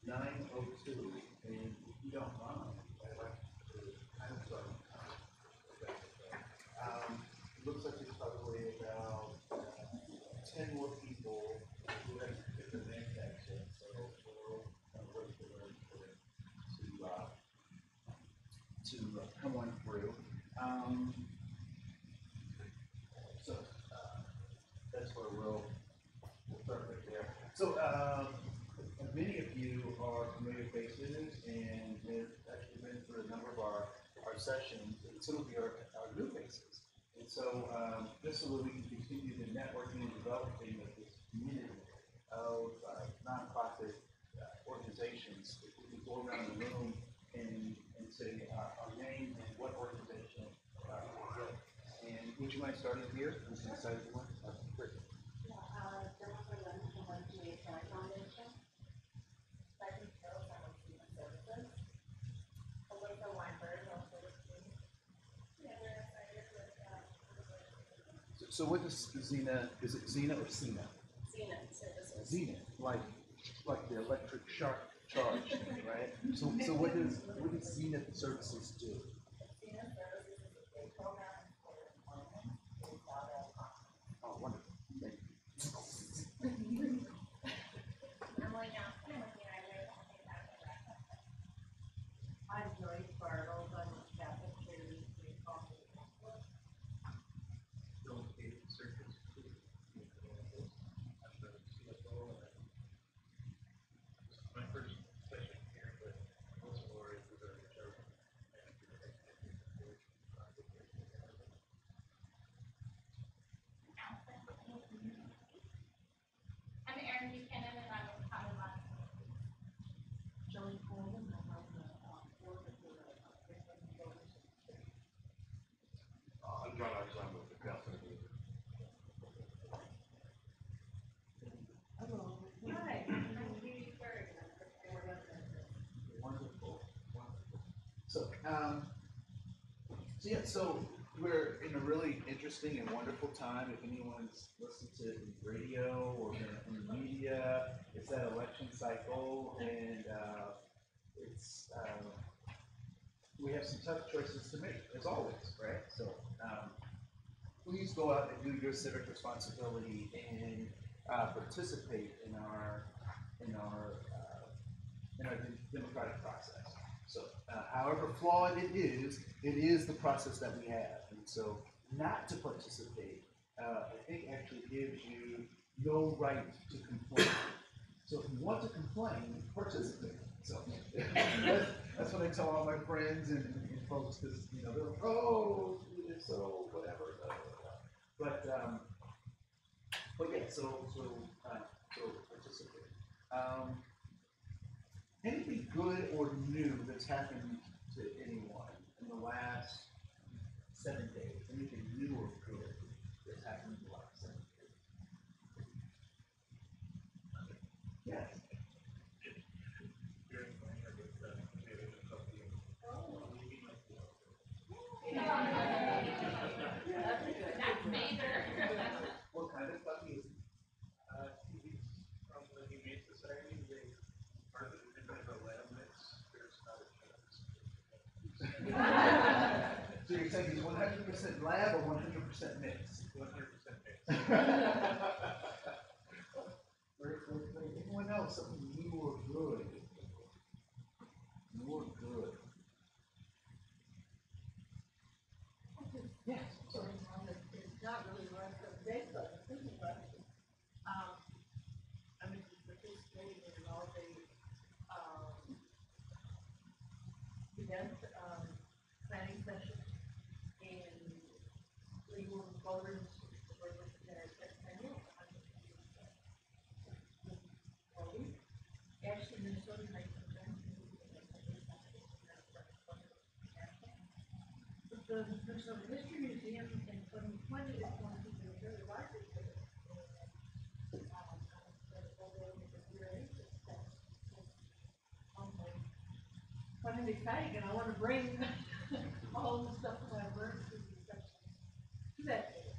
9:02, and if you don't mind, I'd like to kind of start. Looks like there's probably about 10 more people who have different name tags in, so we'll kind of wait for them to come on through. So that's where we'll start right there. So many of you are familiar faces and have actually been through a number of our sessions, and some of you are new faces. And so just so that we can continue the networking and developing of this community of nonprofit organizations, if we can go around the room and say our name and what organization we're with. And would you mind starting here? Who's going to start you want? Great. Jennifer Lynn from One Foundation. Second Hill from Human Services. Alyssa Weinberg, also with me. Yeah, we're excited with So what is Xena? Is it Xena or Cena? Xena Services. Xena, like the electric shark charge, right? So what does Xena Services do? Xena Services is a big program for employment based out of Austin. Oh, wonderful. Thank you. Normally not family, I live on the back. I'm Joyce Bartles, I'm a Catholic Charity Coffee. My first session here with Melissa Lori, who's our HR manager. I'm Erin Buchanan, and I'm with Common. Joey Coleman, I'm on the board of the I'm John Alexander with the Catholic. Hello. Hi, I'm Judy Berg, and I'm the board of the Wonderful, wonderful. So we're in a really interesting and wonderful time. If anyone's listened to it in radio or in the media, it's that election cycle, and we have some tough choices to make, as always, right? So please go out and do your civic responsibility and participate in our democratic process. So, however flawed it is the process that we have. And so, not to participate, I think actually gives you no right to complain. So, if you want to complain, participate. So, that's what I tell all my friends and folks, because they're like, oh, it's so whatever. But yeah, so participate. Anything good or new that's happened to anyone in the last 7 days? Anything new or good that's happened in the last 7 days? Yes. During my year with David and Sophie. That's major. What kind of puppy is it? He's from the Humane Society. They are the lab mix. There's not a chance. So you're saying he's 100% lab or 100% mix? 100% mix. Anyone else, something new or good? New or good? Yes. So it's not really right for the day, but I'm thinking about it. I mean, participating in all the event planning session and legal voters were looking at centennial. Actually, Minnesota makes some sense. The Minnesota History Museum in 2020 is going to be a very large exhibit. But I'm excited, and I want to bring all the stuff that I've learned through these sessions to that day.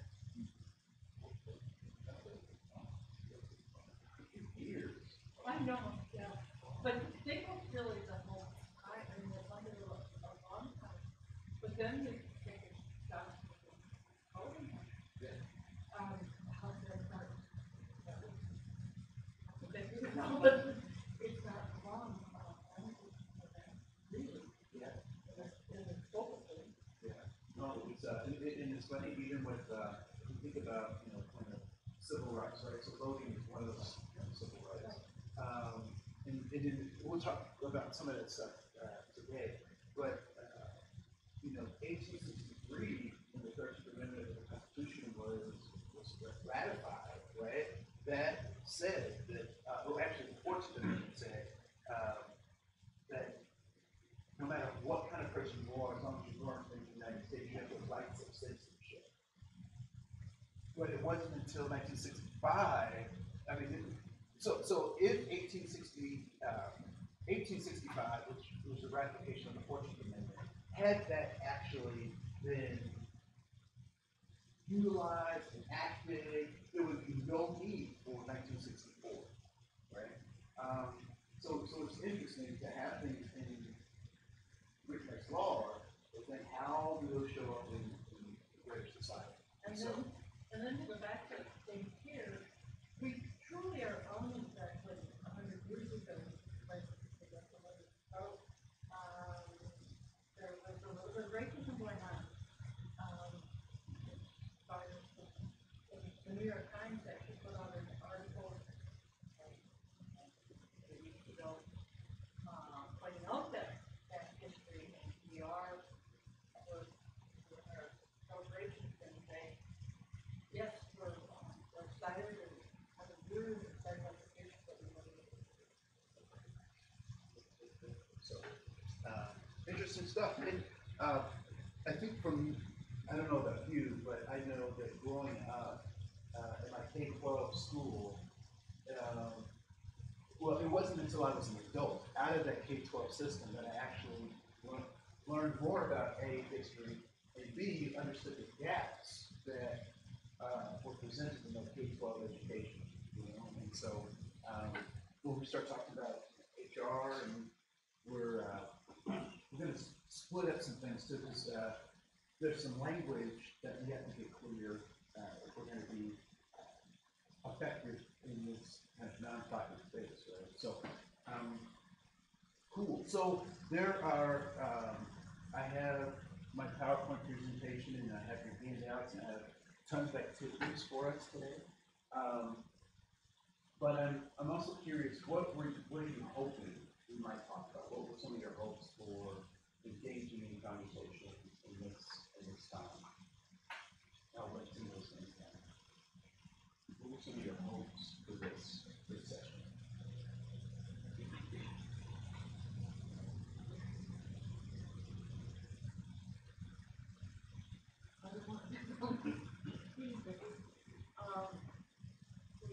Years. I know, yeah. But they don't really the whole time, I mean, it's under a long time, but then they take it down to the coding. Yeah. How's that part? They do know, but it's not long, really, Yeah. in the focus. Yeah. No, it's, and it's funny, even with, if you think about, you know, kind of civil rights, right? So voting is one of those civil rights. And we'll talk about some of that stuff today, but, you know, 1863, when the 13th Amendment of the Constitution was ratified, right? That said that, well, actually, the 14th Amendment said that no matter what kind of person you are, as long as you're born in the United States, you have the rights of citizenship. But it wasn't until 1965, I mean, so if 1865, which was the ratification of the 14th Amendment, had that actually been utilized and acted, there would be no need for 1964, right? So it's interesting to have things in written as law, but then how do those show up in greater society? And then to go back to things here, we truly are owning that when 100 years ago, like, so, there was a little bit of racism going on. By the New York Times actually put out an article, a week ago, pointing out that history, and we are, with our celebrations and say, yes, we're excited and have a good excited about the future, but we want to. So, interesting stuff. And, I think I don't know about you, but I know that growing up in my K-12 school, well, it wasn't until I was an adult, out of that K-12 system, that I actually learned more about A, history, and B, understood the gaps that were presented in that K-12 education. You know? And so when we start talking about HR, and we're going to split up some things too, because there's some language that we have to get clear if we're going to be effective in this kind of nonprofit space, right? So, cool. So there are, I have my PowerPoint presentation, and I have your handouts, and I have tons of activities for us today. But I'm also curious, what are you hoping we might talk about? What were some of your hopes for engaging in conversation in this time? I'll let some of those things down. What were some of your hopes for this session?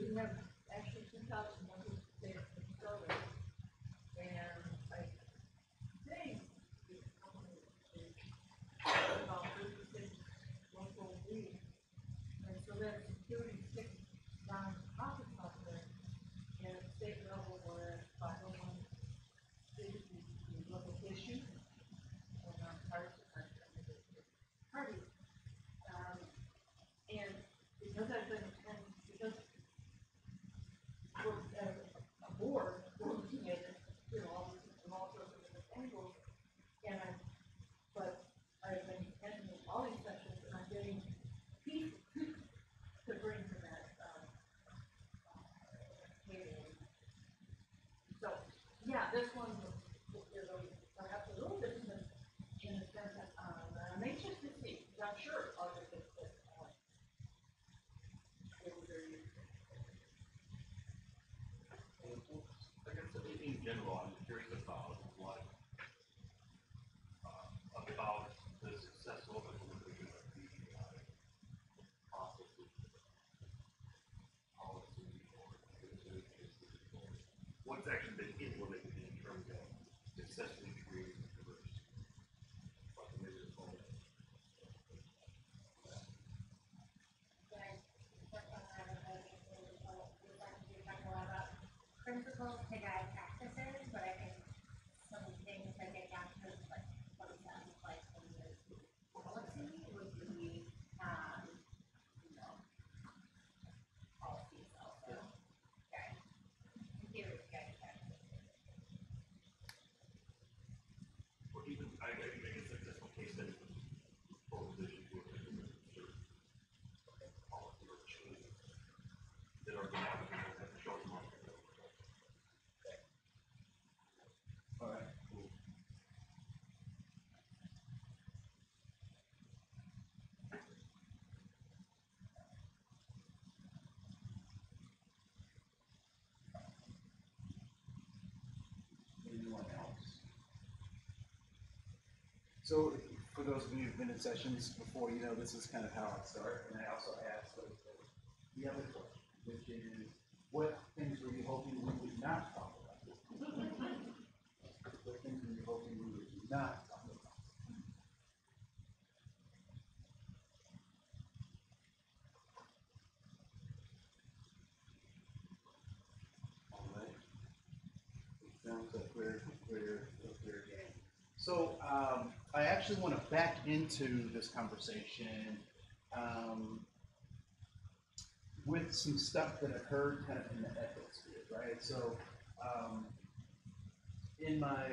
We have actually 2,000 members today started, and I think the company is about 36 local leads, and so that's including 6 nonprofits out there, and at state level, we're at 501 cities, we look at issues, and our parties are parties. And because I've been, and because we're as a board, we're looking at it, you know, all these, from all sorts of different angles, and but I've been attending all these sessions, and I'm getting pieces to bring to that, table. So, yeah, this one is perhaps a little bit different in the sense that, I'm anxious to see, because I'm sure other things that, it was very useful. I guess in general, I'm curious about what about the successful implementation of the processes, policy, or what's actually been implemented in terms of successfully creating diverse populations. Principles to guide practices. but I think some things that get captured, like, what does that look like when there's policy, would be, you know, policies also. Okay. In theory, you guys capture it. Or even, I guess like this one case study, or position to a certain policy or change that are going to have a short market. All right, cool. Anyone else? So, for those of you who've been in sessions before, you know this is kind of how I start, and I also ask the other question, which is, what things were you hoping we would not talk about? What things were you hoping we would not talk about? All right. It sounds like we're game. So I actually want to back into this conversation with some stuff that I've heard kind of in the ethics field, right? So in my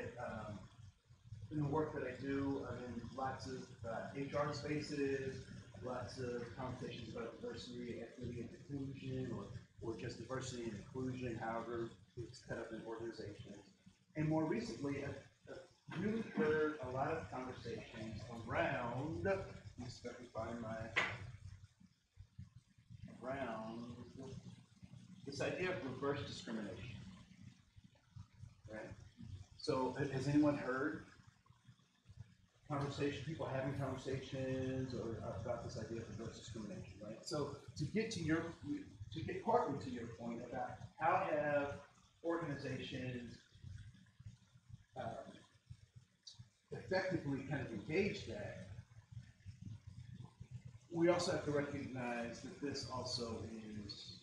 in the work that I do, I'm in lots of HR spaces, lots of conversations about diversity, equity, and inclusion, or just diversity and inclusion, however it's cut up in organizations. And more recently, I've really heard a lot of conversations around, let me see if I can find around this idea of reverse discrimination, right? So has anyone heard people having conversations or about this idea of reverse discrimination, right? So to get partly to your point about how have organizations effectively kind of engaged that, we also have to recognize that this also is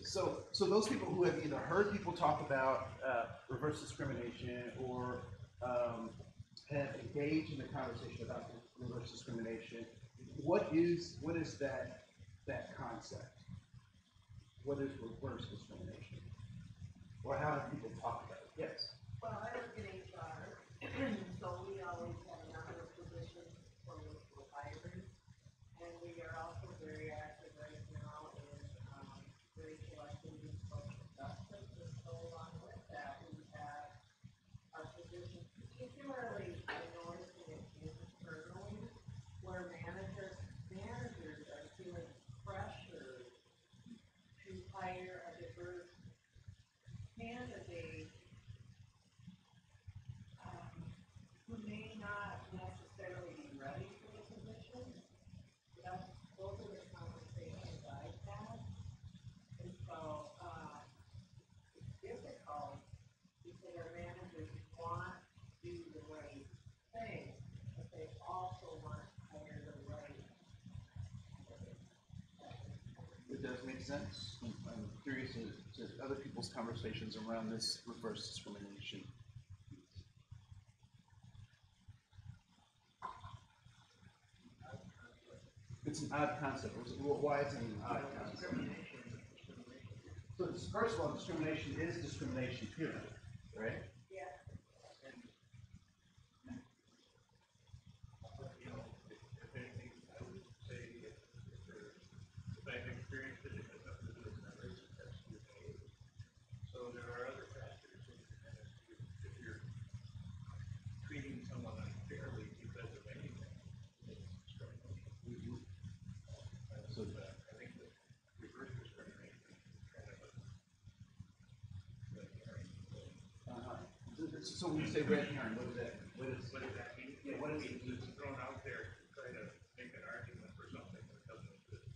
so those people who have either heard people talk about reverse discrimination or have engaged in the conversation about reverse discrimination, what is that concept? What is reverse discrimination? Or how do people talk about it? Yes. Well, I work in HR, so we always have a number of positions for which we're hiring. And we are also very active right now in racial equity and social justice. And so along with that, we have our positions, particularly I noticed it internally, where managers are feeling pressure to hire a diverse candidate who may not necessarily be ready for the position. Those are the conversations I've had. And so it's difficult because our managers want to do the right thing, but they also want to hire the right candidate. It does make sense. I'm curious to other people's conversations around this reverse discrimination. It's an odd concept. Why is it an odd concept? So first of all, discrimination is discrimination, period, right? Yeah. You know, if anything, I would say if I've experienced it, it has nothing to do with my race, it has to do with my age. So there are other factors, and if you're treating someone unfairly because of anything, it's discrimination. So I think that reverse discrimination is kind of a red herring. So when you say red herring, what does that What does that mean? Yeah, what is it? It's thrown out there to try to make an argument for something that doesn't exist.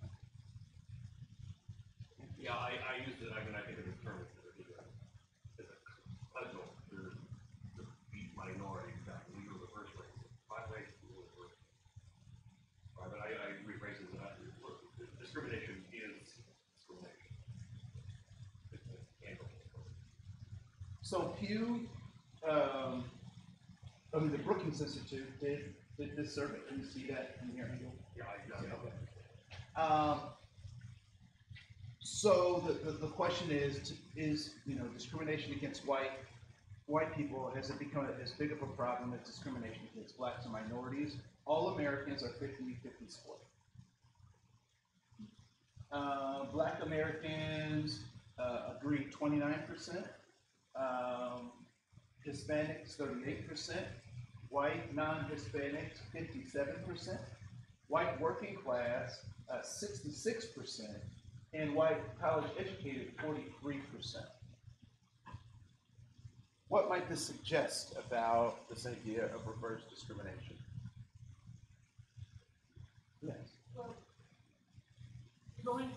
Yeah, I use it, I think of the term as a cudgel to beat minorities down. We go the first way. Five ways to do it. Right, but I rephrase it as discrimination is discrimination. It's handled. So Pew I mean, the Brookings Institute did this survey. Can you see that in your angle? Yeah, I got it. Okay. So the question is, discrimination against white people, has it become as big of a problem as discrimination against blacks and minorities? All Americans are 50-50 split. Black Americans agree 29%, Hispanics 38%, white non-Hispanics 57%, white working class 66%, and white college educated 43%. What might this suggest about this idea of reverse discrimination? Yes. Well, going,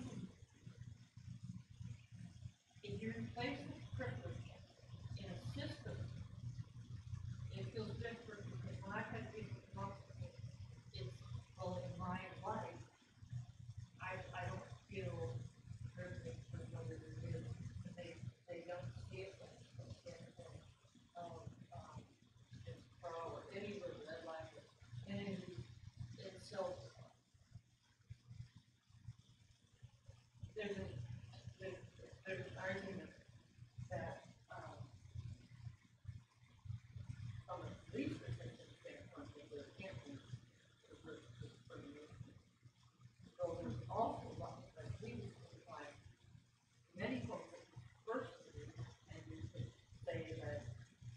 if you're in place of privilege in a system, it feels different because when I've had people come up to me, it's, well, in my life, I don't feel privileged for what it is, but they don't see it from the standpoint of, Jim Crow or any of that like it. And so, there's an argument that, from a police protection standpoint, that there can't be reverse discrimination. So there's also a lot of things like many folks that first do, and you could say that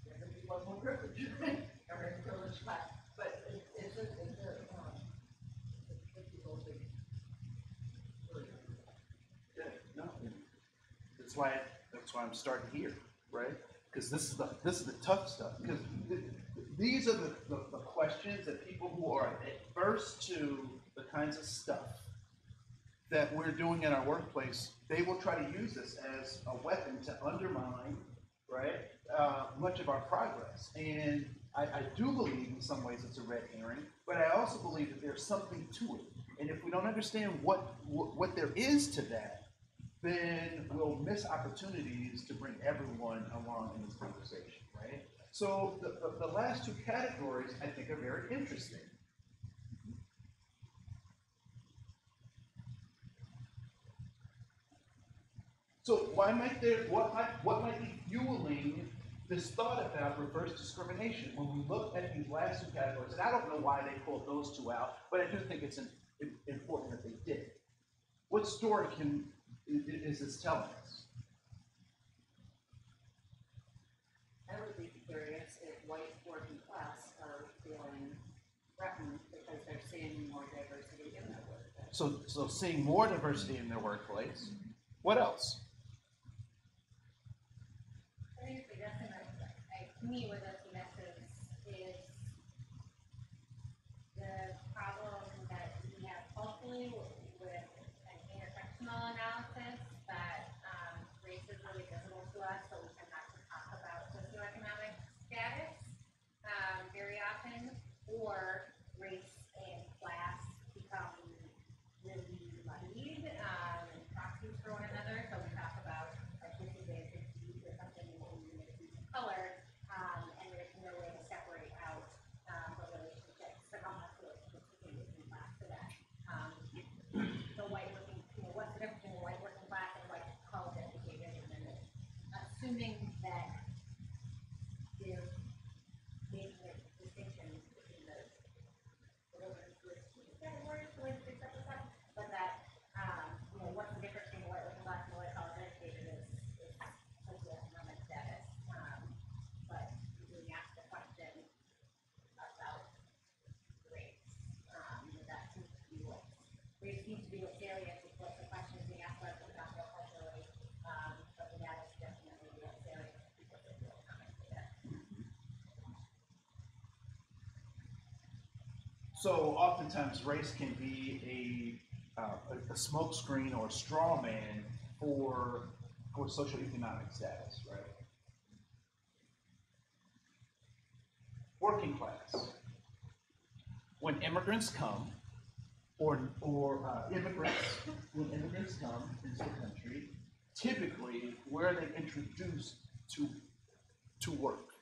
there could be one more privilege, or a privilege class, but it's a difficult thing. No, that's why I'm starting here, right? Because this is the tough stuff. Because these are the questions that people who are adverse to the kinds of stuff that we're doing in our workplace, they will try to use this as a weapon to undermine, right, much of our progress. And I do believe in some ways it's a red herring, but I also believe that there's something to it. And if we don't understand what there is to that, then we'll miss opportunities to bring everyone along in this conversation, right? So the last two categories I think are very interesting. So what might be fueling this thought about reverse discrimination when we look at these last two categories? And I don't know why they pulled those two out, but I do think it's important that they did. What story is this telling us? I would be curious if white working class are feeling threatened because they're seeing more diversity in their workplace. So seeing more diversity in their workplace. What else? I think the definition, to me, what this message is the problem that we have culturally with an intersectional analysis that race is really visible to us, so we tend not to talk about socioeconomic status very often, or race and class become really muddied and proxies for one another. So we talk about like this is a disease or something in a piece of color, and there's no way to separate out the relationships, the complex relationships between different class to that. The white working, what's the difference between the white working class and white college educated, and then assuming that they're making a distinction between those. Categories, the way to fix up with that, but that, what's the difference between the white working class and the white college educated is socioeconomic status. But when we ask the question about race, that seems to be what race seems to be what's salient with what the question is being asked about culturally, but the data is definitely what's salient with socioeconomic data. So oftentimes race can be a smokescreen or a straw man for socioeconomic status, right? Working class. When immigrants come, when immigrants come into the country, typically where are they introduced to work?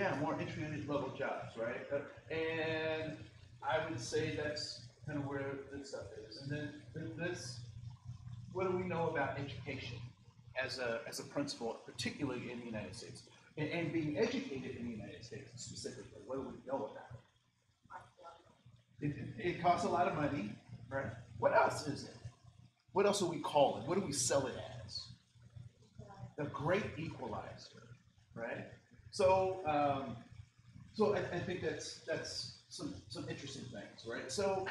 Yeah, more entry level jobs, right? And I would say that's kind of where this stuff is. And then this, what do we know about education as a principle, particularly in the United States? And being educated in the United States specifically, what do we know about it? It costs a lot of money, right? What else is it? What else do we call it? What do we sell it as? The great equalizer, right? So, I think that's some interesting things, right? So,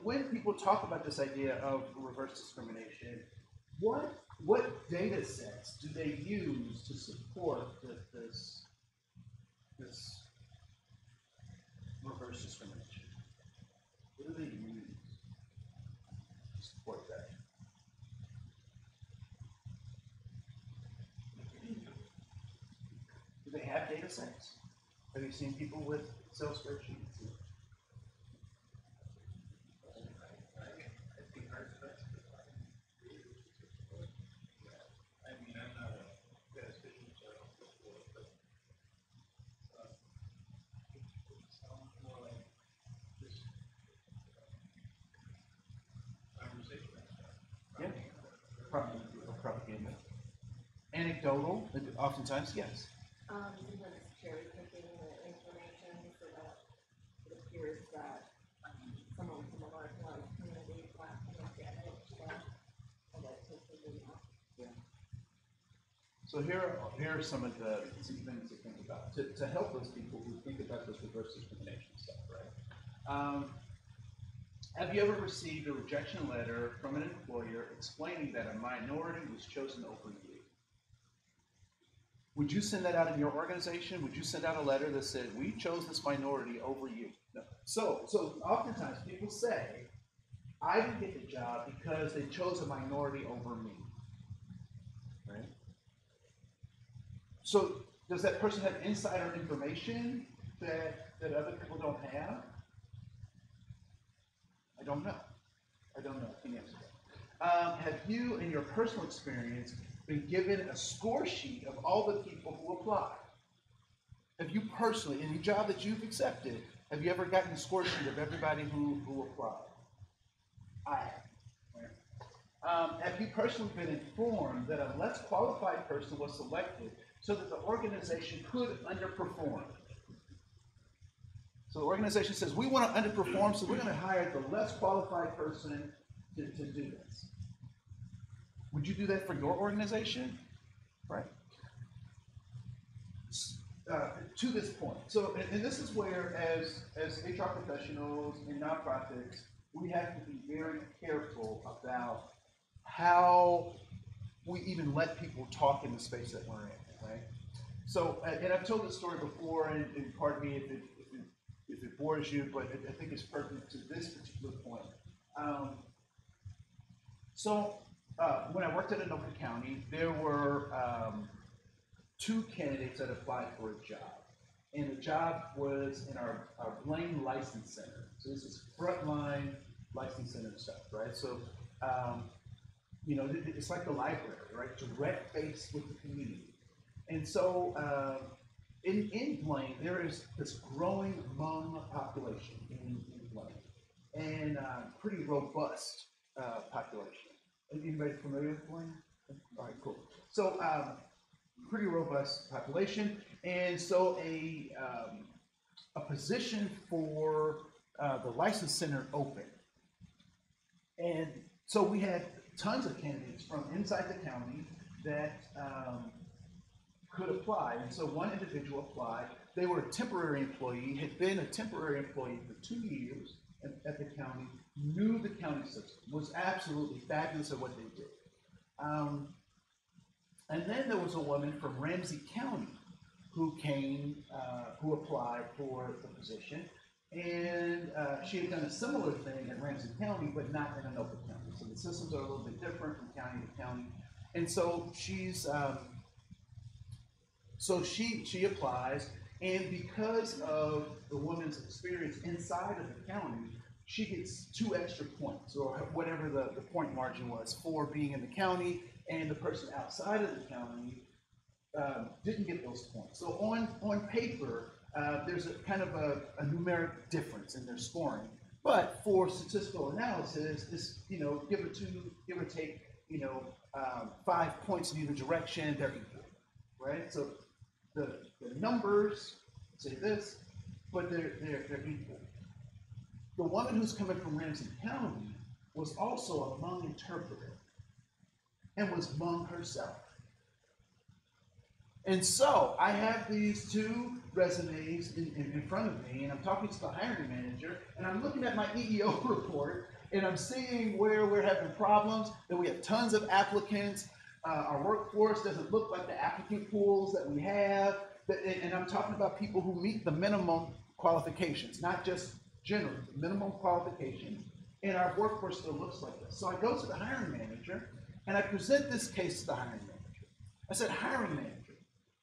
when people talk about this idea of reverse discrimination, what data sets do they use to support this reverse discrimination? What do they use to support that? Do they have data sets? Have you seen people with Excel spreadsheets? I mean, I'm not a statistician, so I don't look for it, but, it sounds more like just, conversation and stuff. Yeah. Propaganda. Anecdotal, oftentimes, yes. Sometimes cherry picking the information so that it appears that, someone from a marginalized community might get it, and that takes the lead off. Yeah. So here are some things to think about to help those people who think about this reverse discrimination stuff, right? Have you ever received a rejection letter from an employer explaining that a minority was chosen over you? Would you send that out in your organization? Would you send out a letter that said, we chose this minority over you? No. So oftentimes people say, I didn't get the job because they chose a minority over me. Right? So does that person have insider information that other people don't have? I don't know. I can answer that. Have you, in your personal experience, been given a score sheet of all the people who applied? Have you personally, in the job that you've accepted, have you ever gotten a score sheet of everybody who applied? I have. Have you personally been informed that a less qualified person was selected so that the organization could underperform? So the organization says, we want to underperform, so we're going to hire the less qualified person to do this. Would you do that for your organization? Right? To this point. So, and this is where, as HR professionals and nonprofits, we have to be very careful about how we even let people talk in the space that we're in, right? So, and I've told this story before, and pardon me if it bores you, but I think it's pertinent to this particular point. When I worked at Anoka County, there were 2 candidates that applied for a job. And the job was in our Blaine License Center. So this is frontline license center stuff, right? So, it's like the library, right? Direct face with the community. And so, in Blaine, there is this growing Hmong population in Blaine, and pretty robust population. Anybody familiar with Blaine? All right, cool. So, pretty robust population, and so a position for the license center open, and so we had tons of candidates from inside the county that could apply, and so one individual applied. They were a temporary employee, had been a temporary employee for 2 years at the county, knew the county system, was absolutely fabulous at what they did. And then there was a woman from Ramsey County who came, who applied for the position, and she had done a similar thing at Ramsey County, but not in Anoka County. So the systems are a little bit different from county to county, and so she's, she applies, and because of the woman's experience inside of the county, she gets 2 extra points, or whatever the point margin was, for being in the county, and the person outside of the county didn't get those points. So on paper, there's a kind of a numeric difference in their scoring. But for statistical analysis, it's, give or take, 5 points in either direction, they're equal, right? So the numbers say this, but they're equal. The woman who's coming from Ramsey County was also a Hmong interpreter and was Hmong herself. And so I have these two resumes in front of me, and I'm talking to the hiring manager, and I'm looking at my EEO report, and I'm seeing where we're having problems, that we have tons of applicants. Our workforce doesn't look like the applicant pools that we have. And I'm talking about people who meet the minimum qualifications, not just general, minimum qualifications. And our workforce still looks like this. So I go to the hiring manager, and I present this case to the hiring manager. I said, hiring manager,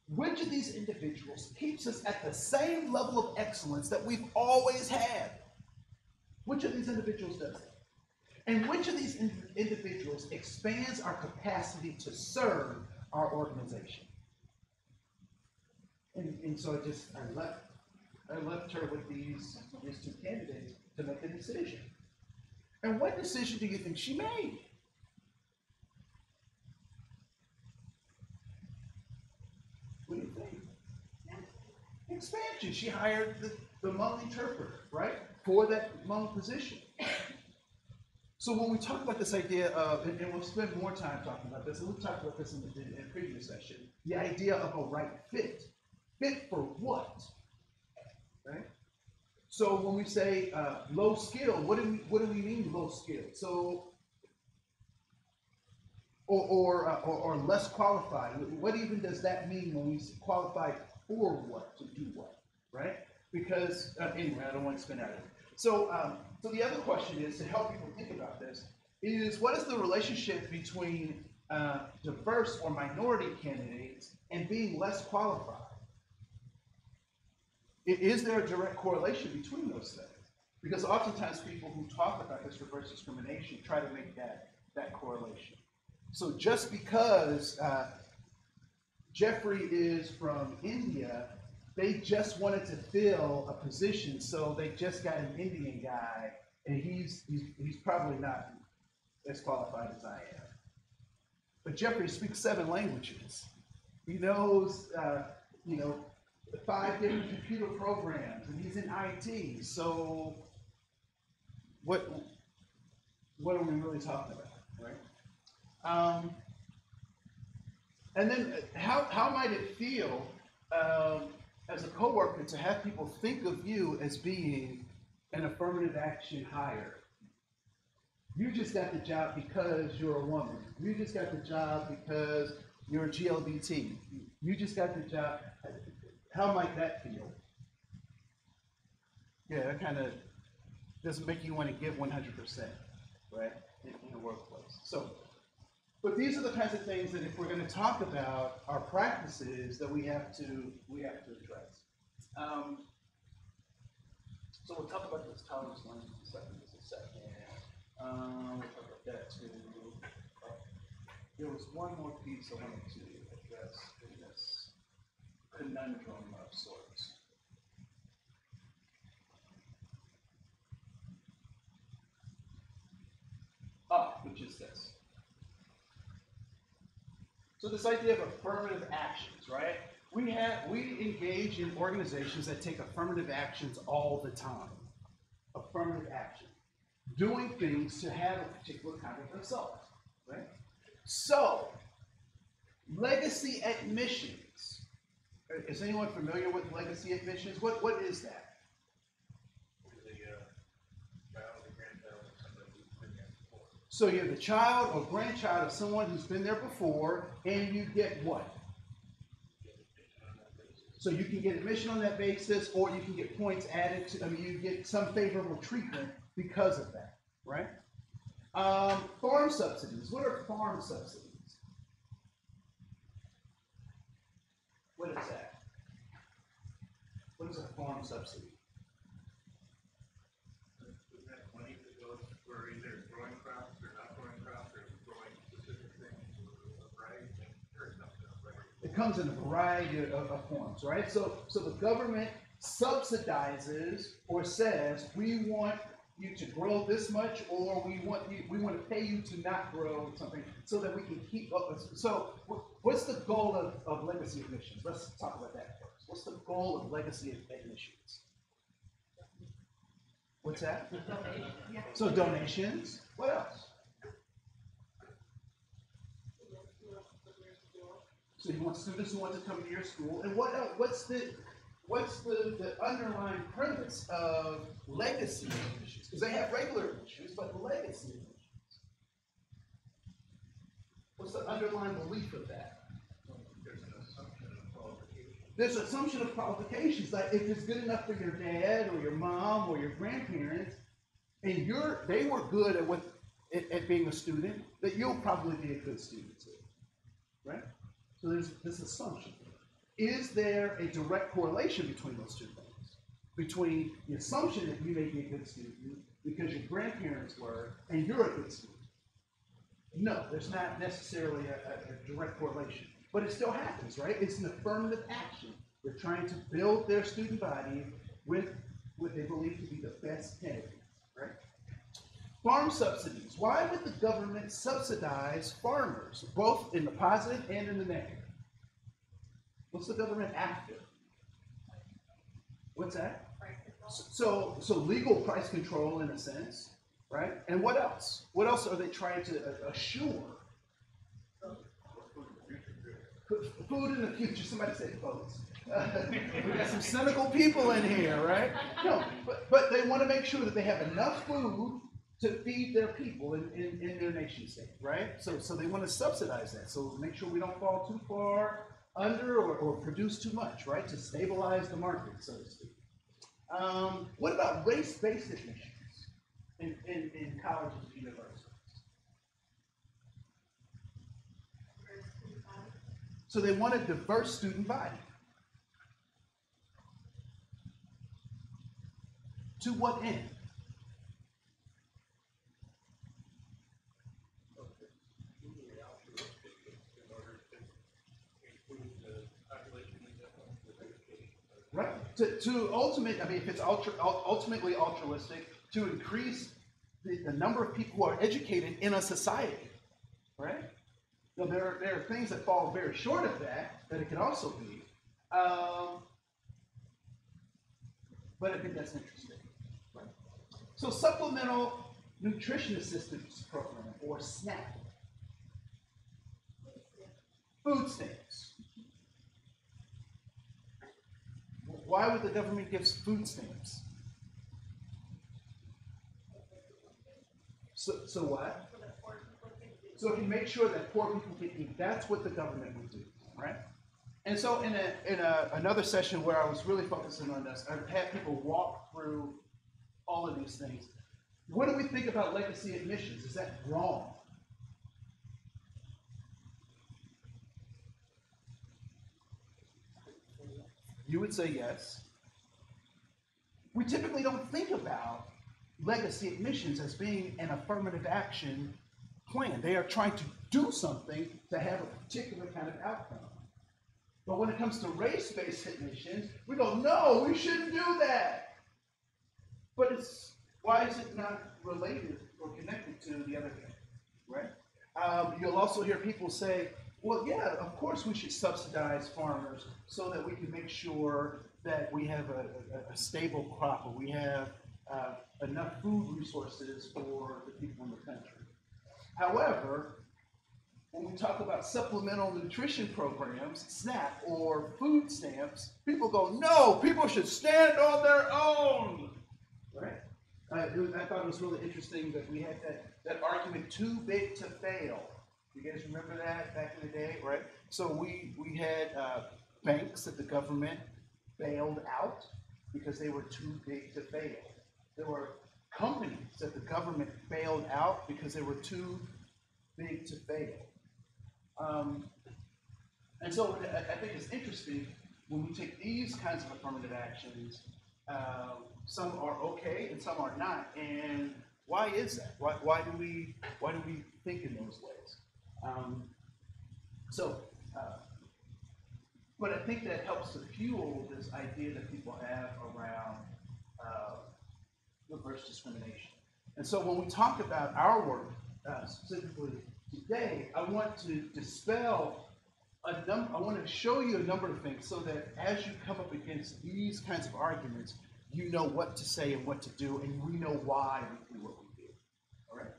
which of these individuals keeps us at the same level of excellence that we've always had? Which of these individuals does it? And which of these individuals expands our capacity to serve our organization? And so I left her with these two candidates to make a decision. And what decision do you think she made? What do you think? Expansion. She hired the Hmong interpreter, right, for that Hmong position. So when we talk about this idea of, and we'll spend more time talking about this, and we've talked about this in the previous session, the idea of a right fit. Fit for what? Right? So when we say low skill, what do we mean low skill? So or less qualified. What even does that mean when we qualify for what, to do what, right? Because anyway, I don't want to spin out of it. So the other question is, to help people think about this, is what is the relationship between diverse or minority candidates and being less qualified? Is there a direct correlation between those things? Because oftentimes people who talk about this reverse discrimination try to make that correlation. So just because Jeffrey is from India, they just wanted to fill a position, so they just got an Indian guy, and he's probably not as qualified as I am. But Jeffrey speaks 7 languages. He knows, 5 different computer programs, and he's in IT. So what are we really talking about, right? And then how might it feel as a coworker to have people think of you as being an affirmative action hire? You just got the job because you're a woman. You just got the job because you're a GLBT. You just got the job. How might that feel? Yeah, that kind of doesn't make you want to give 100%, right, in the workplace. So, but these are the kinds of things that if we're going to talk about our practices, that we have to address. So we'll talk about this tolerance language in a second. We'll talk about that too. There was one more piece I wanted to address in this conundrum of sorts. Which is this. So this idea of affirmative actions, right? We engage in organizations that take affirmative actions all the time. Affirmative action. Doing things to have a particular kind of result, right? So, legacy admissions. Is anyone familiar with legacy admissions? What is that? So you're the child or grandchild of someone who's been there before, and you get what? So you can get admission on that basis, or you can get points added to, you get some favorable treatment because of that, right? Farm subsidies. What are farm subsidies? What is that? What is a farm subsidy? Money that goes for either growing crops or not growing crops, or growing specific things, or rice or something, right? It comes in a variety of forms, right? So the government subsidizes or says, we want you to grow this much, or we want to pay you to not grow something so that we can keep up. So what's the goal of legacy admissions? Let's talk about that first. What's the goal of legacy admissions? What's that? So donations. What else? So you want students who want to come to your school, and what else? What's the underlying premise of legacy admissions? Because they have regular admissions, but legacy admissions. What's the underlying belief of that? There's an assumption of qualification. There's an assumption of qualifications, like if it's good enough for your dad or your mom or your grandparents, and they were good at being a student, that you'll probably be a good student too, right? So there's this assumption. Is there a direct correlation between those two things? Between the assumption that you may be a good student because your grandparents were, and you're a good student? No, there's not necessarily a direct correlation. But it still happens, right? It's an affirmative action. They're trying to build their student body with what they believe to be the best candidates, right? Farm subsidies. Why would the government subsidize farmers, both in the positive and in the negative? What's the government after? What's that? So legal price control in a sense, right? And what else? What else are they trying to assure? Food in the future. Somebody said votes. We got some cynical people in here, right? No, but they want to make sure that they have enough food to feed their people in their nation state, right? So they want to subsidize that. So make sure we don't fall too far under or produce too much, right? To stabilize the market, so to speak. What about race-based admissions in colleges and universities? So they want a diverse student body. To what end? Right. To ultimate, I mean, if it's ultimately altruistic, to increase the number of people who are educated in a society, right? So there are things that fall very short of that it could also be, but I think that's interesting. Right? So supplemental nutrition assistance program, or SNAP, food stamps. Why would the government give food stamps? So what? So if you make sure that poor people can eat, that's what the government would do, right? And so in another session where I was really focusing on this, I had people walk through all of these things. What do we think about legacy admissions? Is that wrong? You would say yes. We typically don't think about legacy admissions as being an affirmative action plan. They are trying to do something to have a particular kind of outcome. But when it comes to race-based admissions, we go, no, we shouldn't do that. But why is it not related or connected to the other thing, right? You'll also hear people say, well, yeah, of course we should subsidize farmers so that we can make sure that we have a stable crop, or we have enough food resources for the people in the country. However, when we talk about supplemental nutrition programs, SNAP, or food stamps, people go, no, people should stand on their own, right? I thought it was really interesting that we had that argument, too big to fail. You guys remember that back in the day, right? So we had banks that the government bailed out because they were too big to fail. There were companies that the government bailed out because they were too big to fail. And so I think it's interesting when we take these kinds of affirmative actions, some are okay and some are not. And why is that? Why do we think in those ways? But I think that helps to fuel this idea that people have around reverse discrimination. And so when we talk about our work, specifically today, I want to dispel I want to show you a number of things so that as you come up against these kinds of arguments, you know what to say and what to do, and we know why we do what we do. All right?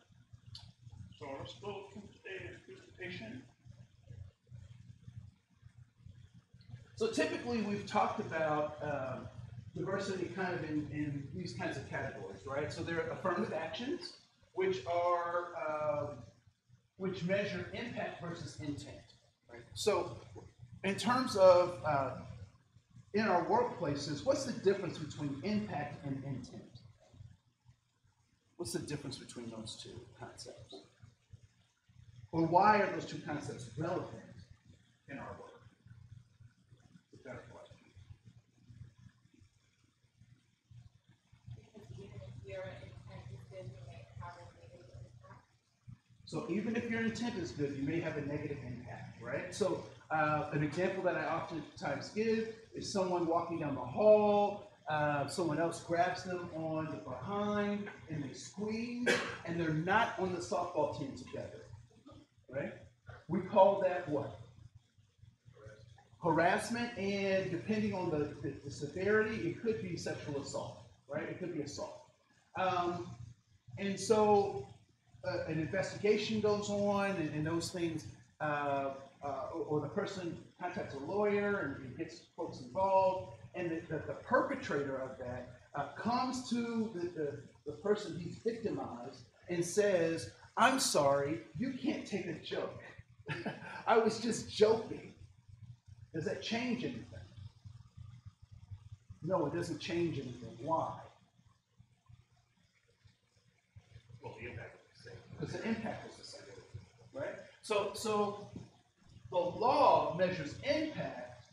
So let's go through today's presentation. So typically we've talked about diversity kind of in these kinds of categories, right? So there are affirmative actions, which are which measure impact versus intent. Right? So in terms of in our workplaces, what's the difference between impact and intent? What's the difference between those two concepts? Or why are those two concepts relevant in our work? It's a better question. So even if your intent is good, you may have a negative impact, right? So an example that I oftentimes give is someone walking down the hall, someone else grabs them on the behind, and they squeeze, and they're not on the softball team together, right? We call that what? Harassment, and depending on the severity, it could be sexual assault, right? It could be assault. And so an investigation goes on, and those things, or the person contacts a lawyer and gets folks involved, and the perpetrator of that comes to the person he's victimized and says, "I'm sorry, you can't take a joke. I was just joking." Does that change anything? No, it doesn't change anything. Why? Well, the impact is the same. Because the impact is the same, right? So the law measures impact,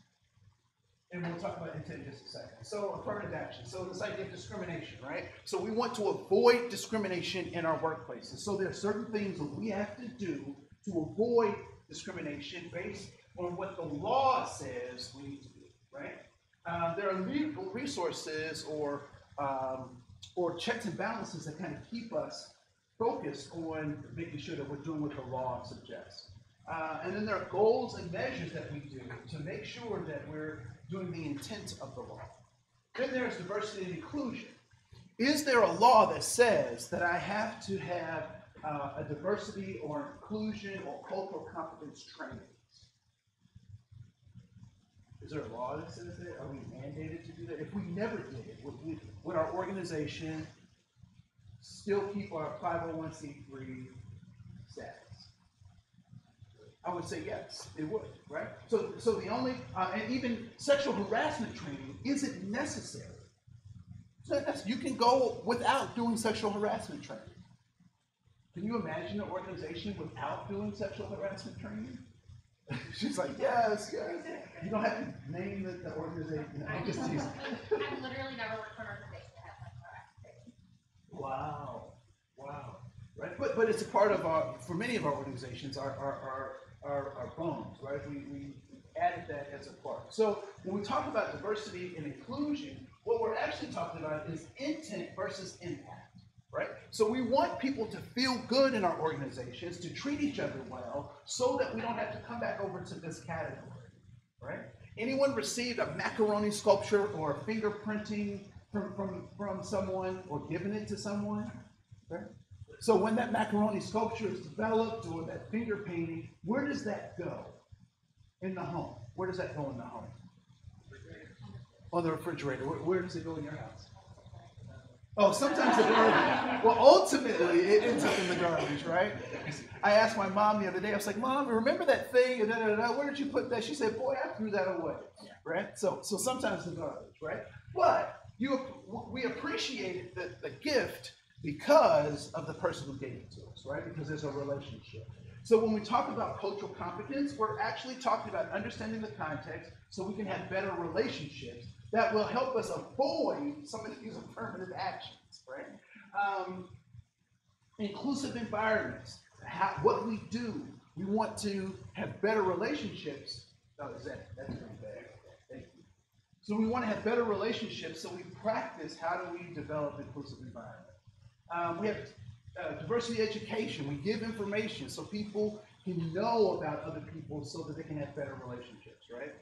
and we'll talk about intent in just a second. So affirmative action. So this idea of discrimination, right? So we want to avoid discrimination in our workplaces. So there are certain things that we have to do to avoid discrimination based on what the law says we need to do, right? There are legal resources or checks and balances that kind of keep us focused on making sure that we're doing what the law suggests. And then there are goals and measures that we do to make sure that we're doing the intent of the law. Then there's diversity and inclusion. Is there a law that says that I have to have a diversity or inclusion or cultural competence training? Is there a law that says that? Are we mandated to do that? If we never did it, would our organization still keep our 501c3 status? I would say yes, it would, right? So the only, and even sexual harassment training isn't necessary. So you can go without doing sexual harassment training. Can you imagine an organization without doing sexual harassment training? She's like, yes. You don't have to name the organization. I've literally never worked for an organization that has sexual harassment training. Wow. Right, but it's a part of for many of our organizations, our bones, right? We added that as a part. So when we talk about diversity and inclusion, what we're actually talking about is intent versus impact, right? So we want people to feel good in our organizations, to treat each other well, so that we don't have to come back over to this category, right? Anyone received a macaroni sculpture or a fingerprinting from someone or given it to someone, right? So when that macaroni sculpture is developed or that finger painting, where does that go in the home? Where does that go in the home? On the refrigerator. Where does it go in your house? Oh, sometimes the garbage. Well, ultimately, it ends up in the garbage, right? I asked my mom the other day, I was like, Mom, remember that thing? Where did you put that? She said, boy, I threw that away, right? So sometimes the garbage, right? But we appreciated the gift because of the person who gave it to us, right? Because there's a relationship. So when we talk about cultural competence, we're actually talking about understanding the context so we can have better relationships that will help us avoid some of these affirmative actions, right? Inclusive environments, what we do, we want to have better relationships Oh, is that's pretty bad. Thank you. So we want to have better relationships, so we practice how do we develop inclusive environment. We have diversity education. We give information so people can know about other people so that they can have better relationships, right?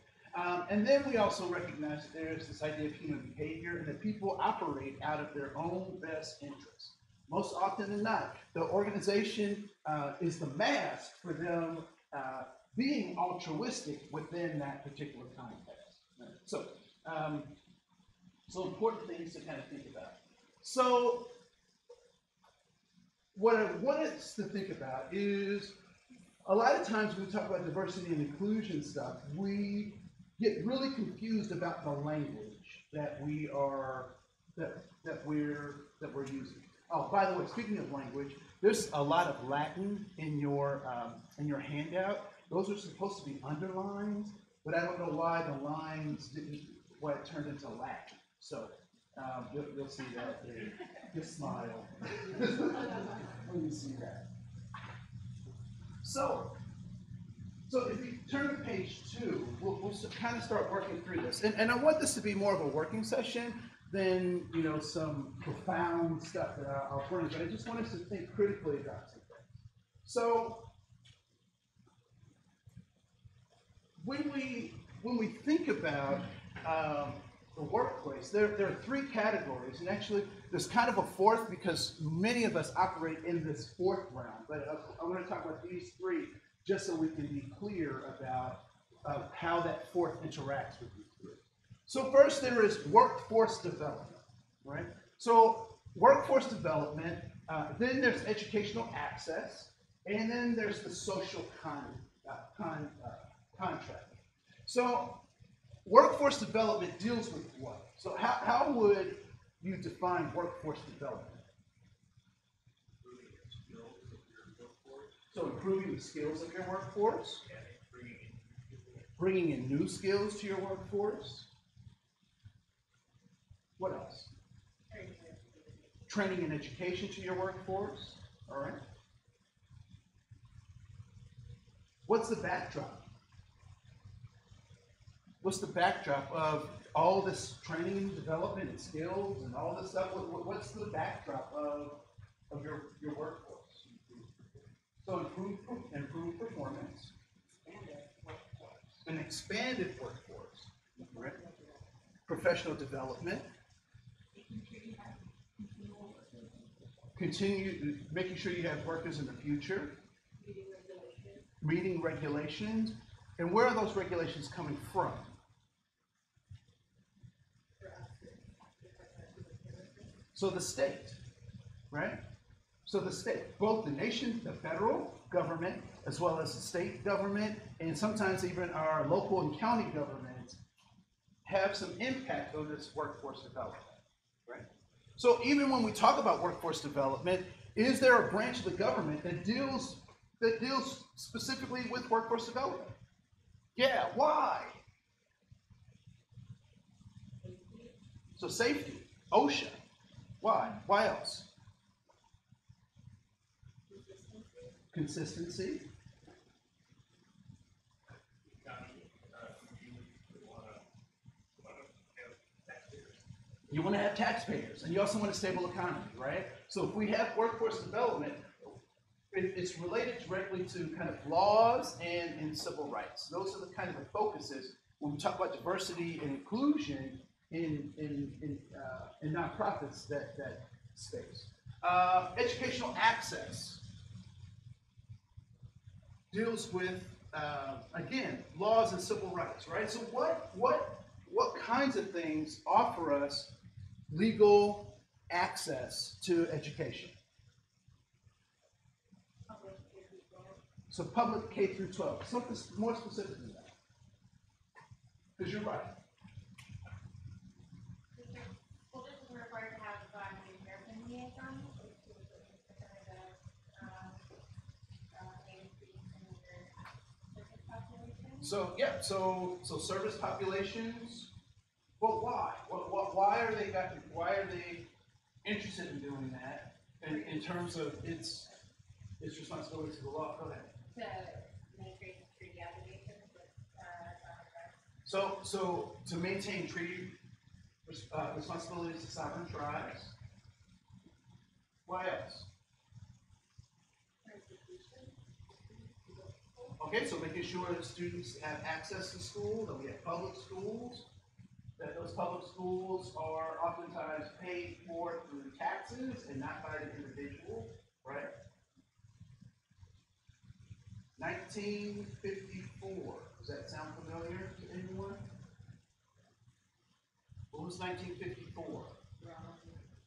And then we also recognize that there's this idea of human behavior and that people operate out of their own best interests. Most often than not, the organization is the mask for them being altruistic within that particular context. Right? So important things to kind of think about. So what I want us to think about is a lot of times when we talk about diversity and inclusion stuff, we get really confused about the language that we're using. Oh, by the way, speaking of language, there's a lot of Latin in your handout. Those are supposed to be underlines, but I don't know why the lines didn't, why it turned into Latin. So you'll see that there. Just smile when you see that. So if you turn to page 2, we'll kind of start working through this. And I want this to be more of a working session than, some profound stuff that I'll bring, but I just want us to think critically about some things. So when we think about the workplace, there are 3 categories, and actually there's kind of a 4th because many of us operate in this 4th round, but I'm going to talk about these 3 just so we can be clear about how that 4th interacts with these 3. So first there is workforce development, right? So workforce development, then there's educational access, and then there's the social contract. So workforce development deals with what? So how would you define workforce development? So improving the skills of your workforce, bringing in new skills to your workforce. What else? Training and education to your workforce. All right. What's the backdrop? What's the backdrop of all this training and development and skills and all this stuff? What's the backdrop of your workforce? So improve performance, an expanded workforce, right? Professional development, continue making sure you have workers in the future, meeting regulations, and where are those regulations coming from? So the state, right? So the state, both the nation, the federal government, as well as the state government, and sometimes even our local and county governments have some impact on this workforce development, right? So even when we talk about workforce development, is there a branch of the government that deals specifically with workforce development? Yeah, why? So safety, OSHA. Why? Why else? Consistency. You want to have taxpayers, and you also want a stable economy, right? So if we have workforce development, it's related directly to kind of laws and civil rights. Those are the kind of the focuses when we talk about diversity and inclusion in nonprofits that space. Educational access deals with again laws and civil rights, right? So what kinds of things offer us legal access to education? So public K through 12, something more specific than that. Because you're right. School districts are required to have new American liaisons, So yeah, so service populations. Well, why? Why are they interested in doing that? In terms of its responsibility to the law. Go ahead. To administrate security obligations with So to maintain treaty responsibilities to sovereign tribes. What else? Okay, so making sure that students have access to school, that we have public schools, that those public schools are oftentimes paid for through taxes and not by the individual, right? 1954, does that sound familiar to anyone? What was 1954?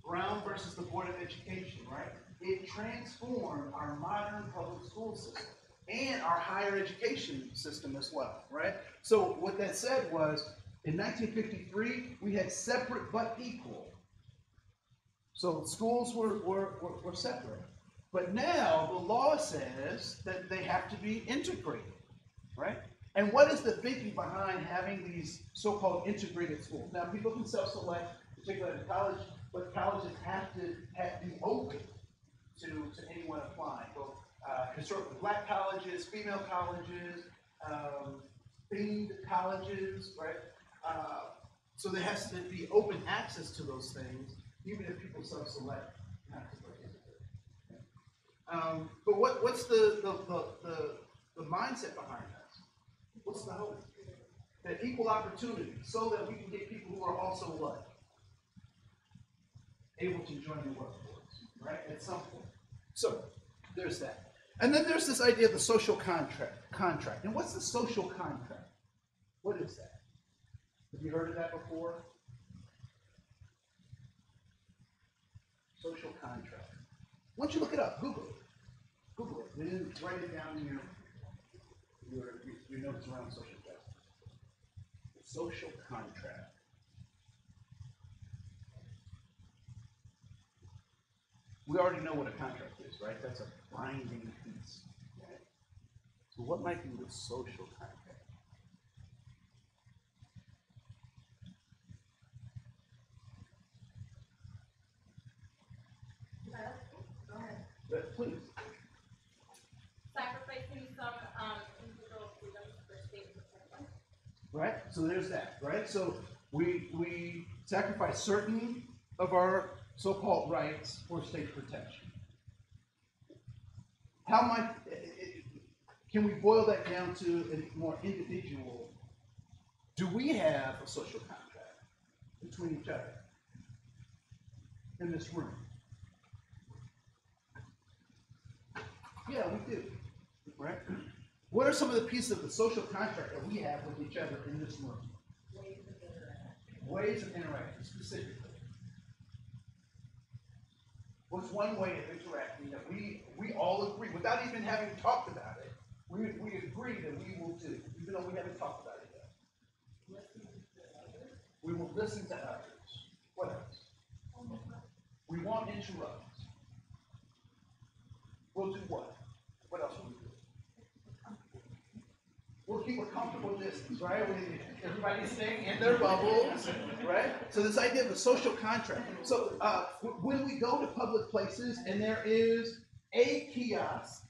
Brown versus the Board of Education, right? It transformed our modern public school system and our higher education system as well, right? So what that said was, in 1953, we had separate but equal. So schools were separate. But now the law says that they have to be integrated, right? And what is the thinking behind having these so-called integrated schools? Now people can self-select, particularly in college, but colleges have to be open to anyone applying. Both historically black colleges, female colleges, themed colleges, right? So there has to be open access to those things, even if people self-select not to participate. But what's the mindset behind that? What's the hope? That equal opportunity, so that we can get people who are also what? Able to join the workforce, right? At some point. So there's that. And then there's this idea of the social contract. And what's the social contract? What is that? Have you heard of that before? Social contract. Why don't you look it up? Google it. Google it. Then write it down in your notes around social justice. Social contract. We already know what a contract is, right? That's a binding piece. Right? So what might be the social contract? Go ahead. Please. Sacrificing some individual freedoms for state protection. Right? So there's that, right? So we sacrifice certain of our so-called rights for state protection. How might, can we boil that down to a more individual? Do we have a social contract between each other in this room? Yeah, we do, right? What are some of the pieces of the social contract that we have with each other in this room? Ways of interaction, specifically. What's one way of interacting that we all agree, without even having talked about it, we agree that we will do, even though we haven't talked about it yet? We will listen to others. What else? We won't interrupt. We'll do what? What else will we do? We'll keep a comfortable distance, right? Everybody's staying in their bubbles, right? So this idea of a social contract. So when we go to public places and there is a kiosk,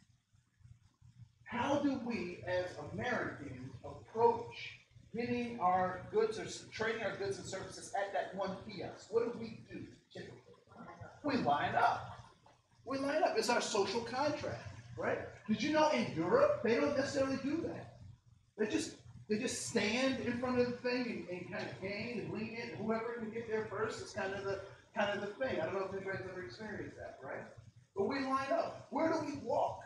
how do we as Americans approach getting our goods or trading our goods and services at that one kiosk? What do we do typically? We line up. We line up. It's our social contract, right? Did you know in Europe, they don't necessarily do that. They just stand in front of the thing and kind of gain and lean in. Whoever can get there first is kind of the thing. I don't know if anybody's ever experienced that, right? But we line up. Where do we walk?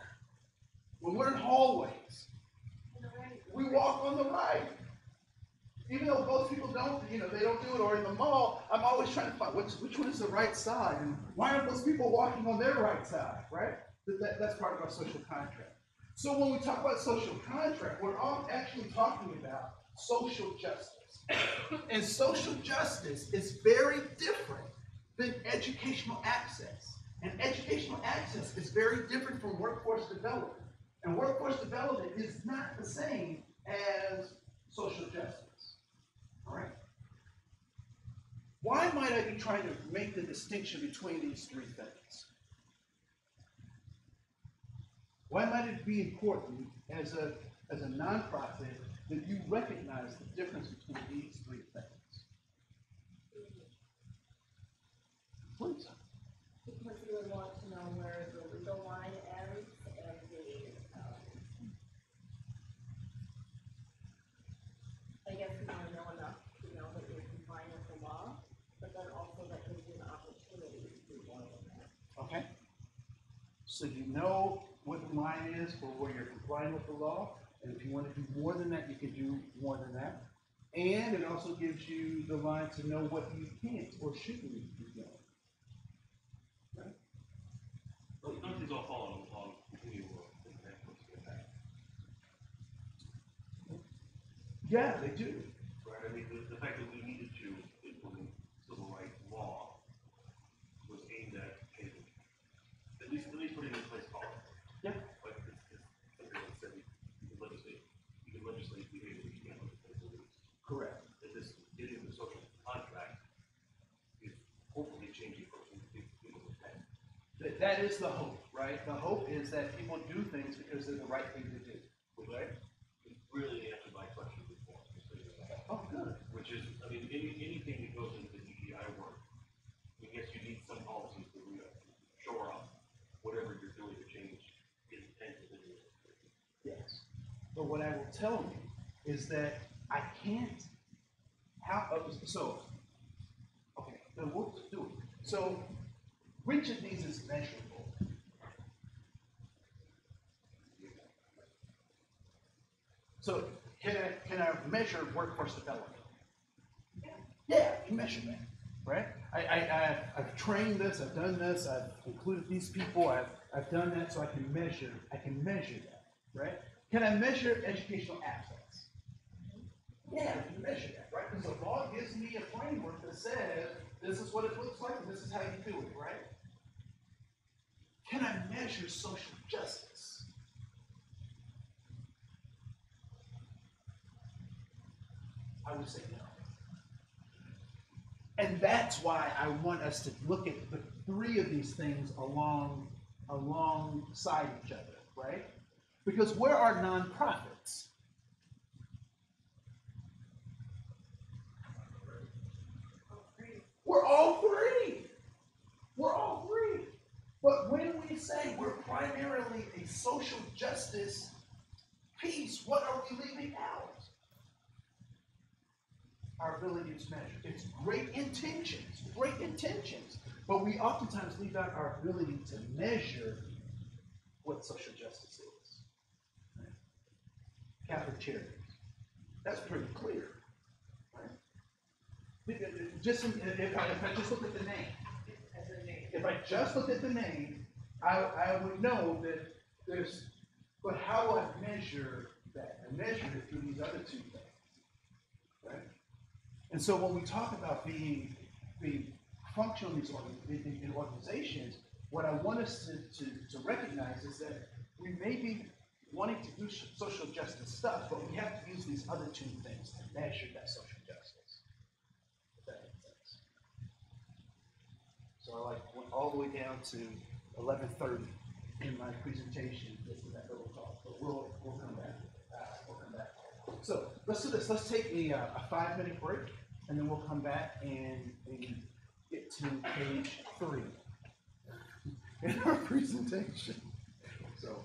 When we're in hallways, we walk on the right. Even though most people don't, they don't do it, or in the mall, I'm always trying to find which one is the right side, and why aren't those people walking on their right side, right? That's part of our social contract. So when we talk about social contract, we're all actually talking about social justice. And social justice is very different than educational access. And educational access is very different from workforce development. And workforce development is not the same as social justice. All right? Why might I be trying to make the distinction between these three things? Why might it be important as a as a nonprofit, that you recognize the difference between these three things? Please. Because you would want to know where the legal line ends and I guess you want to know enough to know that you're complying with the law, but then also that gives you an opportunity to do more than that. Okay. So you know what the line is for where you're complying with the law, and if you want to do more than that, you can do more than that. And it also gives you the line to know what you can't or shouldn't be doing. Right? Well, don't these all fall on continual examples of that? Yeah, they do. Right, I mean, the fact that we needed to implement civil rights law was aimed at least putting in place policy. Yeah. Like, it's something like said, you can legislate behavior, you can't legislate beliefs. Correct. That this, getting the social contract is hopefully changing people's intent. That is the hope, right? The hope is that people do things because they're the right thing to do. Right? It really answered my question before. Just so you know. Oh, good. Which is, I mean, anything that goes into the DEI work, I mean, yes, you need some policies to shore up whatever you're doing to change intent of the. Yes. But what I will tell you is that I can't. Okay, then we'll do it. So, which of these is measurable? So, can I measure workforce development? Yeah, I can measure that, right? I've trained this, I've done this, I've included these people, I've done that, so I can measure that, right? Can I measure educational access? Yeah, I can measure that, right? Because the law gives me a framework that says this is what it looks like and this is how you do it, right? Can I measure social justice? I would say no. And that's why I want us to look at the three of these things alongside each other, right? Because where are nonprofits? We're all three. We're all three. But when we say we're primarily a social justice piece, what are we leaving out? Our ability to measure. It's great intentions, but we oftentimes leave out our ability to measure what social justice is. Right? Catholic charities. That's pretty clear. Right? If I just look at the name, if I just look at the name, I would know that there's, but how do I measure that? I measure it through these other two things. Right? And so when we talk about being functional in organizations, what I want us to recognize is that we may be wanting to do social justice stuff, but we have to use these other two things to measure that social justice. If that makes sense. So I went all the way down to 11:30 in my presentation. This is that little talk, but we'll come back. We'll come back. So let's do this. Let's take a 5-minute break, and then we'll come back and get to page 3 in our presentation. So.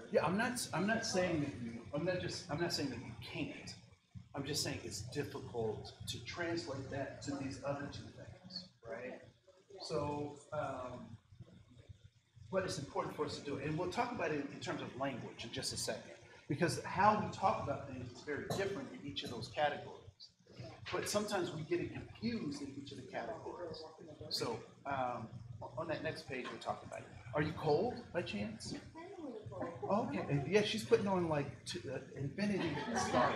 Yeah, I'm not saying that I'm not saying that you can't. I'm just saying it's difficult to translate that to these other two things, right? So, but it's important for us to do it, and we'll talk about it in terms of language in just a second, because how we talk about things is very different in each of those categories. But sometimes we get it confused in each of the categories. So, on that next page we're talking about it. Are you cold by chance? Oh, okay, and yeah, she's putting on like infinity start.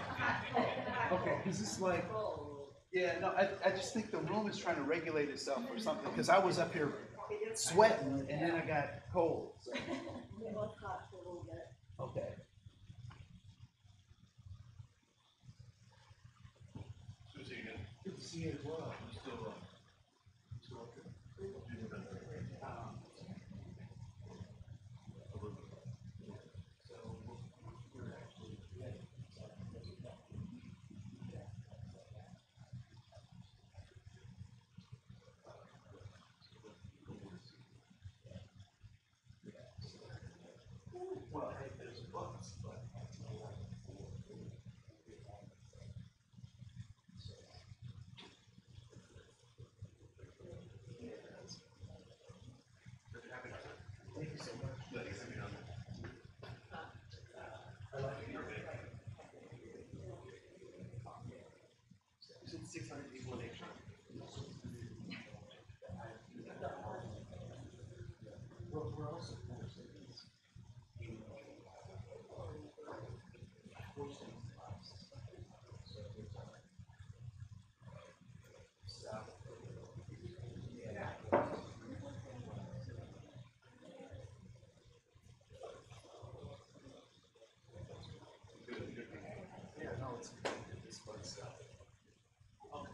Okay, because it's like, yeah, no, I just think the room is trying to regulate itself or something, because I was up here sweating and then I got cold. So. It was hot for a little bit. Okay. Susie, again. Good to see you as well. You still up there? So we're actually ready. Well, hey, there's a bus, but thank you so much. I like your big. You said 600 people in extra. We're also forcing this. Forcing us. So it's stop. Yeah. Yeah, no, it's fun stuff. Okay.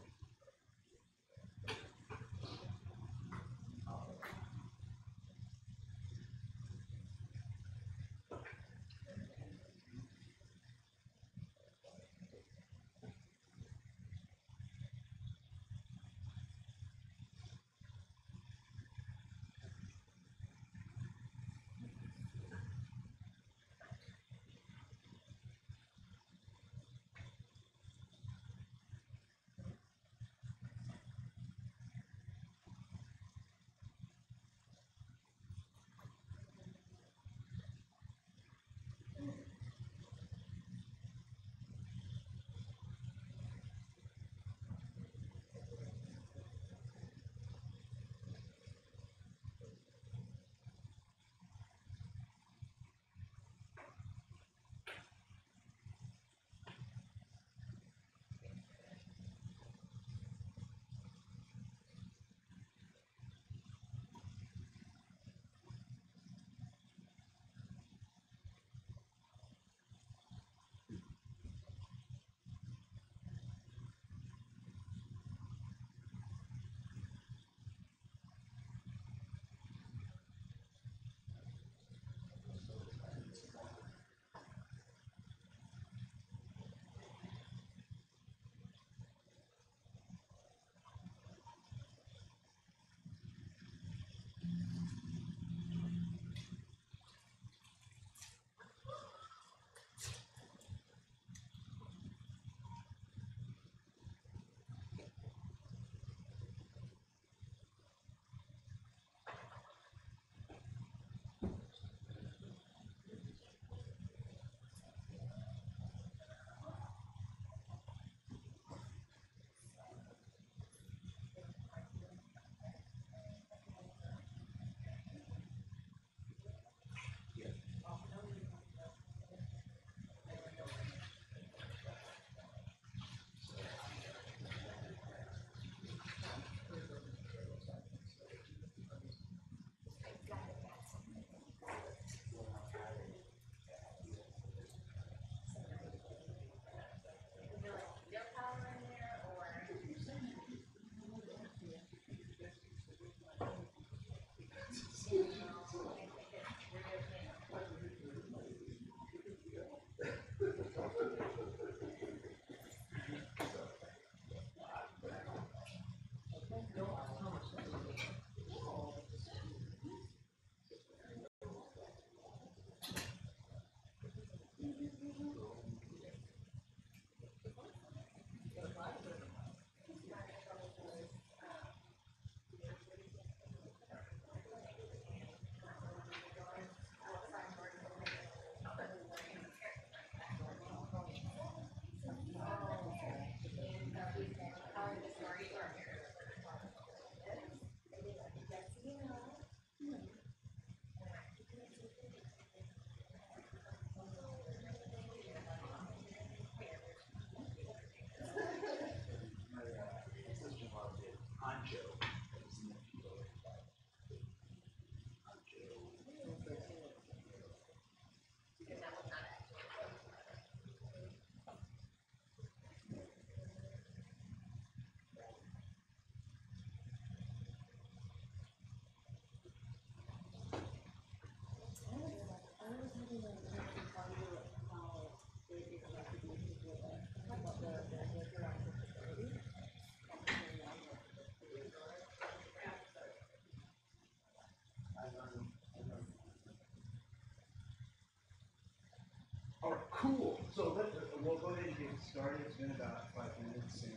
So we'll go ahead and get started. It's been about 5 minutes. And,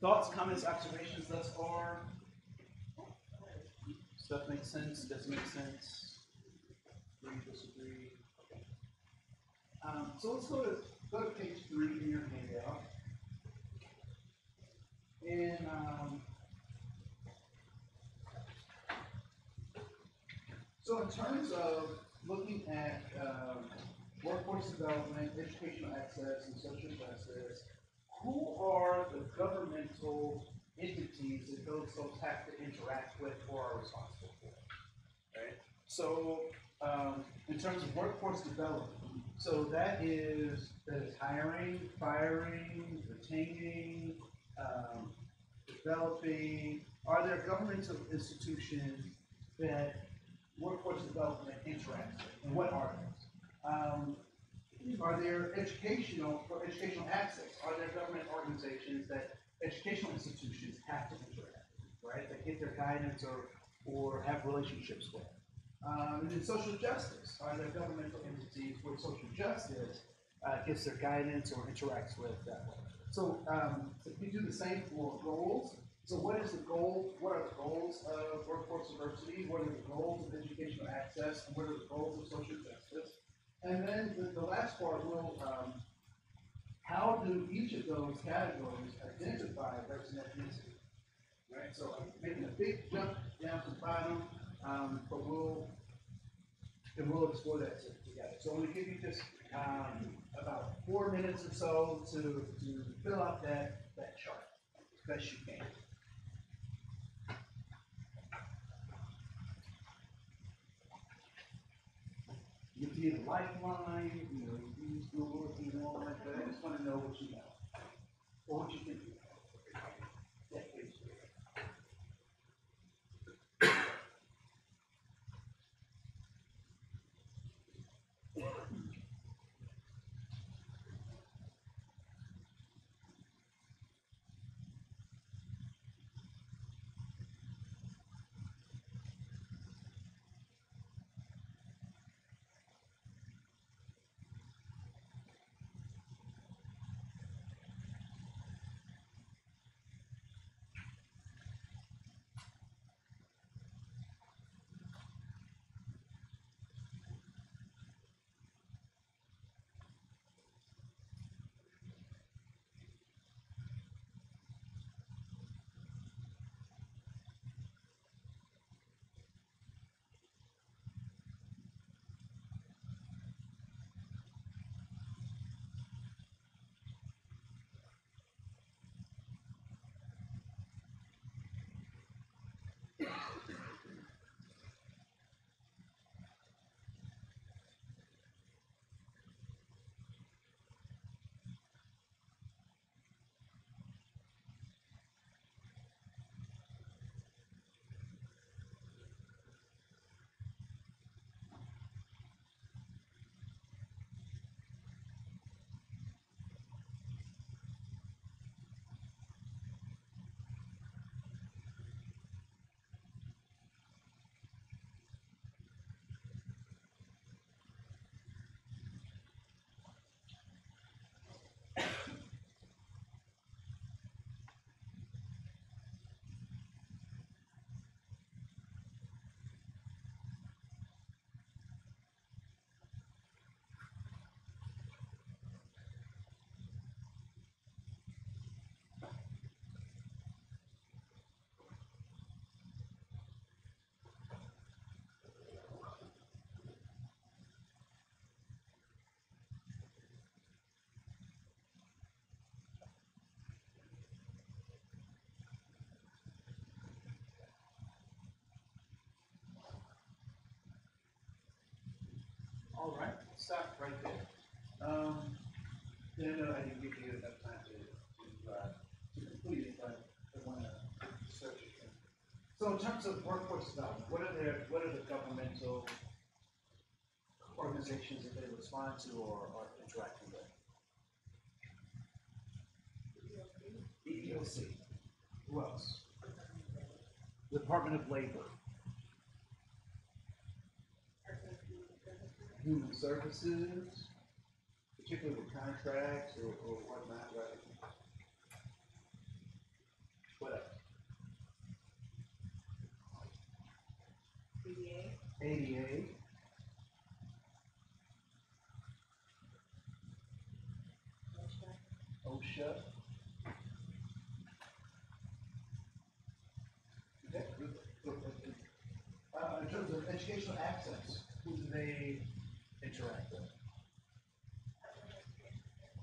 thoughts, comments, observations thus far? Stuff makes sense? Doesn't make sense? Agree, disagree? Okay. So let's go to page 3 in your handout. And so in terms of looking at workforce development, educational access, and social justice, who are the governmental entities that those folks have to interact with or are responsible for? Right? So in terms of workforce development, so that is hiring, firing, retaining, developing. Are there governmental institutions that workforce development interacts with, and what are those? Are there educational access? Are there government organizations that educational institutions have to interact with, right? That get their guidance or have relationships with? And then social justice. Are there governmental entities where social justice gets their guidance or interacts with that way? So if we do the same for goals, so what is the goal? What are the goals of workforce diversity? What are the goals of educational access? And what are the goals of social justice? And then the last part will, how do each of those categories identify race and ethnicity? Right? So I'm making a big jump down to the bottom, but we'll explore that together. So I'm going to give you just about 4 minutes or so to fill out that chart as best you can. You can use Lifeline, you know, you can use Google if you want, but I just want to know what you know or what you think you know. Yeah, please. All right, stop right there. Then I didn't give you enough time to complete it, but I want to search it. So in terms of workforce development, what are the governmental organizations that they respond to or are interacting with? EEOC. Who else? Department of Labor. Human Services. particularly with contracts or whatnot, right? What else? CDA, ADA. OSHA. Okay. In terms of educational access, who do they interact with?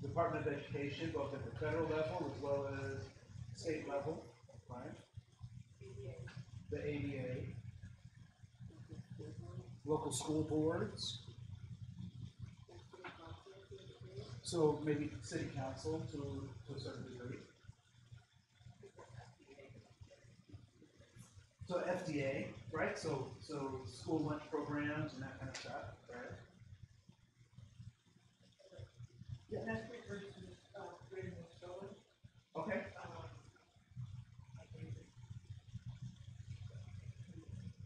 Department of Education, both at the federal level as well as state level, right? CDA, The ADA, local school boards, so maybe city council to a certain degree. So FDA, right? So school lunch programs and that kind of stuff, right? yeah, that's pretty versus, grading and solar, Okay. I think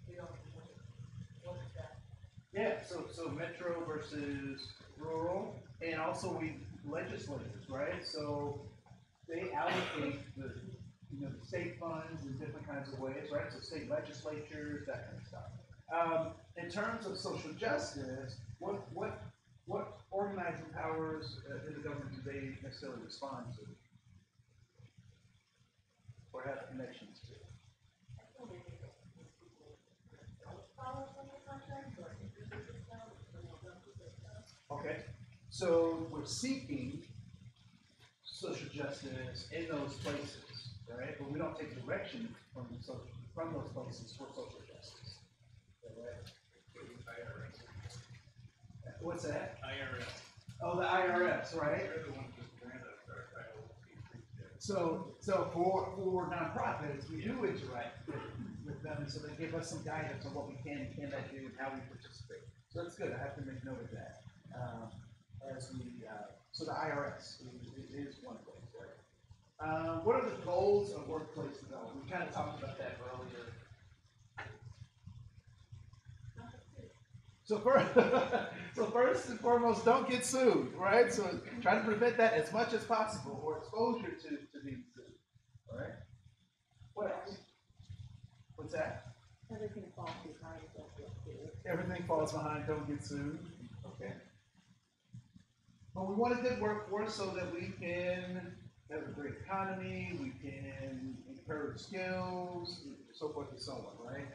they don't, what is that? Yeah, so metro versus rural, and also we legislators, right? So they allocate the the state funds in different kinds of ways, right? So state legislatures, that kind of stuff. In terms of social justice, what organizing powers in the government do they necessarily respond to, or have connections to? Okay, so we're seeking social justice in those places, right? But we don't take direction from those places for social justice. Right? What's that? IRS. Oh, the IRS, right? They're the ones that grant us our Title III. So for nonprofits, we do interact with them, and so they give us some guidance on what we can and cannot do and how we participate. So that's good. I have to make note of that. So the IRS is one place, right? What are the goals of workplace development? We kind of talked about that earlier. So first and foremost, don't get sued, right? So try to prevent that as much as possible, or exposure to being sued. All right. What else? What's that? Everything falls behind that. Everything falls behind. Don't get sued. Okay. But we want a good workforce so that we can have a great economy. We can encourage skills, so forth and so on. Right.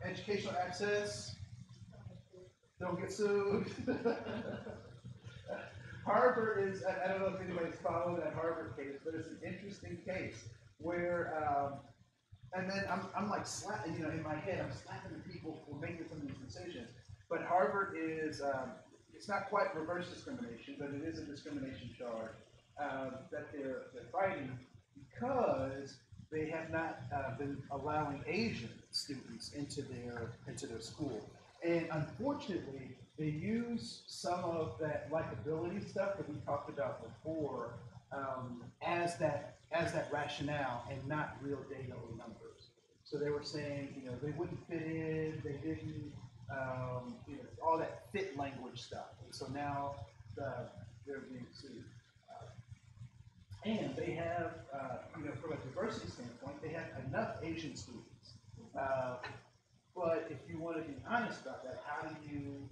Educational access. Don't get sued. Harvard is, I don't know if anybody's followed that Harvard case, but it's an interesting case where, and then I'm like slapping, in my head, I'm slapping the people for making some of these decisions. But Harvard is, it's not quite reverse discrimination, but it is a discrimination charge that they're fighting because they have not been allowing Asian students into their school. And unfortunately, they use some of that likability stuff that we talked about before as that rationale and not real data or numbers. So they were saying, they wouldn't fit in, they didn't, all that fit language stuff. And so now they're being sued. And they have, from a diversity standpoint, they have enough Asian students. But if you want to be honest about that, how do you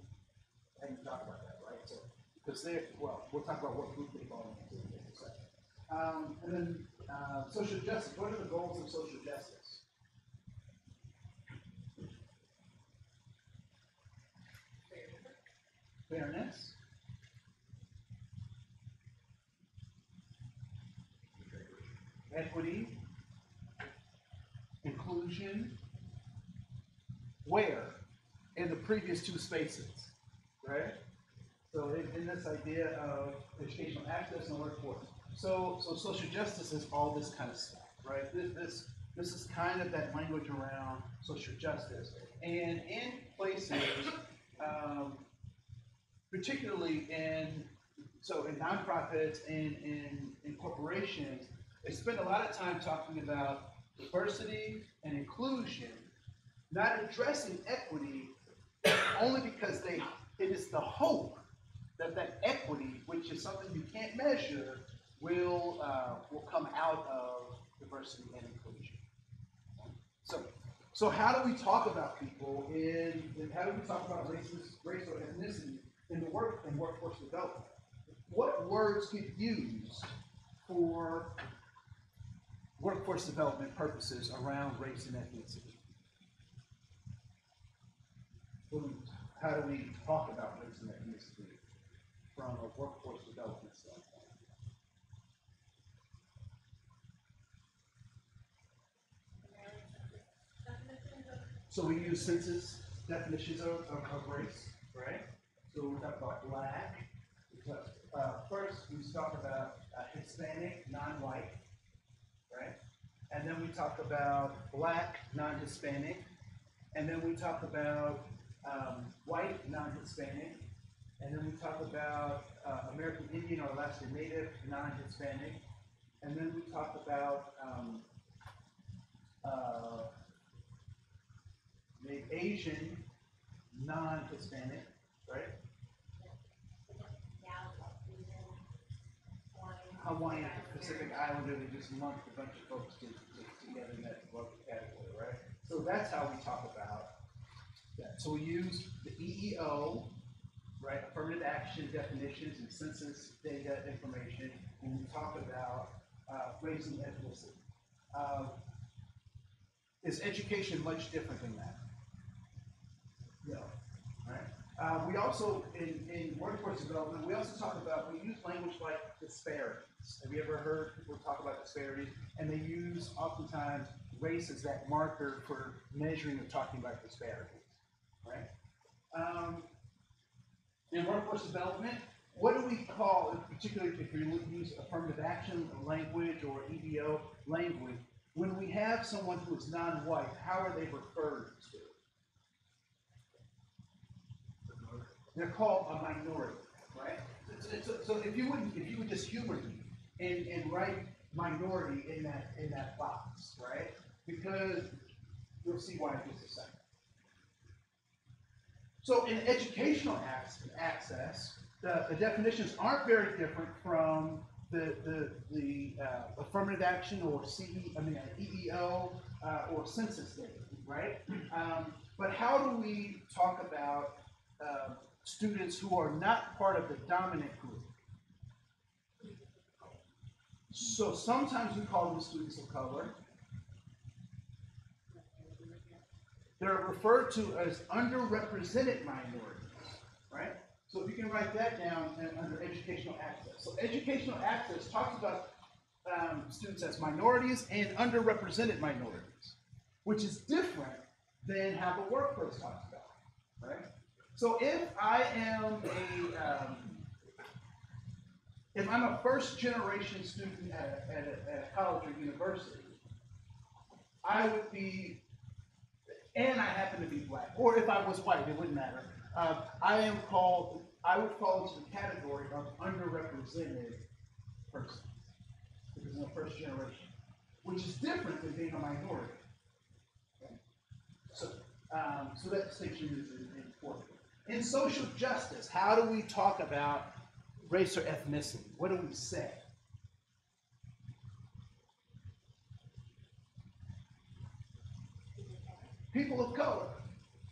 talk about that, right? So, because we'll talk about what group they fall into in a second. And then social justice. What are the goals of social justice? Fairness. Equity. Inclusion. Where? In the previous two spaces, right? So in this idea of educational access and workforce. So social justice is all this kind of stuff, right? This is kind of that language around social justice. And in places, particularly in nonprofits and in corporations, they spend a lot of time talking about diversity and inclusion, not addressing equity, only because it is the hope that equity, which is something you can't measure, will come out of diversity and inclusion. So how do we talk about people how do we talk about race or ethnicity in workforce development? What words get used for workforce development purposes around race and ethnicity? How do we talk about race and ethnicity from a workforce development standpoint? So we use census definitions of race, right? So we talk about black. First, we talk about Hispanic, non-white, right? And then we talk about black, non-Hispanic. And then we talk about white, non-Hispanic. And then we talk about American Indian or Alaska Native, non-Hispanic. And then we talk about Asian, non-Hispanic, right? Hawaiian, Pacific Islander, they just lumped a bunch of folks together in that category, right? So that's how we talk about that. So we use the EEO, right, affirmative action definitions and census data information when we talk about race and ethnicity. Is education much different than that? No, right? We also, in workforce development, we also talk about, we use language like disparities. Have you ever heard people talk about disparities? And they use, oftentimes, race as that marker for measuring or talking about disparities, right? In workforce development, what do we call, particularly if you use affirmative action language or EDO language, when we have someone who is non-white, how are they referred to? They're called a minority, right? So if you would just humor me and write minority in that box, right? Because you'll see why in just a second. So in educational access, the definitions aren't very different from the affirmative action or EEO or census data, right? But how do we talk about students who are not part of the dominant group? So sometimes we call them students of color. They're referred to as underrepresented minorities, right? So if you can write that down under educational access. So educational access talks about students as minorities and underrepresented minorities, which is different than how the workforce talks about, right? So if I am if I'm a first generation student at a college or university, I would be, and I happen to be black, or if I was white, it wouldn't matter. I would fall into the category of underrepresented person because I'm a first generation, which is different than being a minority. Okay? So that distinction is important. In social justice, how do we talk about race or ethnicity? What do we say? People of color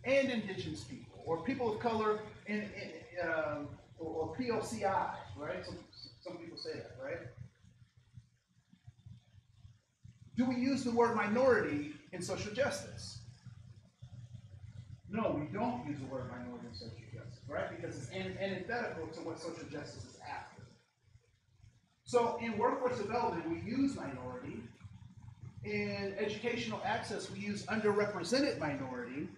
and indigenous people, or people of color or POCI, right? Some people say that, right? Do we use the word minority in social justice? No, we don't use the word minority in social justice, right? Because it's antithetical to what social justice is after. So in workforce development, we use minority. In educational access, we use underrepresented minority.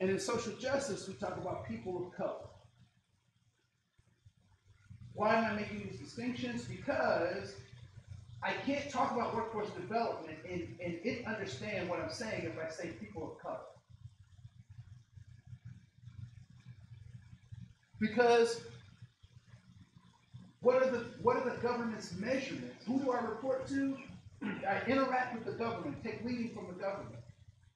And in social justice, we talk about people of color. Why am I making these distinctions? Because I can't talk about workforce development and it understand what I'm saying if I say people of color. Because what are the government's measurements? Who do I report to? I interact with the government, take leading from the government.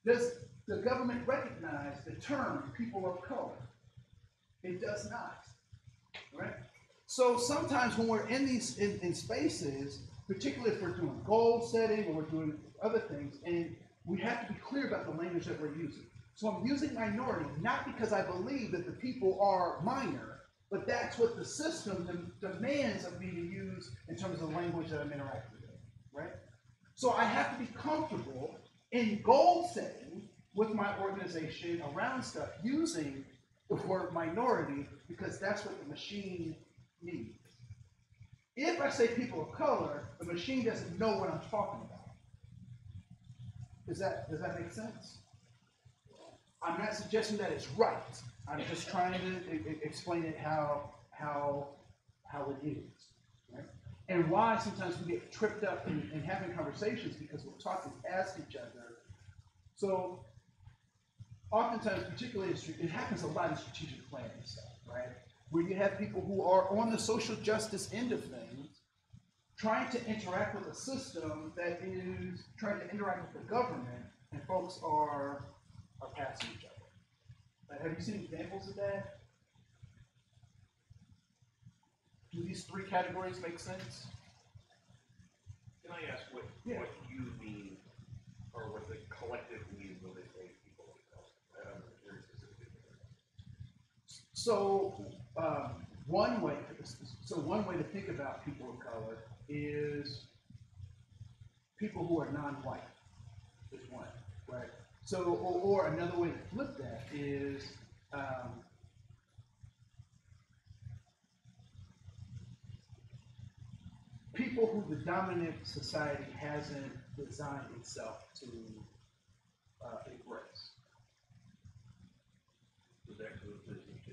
Does the government recognize the term people of color? It does not, right? So sometimes when we're in these in spaces, particularly if we're doing goal setting or we're doing other things, and we have to be clear about the language that we're using. So I'm using minority not because I believe that the people are minor, but that's what the system demands of me to use in terms of the language that I'm interacting with, right? So I have to be comfortable in goal setting with my organization around stuff using the word minority because that's what the machine needs. If I say people of color, the machine doesn't know what I'm talking about. Does that make sense? I'm not suggesting that it's right. I'm just trying to explain it how it is, right? And why sometimes we get tripped up in having conversations because we're talking past each other. So oftentimes, particularly it happens a lot in strategic planning stuff, right? Where you have people who are on the social justice end of things, trying to interact with a system that is trying to interact with the government, and folks are passing each other. Have you seen examples of that? Do these three categories make sense? Can I ask what you mean, or what the collective means when they say people of color? Very specifically. So one way to think about people of color is people who are non-white is one, right? So or another way to flip that is people who the dominant society hasn't designed itself to embrace. Was that good business to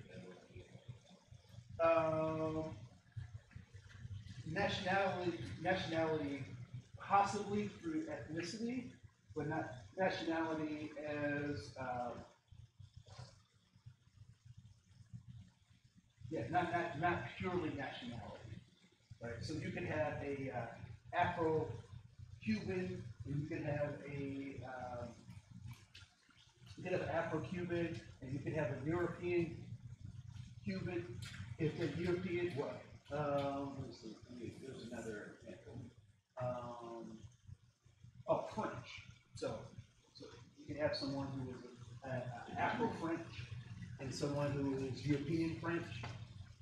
nationality possibly through ethnicity, but not nationality as not purely nationality, right? So you can have a Afro-Cuban, and you can have Afro-Cuban, and you can have a European Cuban. If the European, what? Let's see. There's another example. French. So you can have someone who is Afro-French and someone who is European French,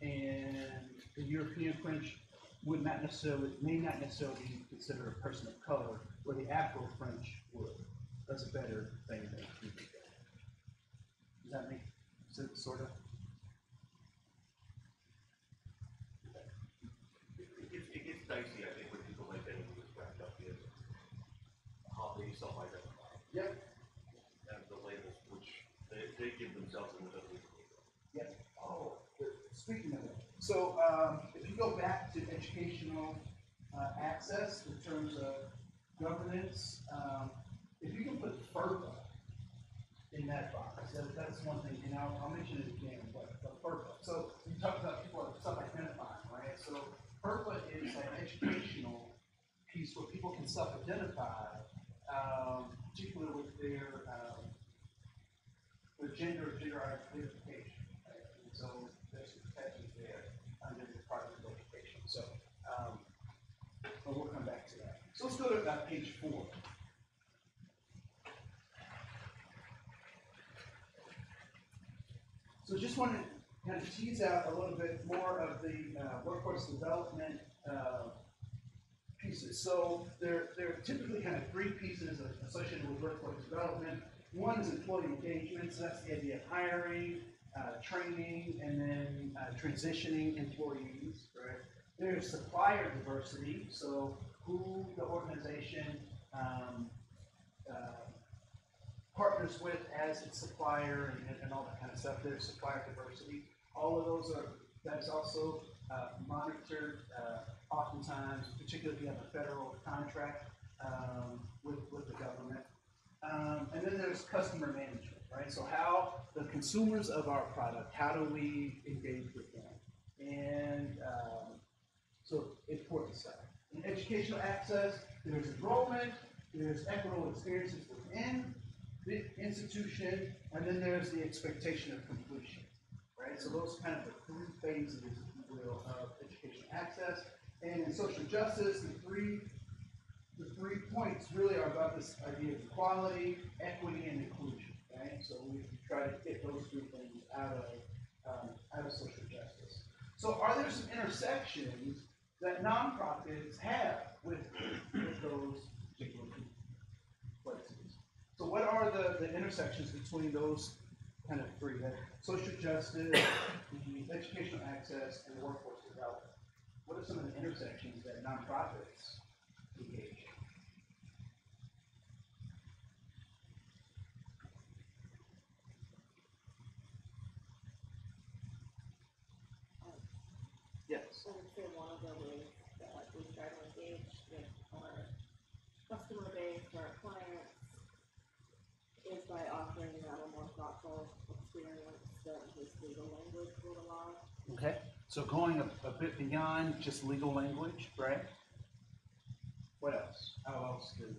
and the European French may not necessarily be considered a person of color, where the Afro-French would. That's a better thing than Cuban. Does that make sense, sort of? It gets dicey, I think, when people like that get wrapped up in how they self-identify. Yep. And the labels which they give themselves and it doesn't even mean them. Yep. Oh, speaking of it, so if you go back to educational access in terms of governance, if you can put FERPA in that box, that's one thing, and I'll mention it again, but FERPA. So you talked about people self-identifying, right? So FERPA is an educational piece where people can self-identify, particularly with their gender identification. Right? And so there's protections there under the Department of Education. So but we'll come back to that. So let's go to page 4. So just want to kind of tease out a little bit more of the workforce development pieces. So there are typically kind of 3 pieces associated with workforce development. One is employee engagement, so that's the idea of hiring, training, and then transitioning employees, right? There's supplier diversity, so who the organization partners with as its supplier and all that kind of stuff. There's supplier diversity. All of those that's also monitored oftentimes, particularly if you have a federal contract with the government. And then there's customer management, right? So how the consumers of our product, how do we engage with them? And so important stuff. In educational access, there's enrollment, there's equitable experiences within the institution, and then there's the expectation of completion, right? So those are kind of the three phases, if you will, of education access. And in social justice, the three points really are about this idea of equality, equity, and inclusion, right? So we try to get those three things out of social justice. So are there some intersections that nonprofits have with those particular places? So what are the intersections between those kind of three, that social justice, the educational access, and workforce development? What are some of the intersections that nonprofits engage in? Yes. I would say one of them is that we try to engage with our customer base, our clients, is by offering them a more thoughtful experience than just legal language would allow. Okay, so going a bit beyond just legal language, right? What else? How else do?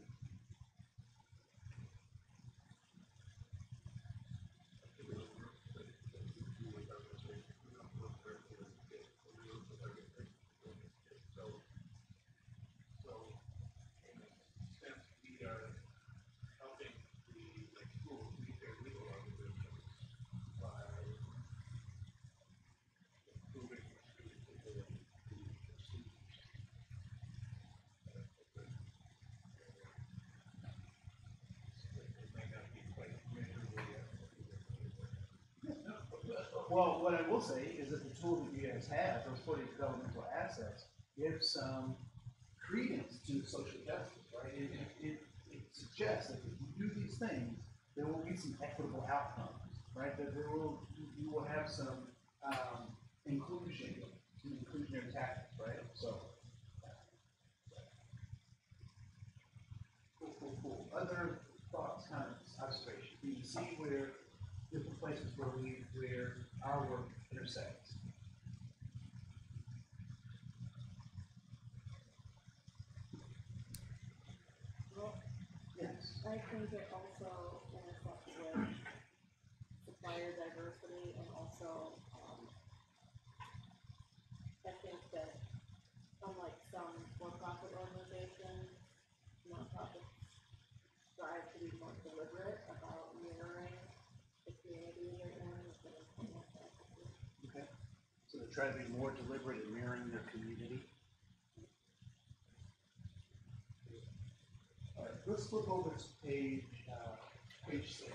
So, in a sense, we are helping the schools meet their legal obligations by improving the students' ability to proceed. It may not be quite measurable yet. Well, what I will say is that the tool that you guys have, those 40 developmental assets, give some credence to social justice, right? It suggests that if you do these things, there will be some equitable outcomes, right? That you will have some inclusion, some inclusionary tactics, right? So, cool. Other thoughts, comments, observations? Do you see where different places where our work intersects? Well, Yes. I think it also intersects with supplier diversity and also, I think that unlike some for-profit organizations, nonprofits strive to be more deliberate about mirroring the community they're in within employment practices. Okay. So they try to be more deliberate in mirroring their community. All right, let's flip over to page 6.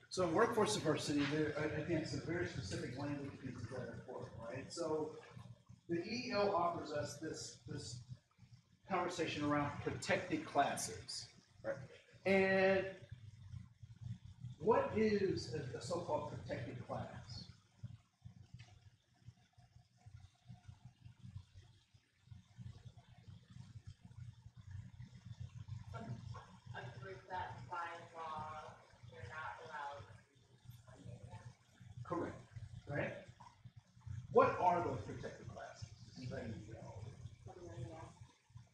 So in workforce diversity, there again some very specific language pieces that are important, right? So the EEO offers us this conversation around protected classes, right? And what is a so-called protected class? A group that by law, you're not allowed funding them. Correct, right? What are those protected classes? Does anybody know?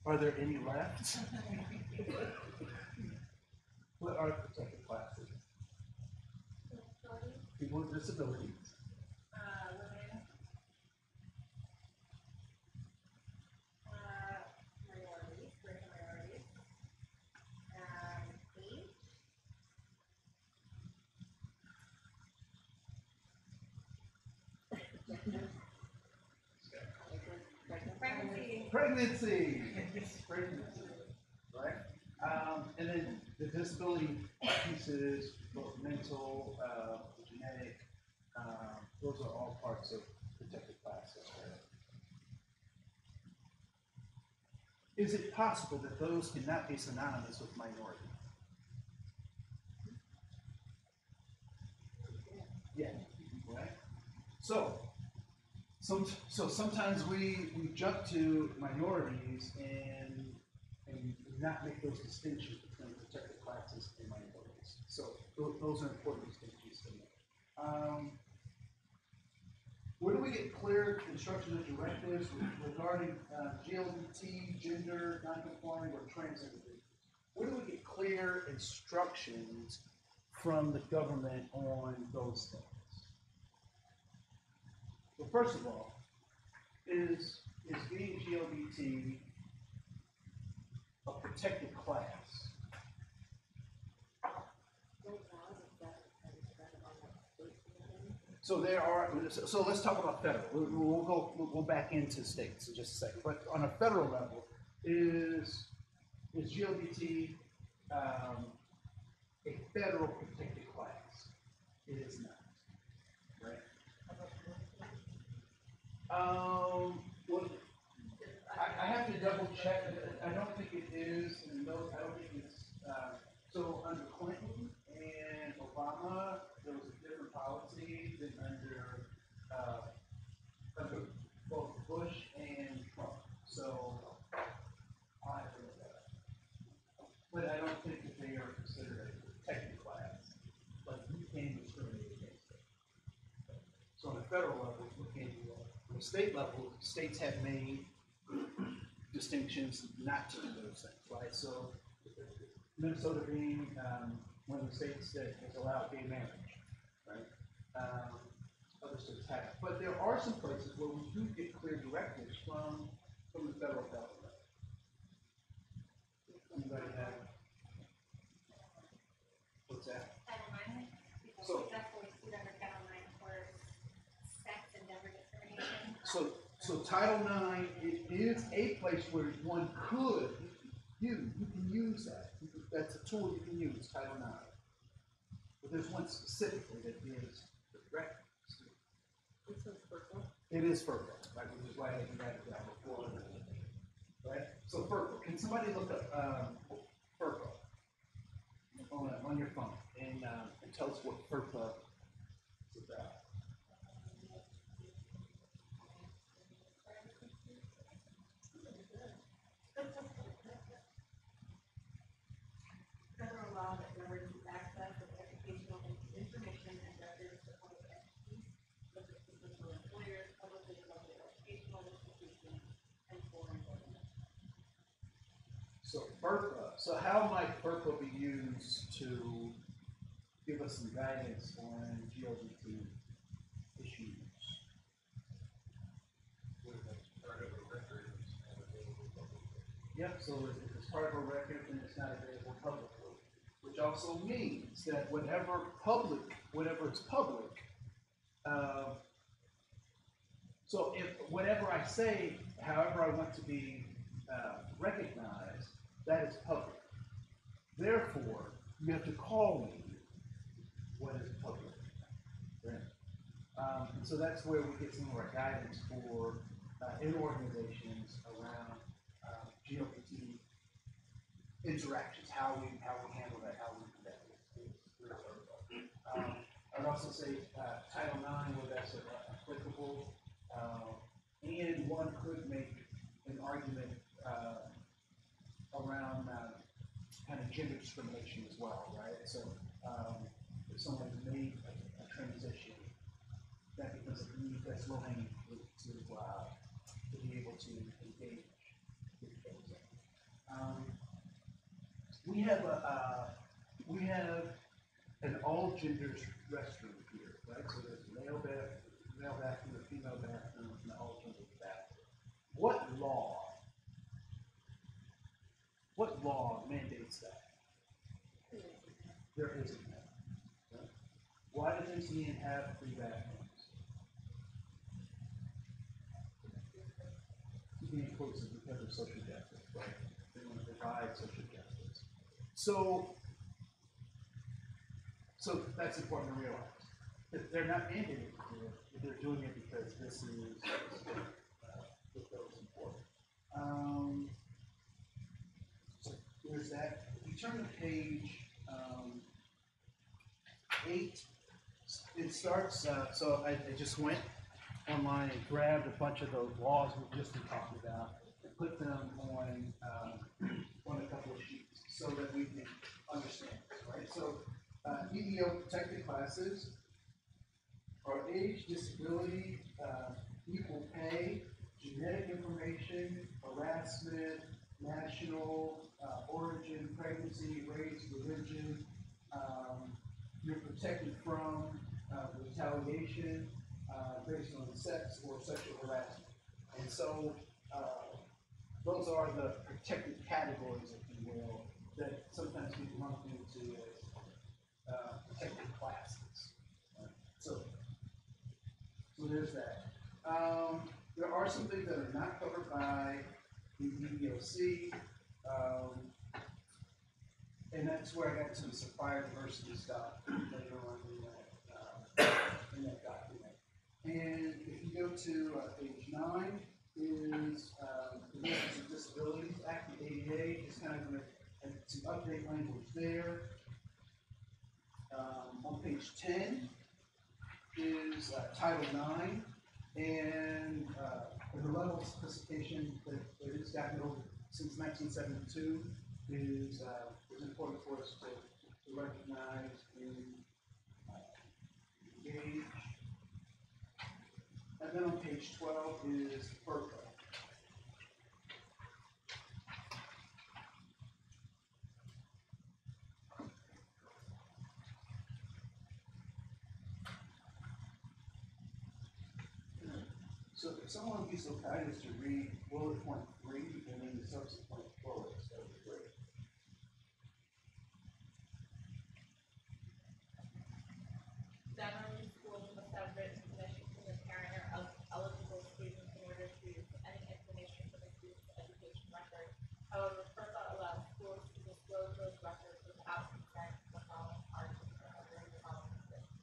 Are there any left? What are protected classes? People with disabilities. Women, minorities, racial minorities, age, pregnancy. Pregnancy, right? And then the disability pieces, both mental, genetic, those are all parts of protected classes, right? Is it possible that those cannot be synonymous with minority? Yeah, right? So sometimes we jump to minorities and not make those distinctions between protected classes and minorities. So those are important distinctions to make. Where do we get clear instructions or directives regarding LGBT, gender, non-conforming, or trans individuals? where do we get clear instructions from the government on those things? Well, first of all, is being GLBT a protected class? So there are. So let's talk about federal. We'll go back into states in just a second. But on a federal level, is GLBT a federal protected class? It is not. Right. Well, I have to double check. I don't think it is. And those, I don't think it's. So under Clinton and Obama, there was a different policy than under both Bush and Trump. So I have to look that up. But I don't think that they are considered a protected class. Like you can discriminate against it. So on the federal level, you can't do that. On the state level, states have made distinctions not to do those things, right? So Minnesota being one of the states that has allowed gay marriage, right? Other states haven't. But there are some places where we do get clear directives from the federal government. Anybody have? What's that? Title IX, people So- successfully sued under Title IX for sex and gender discrimination. So Title IX, it is a place where one could, you can use that. That's a tool you can use, Title IX. But there's one specifically that is the direct. It is FERPA, right, which is why I didn't write it down before. Right? So FERPA, can somebody look up FERPA on your phone and tell us what FERPA is about? Federal law that governs the access of educational information and records to public entities, such as employers, publicly funded educational institutions, and foreign governments. So FERPA, so how might FERPA be used to give us some guidance on GLBT issues? Yep, so if it's part of a record, then it's not available publicly, which also means that whatever is public, so if whatever I say, however I want to be recognized, that is public. Therefore, you have to call me what is public. Right? And so that's where we get some of our guidance for in organizations around GLBT interactions, how we handle that, how we do that. I'd also say Title IX, where that's applicable, and one could make an argument around kind of gender discrimination as well, right? So if someone's made a transition, that becomes a need that's low-hanging fruit to be able to engage with those. We have an all genders restroom here, right? So there's a male bathroom, a female bathroom, and an all genders bathroom. What law mandates that? There isn't that. Right? Why does NCN have 3 bathrooms? To be inclusive because of social justice, right? They want to provide social justice. So that's important to realize. That they're not mandated to do it, they're doing it because this is what is important. So there's that. If you turn to page 8, it starts, so I just went online and grabbed a bunch of those laws we've just been talking about and put them on a couple of sheets so that we can understand this, right? So EEO protected classes are age, disability, equal pay, genetic information, harassment, national national, origin, pregnancy, race, religion. You're protected from retaliation based on sex or sexual harassment. And so those are the protected categories, if you will, that sometimes people lump into as protected classes. So there's that. There are some things that are not covered by the EEOC, and that's where I got some supplier diversity stuff later on in that document. And if you go to page 9, is the Americans with Disabilities Act, the ADA, is kind of some update language there. On page 10 is Title 9, and the level of sophistication that it's gotten over since 1972 is important for us to recognize and engage. And then on page 12 is FERPA. So if someone would be so kind as to read bullet point 3 and then the subsequent bullets, that would be great. Generally, schools must have written permission from the parent or eligible students in order to use any information from the student's education record. However, FERPA allows schools to disclose those records without consent from the following parties or under the following conditions.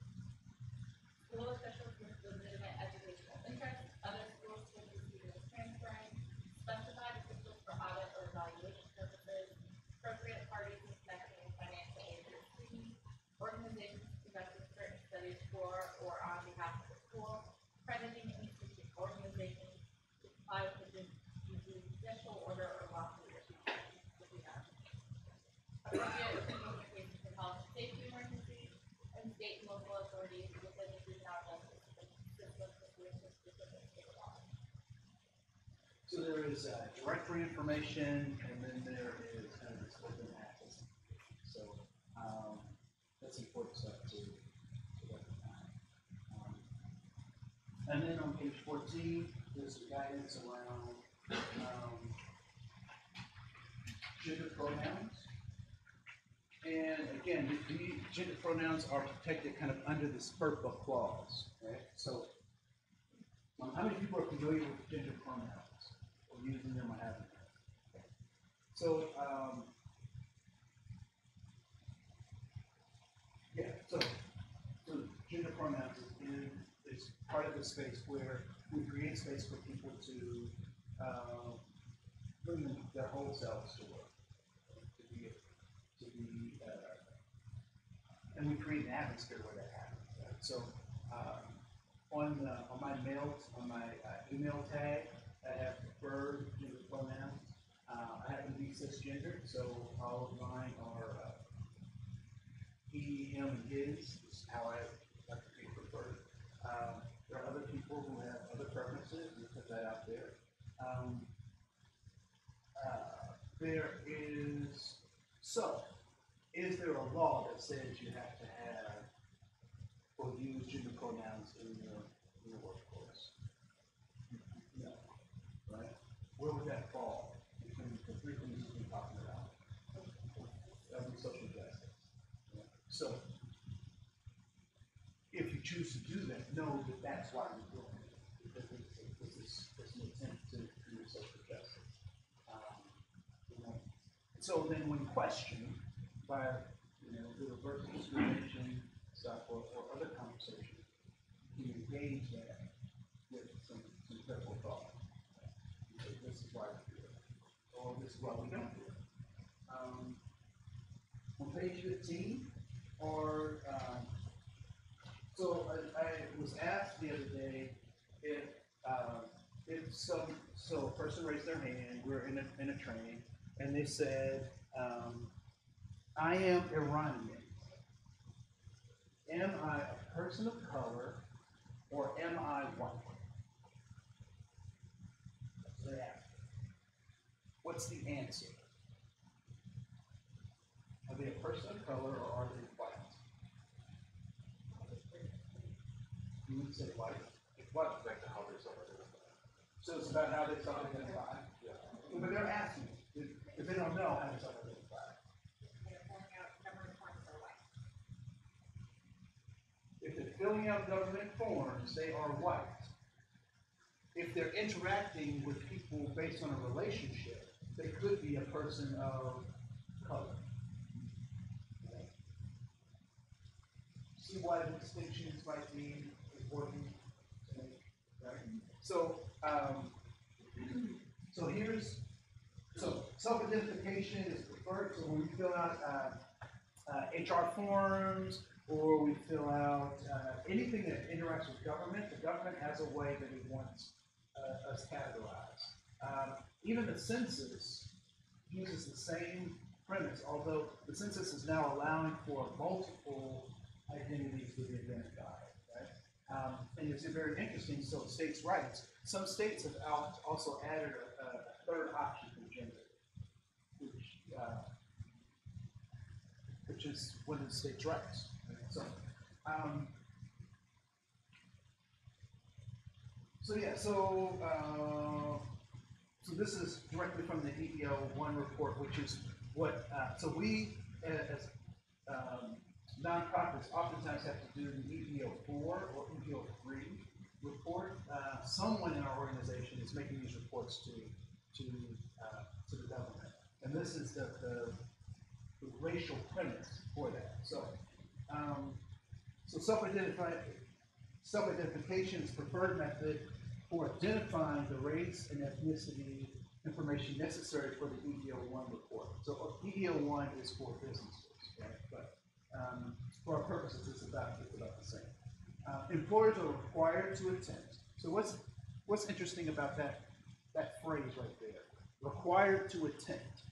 School officials with legitimate educational interest, other schools who the student is transferring, specified officials for audit or evaluation purposes, appropriate parties in connection with financial aid to the student, organizations conducting certain studies for or on behalf of the school, accrediting institute organizations to comply with the judicial order or lawfully issued with the appropriate officials in cases of health and safety emergencies, and state and local authorities within the juvenile justice system pursuant to specific state laws. So there is directory information, and then there is kind of this open access. So that's important stuff to recognize. And then on page 14, there's some guidance around gender pronouns. And again, the gender pronouns are protected kind of under this FERPA clause, right? So how many people are familiar with gender pronouns or using them or having them? Okay. So yeah, so gender pronouns is part of the space where we create space for people to bring their whole selves to work, and we create an atmosphere where that happens. Right? So on my email tag, I have preferred gender pronouns. I happen to be cisgender, so all of mine are he, him, and his. This is how I like to be preferred. There are other people who have other preferences. We put that out there. Is there a law that says you have to have or use gender pronouns in your workforce? No, right? Where would that fall between the three things we've been talking about? Social justice. Yeah. So, if you choose to do that, know that that's why we're doing it, because it's an attempt to do social justice. So then, when questioned by the reverse discrimination stuff or other conversation, you engage that with some critical thought. Because this is why we do it, or this is why we don't do it. On page 15, so I was asked the other day if a person raised their hand, we're in a training, and they said, I am Iranian. Am I a person of color or am I white? That's what they asked. What's the answer? Are they a person of color or are they white? You would say white. What back to how they self-identify? So it's about how they self-identify. Yeah. But they're asking if they don't know how to self-identify. They're filling out government forms for white. If they're filling out government forms, they are white. If they're interacting with people based on a relationship, they could be a person of color. Okay. See why the distinctions might be important to make, right? So, so self-identification is preferred. So when we fill out HR forms, or we fill out anything that interacts with government, the government has a way that it wants us categorized. Even the census uses the same premise, although the census is now allowing for multiple identities to be identified, right? And it's very interesting, so states' rights. Some states have also added a third option for gender, which is one of the states' rights. Right? So this is directly from the EEO-1 report, which is what, so we as nonprofits oftentimes have to do the EEO-4 or EEO-3 report. Someone in our organization is making these reports to the government. And this is the racial premise for that. So self-identification is preferred method for identifying the race and ethnicity information necessary for the EEO-1 report. So EEO-1 is for businesses, right? But for our purposes, it's about the same. Employers are required to attempt. So what's interesting about that phrase right there? Required to attempt.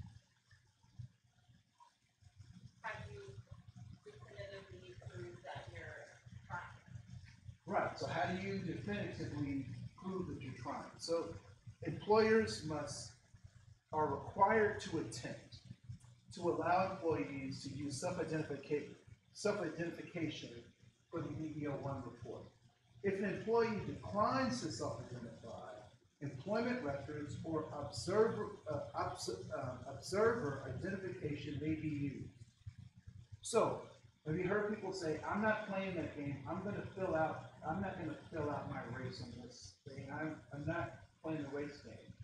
Have you definitively proved that you're trying? Right. So how do you definitively prove that you're trying? So employers are required to attempt to allow employees to use self-identification for the EEO-1 report. If an employee declines to self-identify, employment records or observer identification may be used. So, have you heard people say, "I'm not playing that game. I'm not going to fill out my race on this thing. I'm not playing the race game."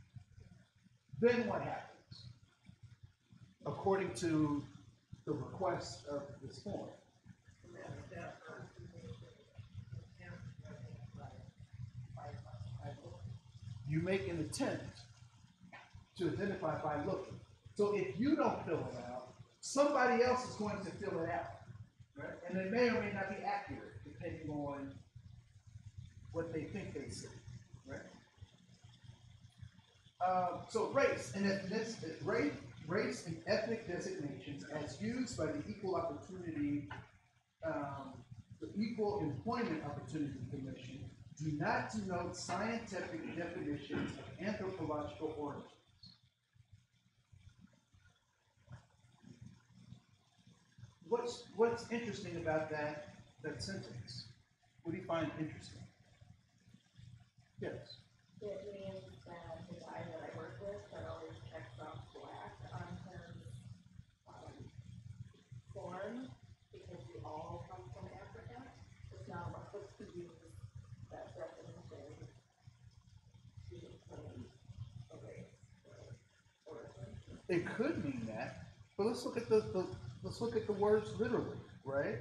Then what happens? According to the request of this form. You make an attempt to identify by looking. So if you don't fill it out, somebody else is going to fill it out. Right? And it may or may not be accurate, depending on what they think they see. Right? So race and ethnic designations as used by the Equal Employment Opportunity Commission do not denote scientific definitions of anthropological origins. What's interesting about that sentence? What do you find interesting? Yes. It means that the guy that I work with that always checks off black on his form, because we all come from Africa, it's not allowed to use that definition to claim a race or origin. It could mean that, but let's look at the words literally, right?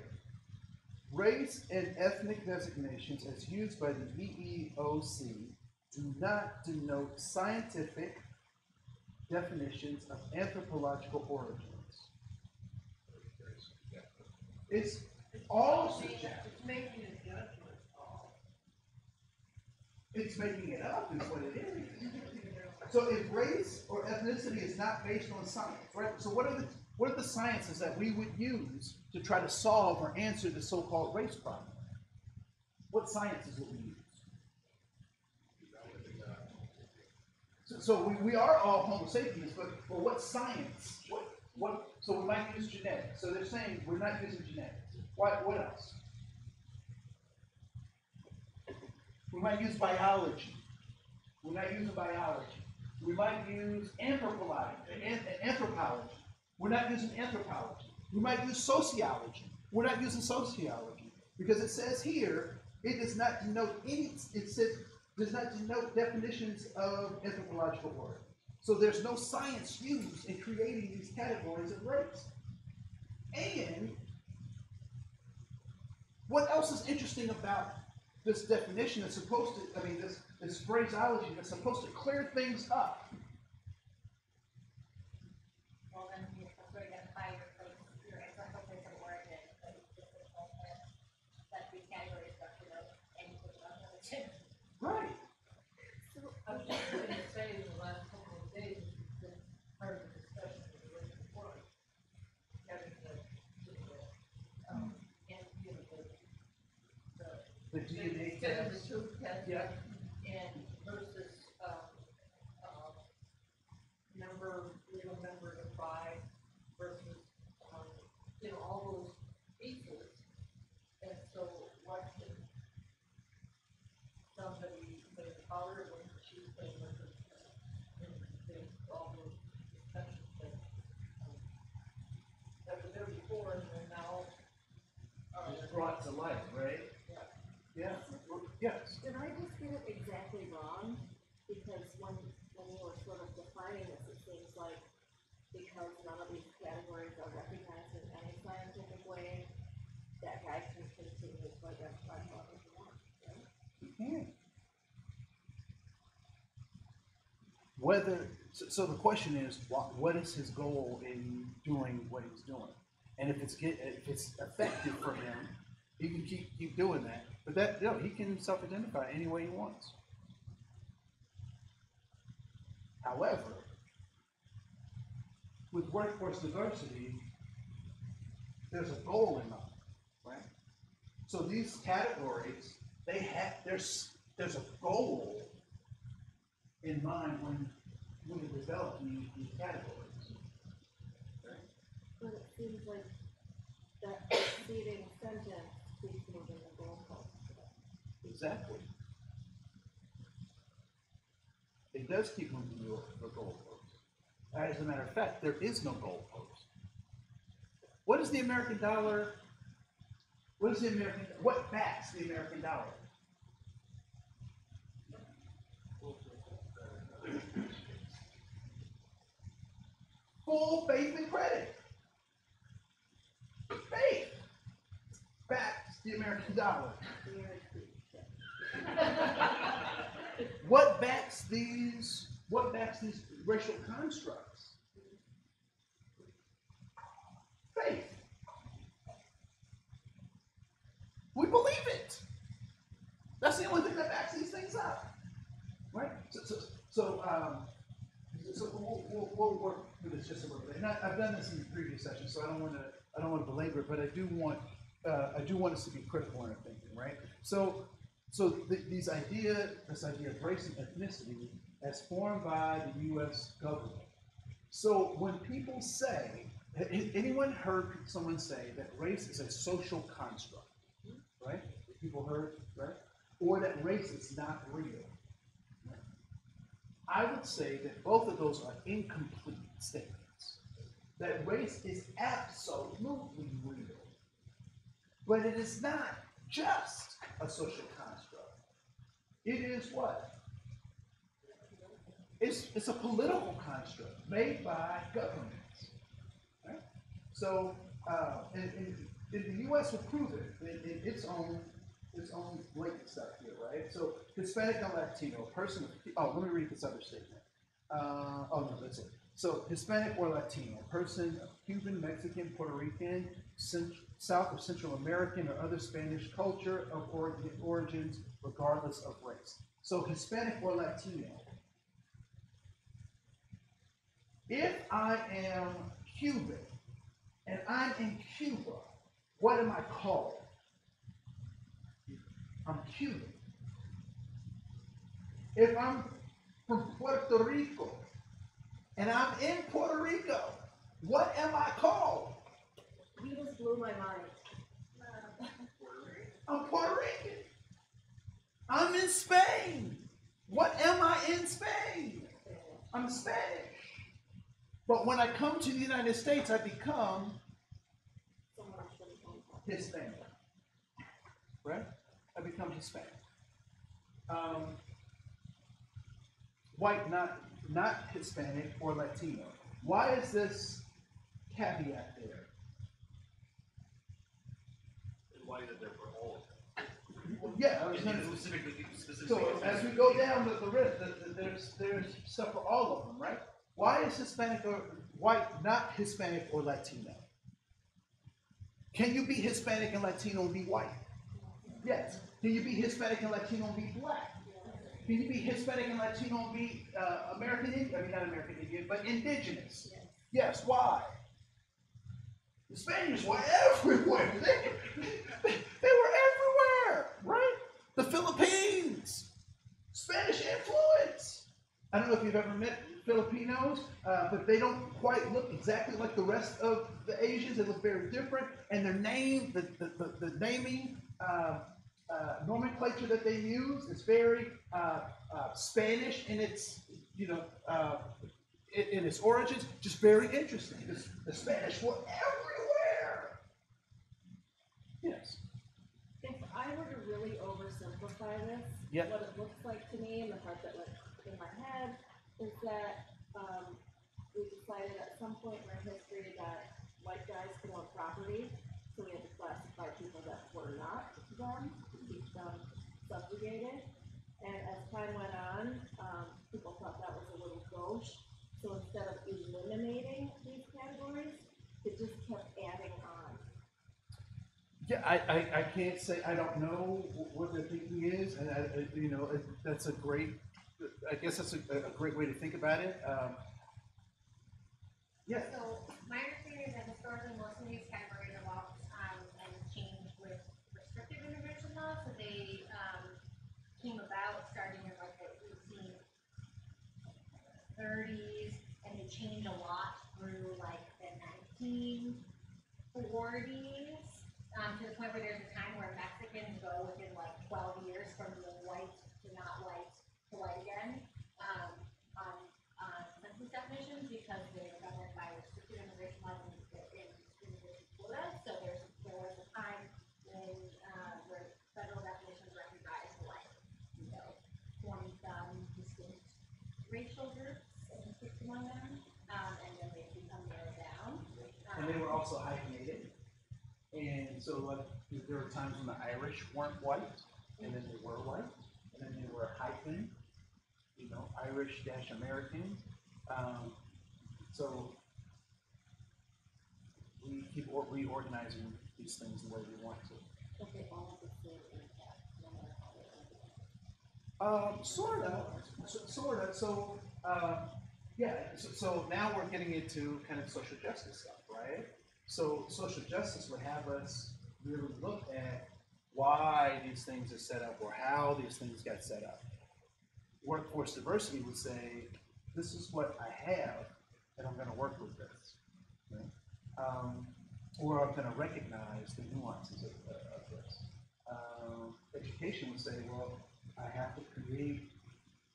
Race and ethnic designations as used by the EEOC do not denote scientific definitions of anthropological origins. It's all subjective. It's making a judgment call. It's making it up is what it is. So if race or ethnicity is not based on science, right? So what are the sciences that we would use to try to solve or answer the so-called race problem? What sciences would we use? So we are all Homo sapiens, but what science? So we might use genetics. So they're saying we're not using genetics. What else? We might use biology. We're not using biology. We might use anthropology. We're not using anthropology. We might use sociology. We're not using sociology because it says here it does not denote does not denote definitions of anthropological order. So there's no science used in creating these categories of race. And what else is interesting about this definition that's supposed to, this phraseology that's supposed to clear things up? Well, then you're supposed to identify your ancestral place of origin, but that these categories don't denote anything about religion. Right. I was just going to say in the last couple of days, it's been part of the discussion of the racial board, having The DNA getting the test. truth test. Yeah. And versus, legal member to 5 versus, all those pieces. And so what can somebody, the father, when she was saying with her, all those discussions that were there before and they're now. Just brought to life, right? Yeah. Yeah. Yes. Did I just get it exactly wrong? Because when you were sort of defining this, it seems like because none of these categories are recognized in any scientific way, that guy can continue to identify however he wants, right? So the question is, what is his goal in doing what he's doing? And if it's effective for him, he can keep doing that. But he can self-identify any way he wants. However, with workforce diversity, there's a goal in mind, right? So these categories, there's a goal in mind when we develop these categories. Okay? But it seems like that preceding sentence keeps moving the goalpost. Exactly. It does keep moving the goalpost. As a matter of fact, there is no goalpost. What is the American dollar? What backs the American dollar? Full faith and credit. Faith backs the American dollar. What backs these racial constructs? Faith. We believe it. That's the only thing that backs these things up, right? So we'll work through this just a little bit. And I've done this in the previous session, so I don't want to belabor it, but I do want us to be critical in our thinking, right? This idea of race and ethnicity as formed by the U.S. government. So when people say, anyone heard someone say that race is a social construct, right? People heard, right? Or that race is not real. Right? I would say that both of those are incomplete statements. That race is absolutely real. But it is not just a social construct. It is what? It's a political construct made by governments. Right? So, in the U.S. will prove it in its own blatant stuff here, right? So, Hispanic and Latino, let me read this other statement. That's it. So, Hispanic or Latino, person of Cuban, Mexican, Puerto Rican, South or Central American, or other Spanish culture of origins, regardless of race. So, Hispanic or Latino. If I am Cuban and I'm in Cuba, what am I called? I'm Cuban. If I'm from Puerto Rico and I'm in Puerto Rico, what am my mind. I'm Puerto Rican. I'm in Spain. What am I in Spain? I'm Spanish. But when I come to the United States, I become Hispanic. Right? I become Hispanic. White, not Hispanic or Latino. Why is this caveat there? Why is it there for all of them? Well, yeah, I was And gonna, specifically. so as we go down the list, there's stuff for all of them, right? Why is Hispanic or white not Hispanic or Latino? Can you be Hispanic and Latino and be white? Yes. Can you be Hispanic and Latino and be black? Can you be Hispanic and Latino and be American Indian? I mean, not American Indian, but indigenous. Yes. Why? The Spaniards were everywhere. They were everywhere, right? The Philippines, Spanish influence. I don't know if you've ever met Filipinos, but they don't quite look exactly like the rest of the Asians. They look very different, and their name, the naming nomenclature that they use is very Spanish in its, in its origins. Just very interesting. The Spanish were everywhere. Yes. If I were to really oversimplify this, Yep. what it looks like to me and the part that went in my head is that we decided at some point in our history that white guys could own property, so we had to classify people that were not them to keep them subjugated. And as time went on, people thought that was a little gauche. So instead of eliminating these categories, it just kept adding on. Yeah, I can't say, I don't know what their thinking is, and that's a great, I guess that's a great way to think about it. Yeah. So my understanding is that historically most of these categories evolved and changed with restrictive immigration laws. So they came about starting in like the 1830s, and they changed a lot through like the 1940s. To the point where there's a time where Mexicans go within like 12 years from being white to not white to white again on census definitions, because they're governed by restricted immigration laws in immigration quotas. So there was a time when where federal definitions recognized like 20-some distinct racial groups and mixed among them, and then they become narrowed down. And they were also hyphenated. And so like, there were times when the Irish weren't white, and then they were white, and then they were hyphen, Irish-American. So we keep reorganizing these things the way we want to. But they all have the same impact, no matter how they Sort of. So, so now we're getting into kind of social justice stuff, right? So social justice would have us really look at why these things are set up or how these things got set up. Workforce diversity would say, this is what I have, and I'm going to work with this. Right? Or I'm going to recognize the nuances of this. Education would say, well, I have to create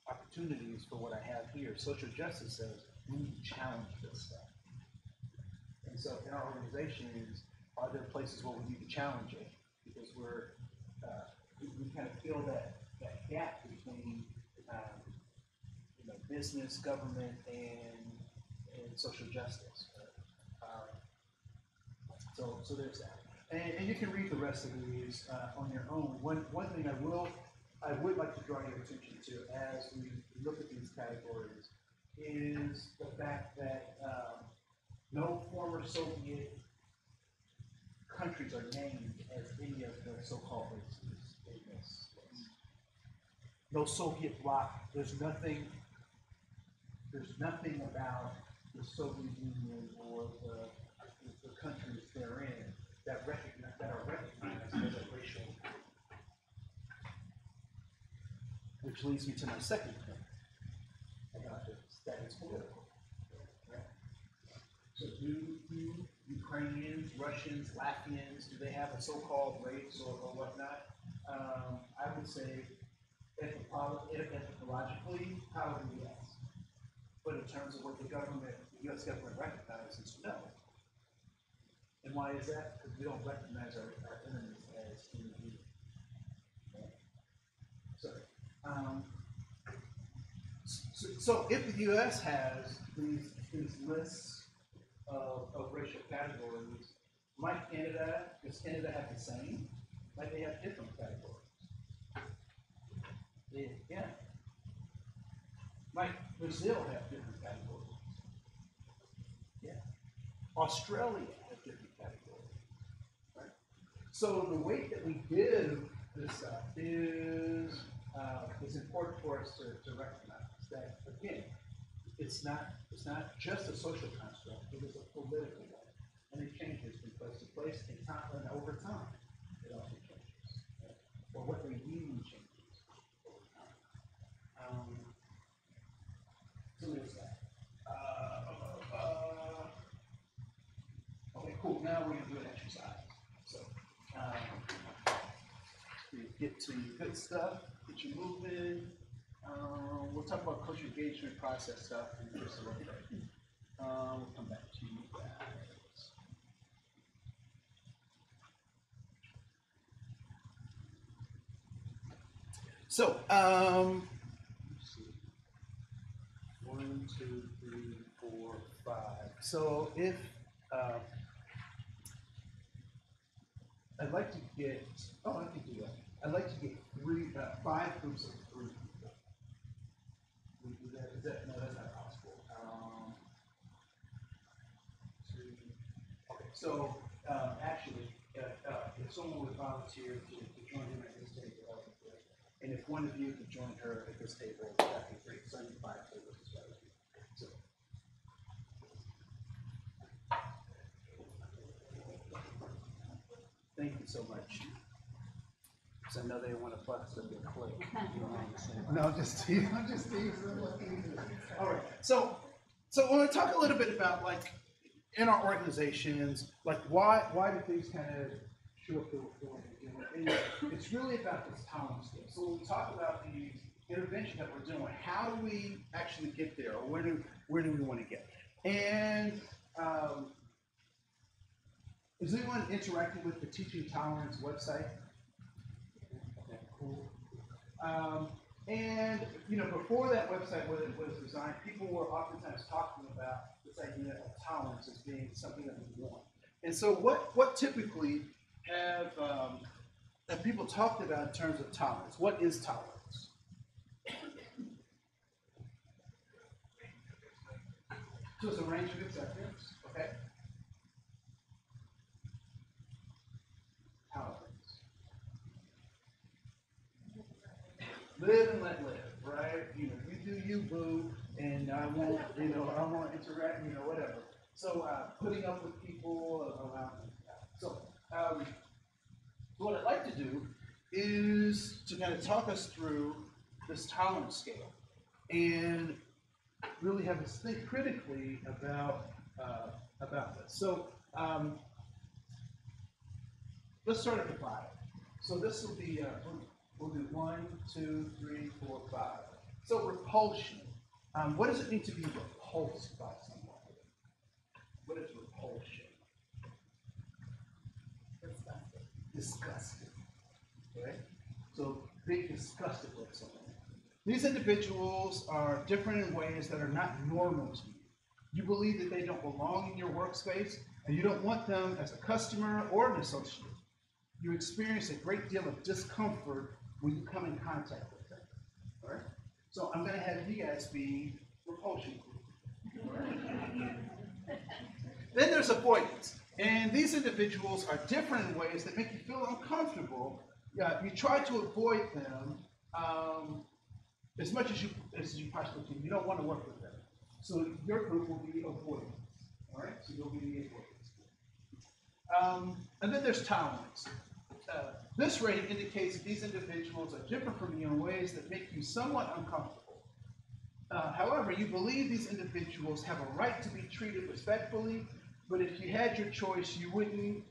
opportunities for what I have here. Social justice says, we need to challenge this stuff. And so in our organizations, are there places where we need to challenge it? Because we kind of feel that gap between business, government, and social justice. So there's that. And you can read the rest of these on your own. One thing I would like to draw your attention to as we look at these categories is the fact that no former Soviet countries are named as any of the so-called races in this list. No Soviet bloc. There's nothing about the Soviet Union or the countries therein that are recognized as a racial group. Which leads me to my second point about this, that it's political. Right? So do you Ukrainians, Russians, Latvians, do they have a so-called race or whatnot? I would say anthropologically, probably yes. But in terms of what the U.S. government recognizes, no. And why is that? Because we don't recognize our enemies as human beings. So if the U.S. has these lists of racial categories, might Canada, does Canada have the same? Might they have different categories? Yeah. Might Brazil have different categories? Yeah. Australia has different categories. Right? So the way that we give this stuff is important for us to recognize that, again, it's not just a social construct, it is a political one. And it changes from place to place and over time. It also changes. Right? Or what they mean changes over time. So there's that. Okay, cool. Now we're going to do an exercise. So, you get to your good stuff, get you moving. We'll talk about coach engagement process stuff in just a little bit. We'll come back to you guys. So, let's see. 1, 2, 3, 4, 5. So if I'd like to get, I can do that. I'd like to get 5 groups of 3 people. We do that? No, that's not possible. Okay, so actually, if someone would volunteer to join him at this table, that would be great. And if one of you could join her at this table, that'd be great. So I need 5 tables as well. So. Thank you so much. Because I know they want to bust a big click. No, I'm just teasing. All right. So I want to talk a little bit about, like, in our organizations, like why do things kind of show up the way they do? And it's really about this tolerance scale. So when we talk about these interventions that we're doing, how do we actually get there, or where do we want to get? And is anyone interacting with the Teaching Tolerance website? Okay, cool. And before that website was designed, people were oftentimes talking about this idea of tolerance as being something that we want. And so, what typically have people talked about in terms of tolerance? What is tolerance? So it's a range of acceptance. Okay. Tolerance. Live and let live, right? You do you, boo, and I won't interact, whatever. So putting up with people around me. So what I'd like to do is to kind of talk us through this tolerance scale and really have us think critically about this. So let's start at the bottom. So this will be we'll do 1, 2, 3, 4, 5. So repulsion. What does it mean to be repulsed by someone? What is repulsion? Disgusted. Okay? So being disgusted with someone. These individuals are different in ways that are not normal to you. You believe that they don't belong in your workspace, and you don't want them as a customer or an associate. You experience a great deal of discomfort when you come in contact with them. All right? So I'm going to have you guys be repulsion group. Then there's avoidance. And these individuals are different in ways that make you feel uncomfortable. You try to avoid them as much as you possibly can. You don't want to work with them. So your group will be avoidance. All right? So you'll be the avoidance. And then there's tolerance. This rating indicates that these individuals are different from you in ways that make you somewhat uncomfortable. However, you believe these individuals have a right to be treated respectfully, but if you had your choice, you wouldn't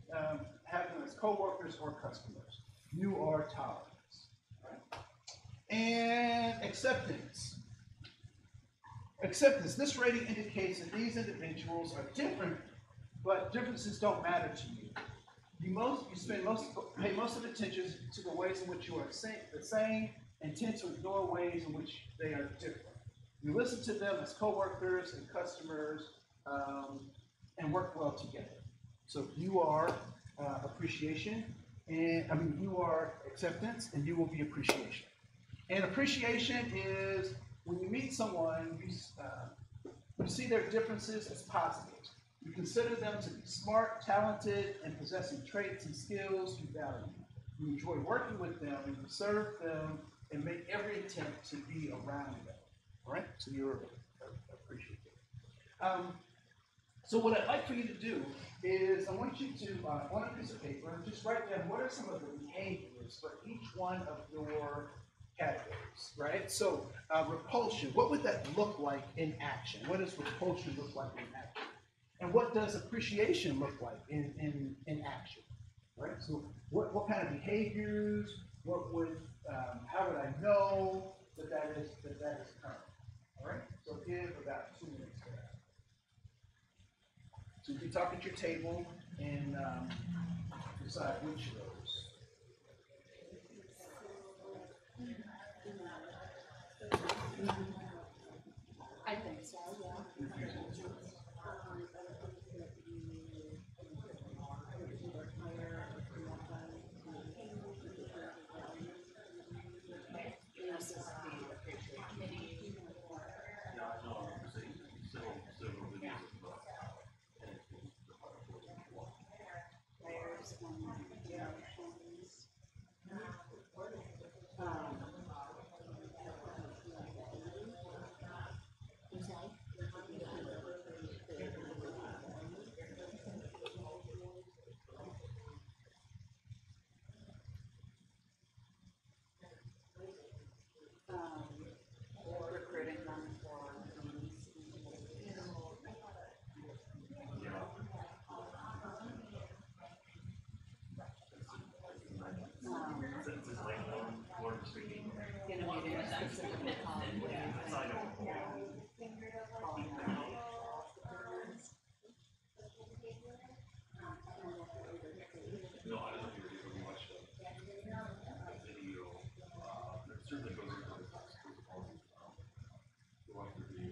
have them as coworkers or customers. You are tolerance. Right? And acceptance. Acceptance. This rating indicates that these individuals are different, but differences don't matter to you. Pay most of attention to the ways in which you are the same and tend to ignore ways in which they are different. You listen to them as coworkers and customers and work well together. So you are appreciation, and you are acceptance, and you will be appreciation. And appreciation is when you meet someone, you see their differences as positives. You consider them to be smart, talented, and possessing traits and skills you value. You enjoy working with them, and you serve them, and make every attempt to be around them. All right? So you're appreciative. So what I'd like for you to do is I want you to, on a piece of paper, just write down what are some of the behaviors for each one of your categories, right? So repulsion, what would that look like in action? What does repulsion look like in action? And what does appreciation look like in action, right? So what kind of behaviors, how would I know that is current, all right? So give about 2 minutes for that. So you can talk at your table and decide which of those. I think so, yeah. Recruiting them for things. In a meeting, specifically calling No, I don't think you're really much video. It certainly goes into the policy. Go up the video.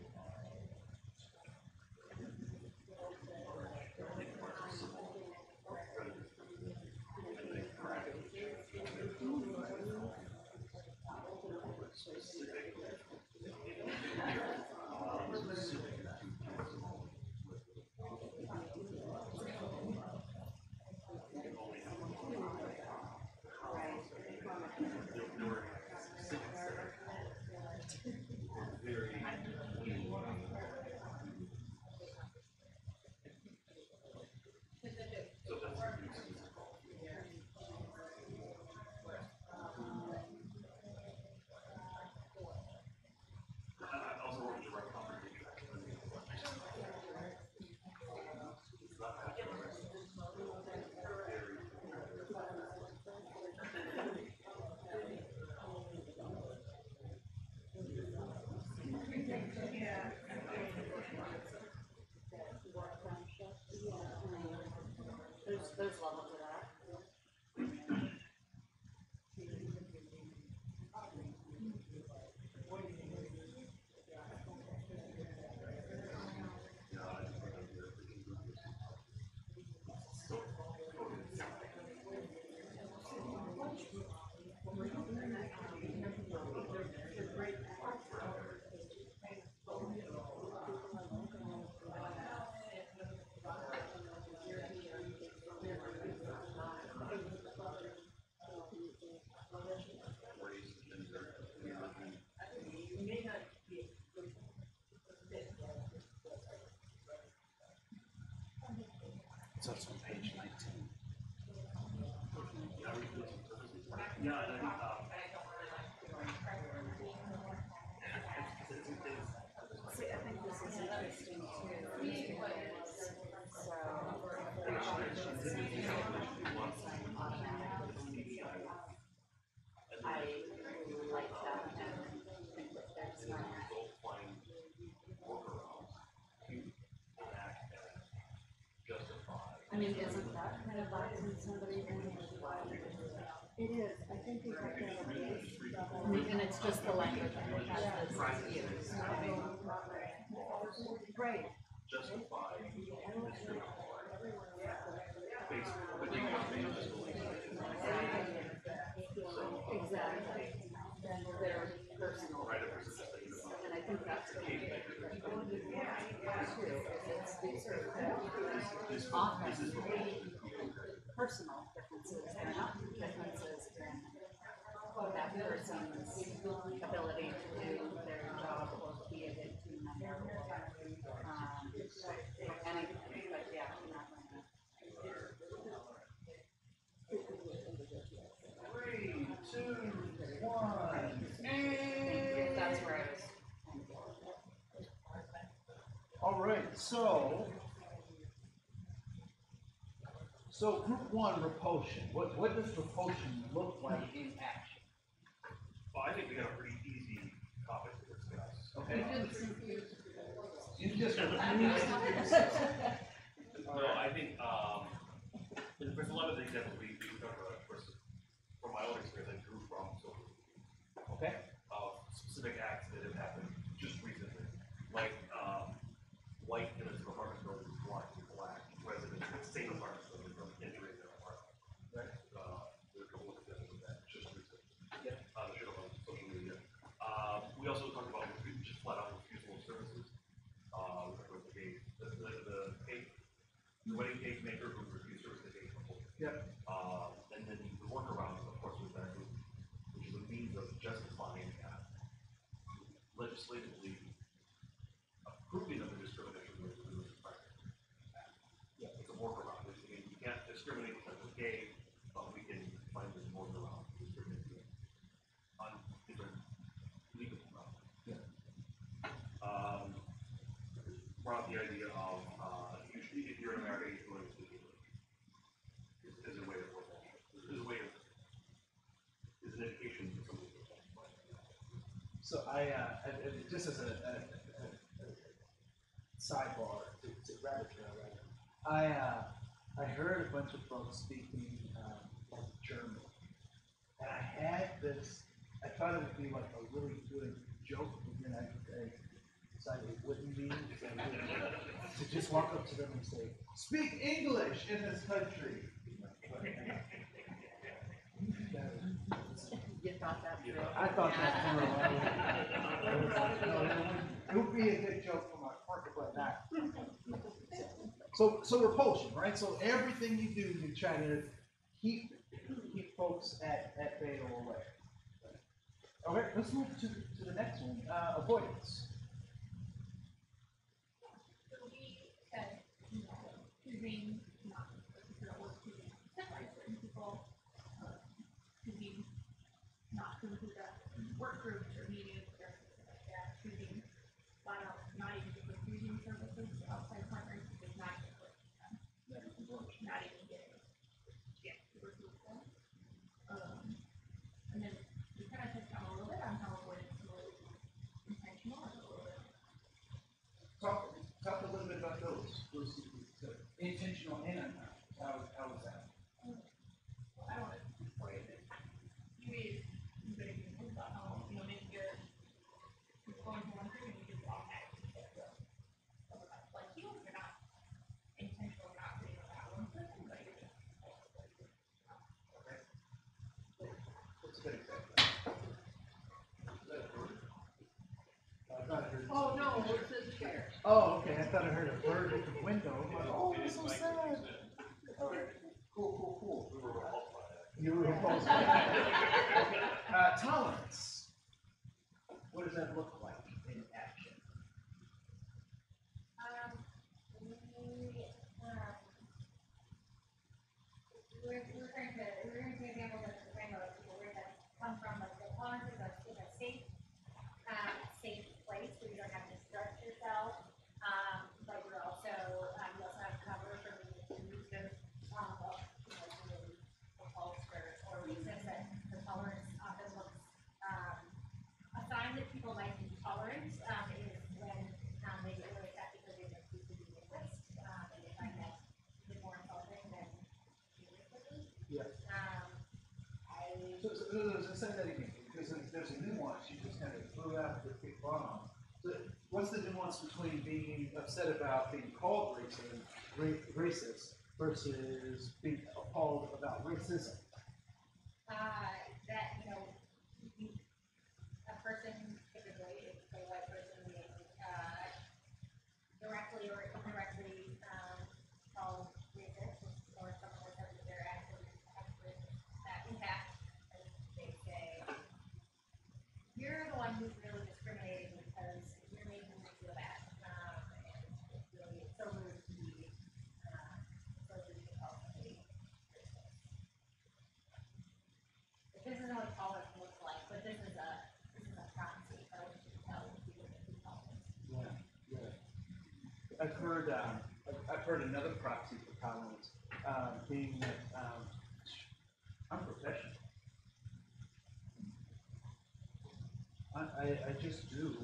There's levels of that. So it's on page 19. Yeah, and then, See, I think this is interesting too, because, so, mean, isn't that kind of boxing somebody in? It is, I think we have to have a base level. I mean, and it's just the language that we have that's used. Right. Justify district based, but you can't make just believe Exactly. They're personal. right up versus just thinking about And I think that's what we do, is these are often personal differences, they're not differences in that person's ability to do their job or be a good team member or, anything, but yeah, not like that. 3, 2, 1. Thank you, that's where I was. All right, so group one, repulsion. What does repulsion look like in action? Well, I think we got a pretty easy topic to discuss. Okay. You just No, I think, there's a lot of the examples we talked about, of course, from my own experience, I drew from, so, okay. specific acts that have happened just recently, like, white tenants of apartment buildings blocked black residents in the same apartment building from entering their apartment. Right. There's a couple of examples of that, just recently. Yep. Showed up on social media. We also talked about just flat out refusal of services. With the cake, the wedding cake maker who refused service to cake before. Yep. And then the workaround, of course, was that, which is a means of justifying that legislatively approving of the discrimination related to practice. Yeah, it's a workaround. I mean, you can't discriminate because it's gay, but we can find this workaround to discriminate on different legal grounds. Yeah. Brought the idea of usually if you're in America, you're going to speak English. Is a way of working. Is a way of is an education for somebody to work. So just as a sidebar to rabbit trail, I heard a bunch of folks speaking like German, and I had this. I thought it would be like a really good joke, but then I decided it wouldn't be. To just walk up to them and say, "Speak English in this country." You thought that through. I thought that through. It would be a good joke for my partner, but not. So repulsion, right? So everything you do, you try to keep folks at bay or away. Okay, let's move to the next one. Avoidance. Choosing not to separate certain people, choosing not to include work groups or meetings or something like that, choosing flat out not even refusing services to outside partners because not even working them. Not even getting to refuse them. And then we kind of touched on a little bit on how avoidance was intentional and a little bit. Talk a little bit about those intentional and unconscious. How was that? I don't know for you, but you very good about how, maybe you're going to one thing and you just automatically get the like you, you're not intentional, not putting that one person, but you're just. Okay. What's a good example? I thought I heard. Oh, no, it's his chair. Oh, okay. I thought I heard a bird at the window. I'm like, oh, that's so sad. All right. Cool. We were repulsed by that. You were repulsed by that. Tolerance. What does that look like in action? We're going to examples of the framework where that come from, like the tolerance is a safe place where you don't have to stretch yourself, but you're also, you also have cover from the reasons really repulsed or reasons that the tolerance often looks a sign that people might be Yeah. I, So say that again, because there's a nuance you just kind of threw out the big bomb. So what's the nuance between being upset about being called racist versus being appalled about racism? that, you know, a person, typically, it's a white person being, directly or indirectly, called racist, or someone that says that they're actually have that impact, and they say, you're the one who's really discriminating because you're making me feel bad, and it's really, it's so rude to be, so rude to call somebody racist. This isn't what tolerance looks like, but this is a proxy for what you can tell people that do tolerance. Yeah, yeah. I've heard another proxy for tolerance, being that, I'm professional. I just do,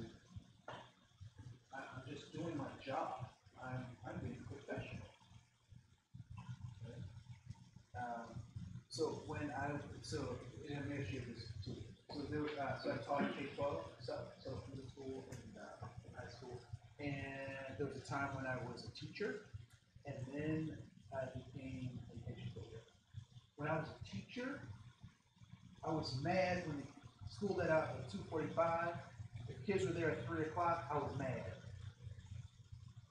I'm just doing my job. I'm being professional. Okay? So when let me ask you this too. So I taught K-12, so middle school and high school, and there was a time when I was a teacher, and then I became an educator. When I was a teacher, I was mad when the school let out at 2:45. The kids were there at 3 o'clock. I was mad.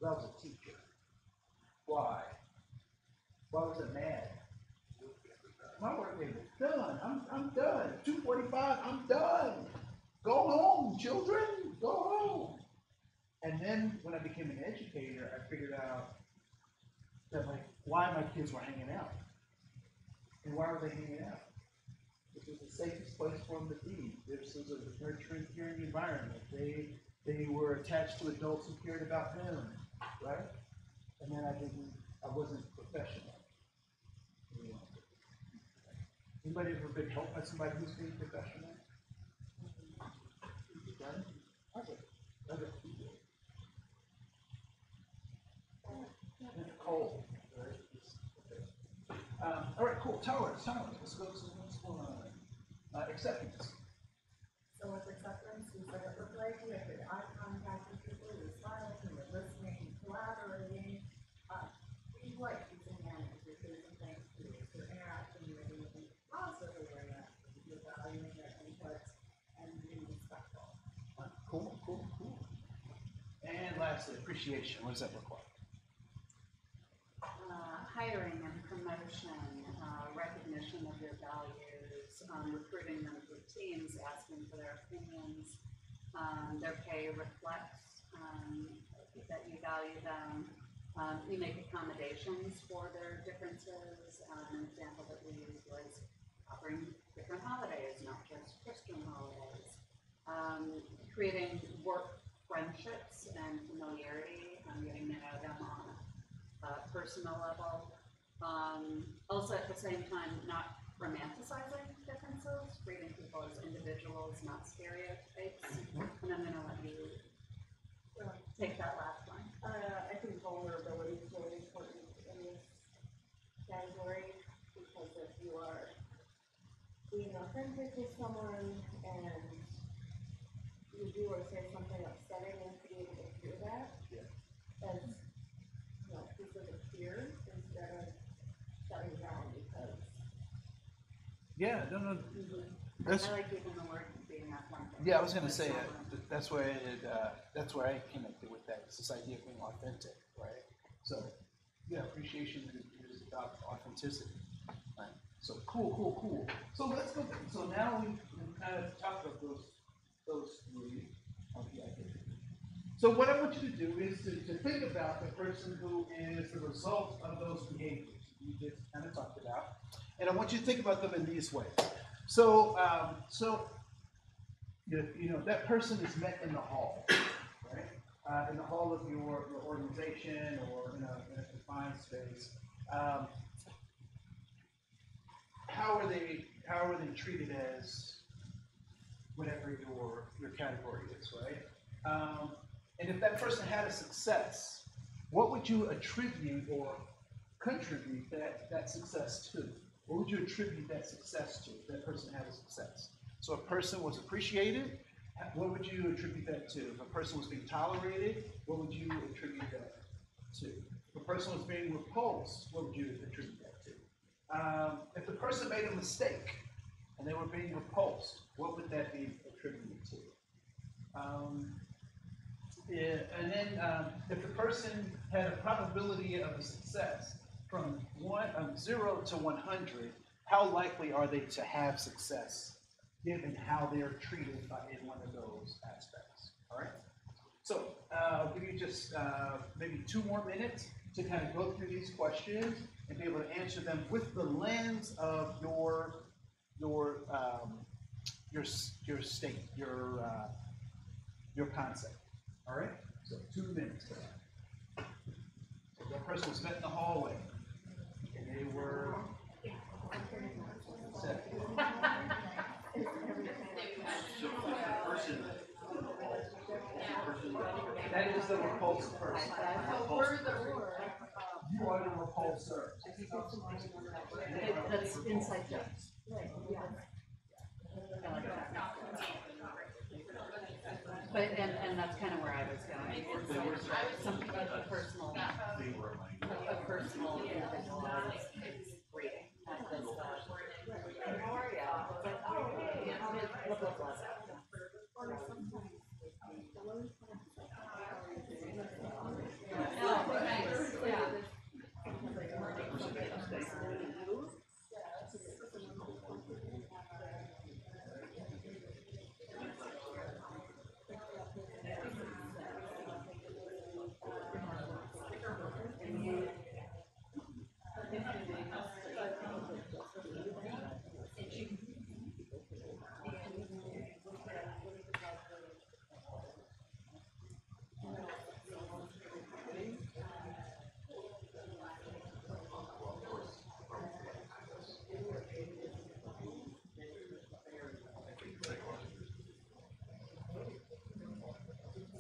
But I was a teacher. Why? Why was I mad? My work day was done. I'm done. 2:45. I'm done. Go home, children. Go home. And then when I became an educator, I figured out that why my kids were hanging out. And why were they hanging out? This was the safest place for them to be. This was a nurturing, caring environment. They were attached to adults who cared about them, right? And then I wasn't professional. Anybody ever been helped by somebody who's being professional? Right? Other people. Cold, right? All right, cool. Tolerance. Let's go on. Acceptance. So with acceptance, we said it looked like you have good eye contact with people, you're smiling, you're listening, collaborating. Things like using manners, you're doing things to interaction, you're doing things positively, you're valuing their inputs and being respectful. Cool. And lastly, appreciation. What does that look like? Hiring and promotion, recognition of your values, recruiting them to teams, asking for their opinions. Their pay reflects that you value them. You make accommodations for their differences. An example that we used was offering different holidays, not just Christian holidays. Creating work friendships and familiarity, getting to know them on a personal level. Also at the same time, not romanticizing differences, treating people as individuals, not stereotypes. And I'm going to let you take that last one. I think vulnerability is really important in this category, because if you are being authentic with someone and you do or say something upsetting, and to be able to hear that as, piece of the fear instead of shutting down, because No. I like even the word being authentic. Yeah, I was going to say that's where I connected with that. It's this idea of being authentic, right? So, appreciation is about authenticity, right? So cool. So let's go. So now we kind of talked about those three. So what I want you to do is to think about the person who is the result of those behaviors you just kind of talked about, and I want you to think about them in these ways. So, that person is met in the hall, right? In the hall of your organization or in a confined space. How are they treated as whatever your category is, right? And if that person had a success, what would you attribute or contribute that success to? what would you attribute that success to, if that person had a success? So if a person was appreciated, what would you attribute that to? If a person was being tolerated, what would you attribute that to? If a person was being repulsed, what would you attribute that to? If the person made a mistake and they were being repulsed, what would that be attributed to? And then if the person had a probability of a success from 0 to 100, how likely are they to have success given how they are treated in one of those aspects? All right. So I'll give you just maybe 2 more minutes to kind of go through these questions and be able to answer them with the lens of your state, your concept. All right. So 2 minutes for that. So that person was met in the hallway, and they were set. That is the repulsive person. You are the repulsor. That's inside jokes. But, and that's kind of where I was going. Some people have a personal individualized reading. Not just, how are ya? It's like, oh, hey, blah, blah, blah.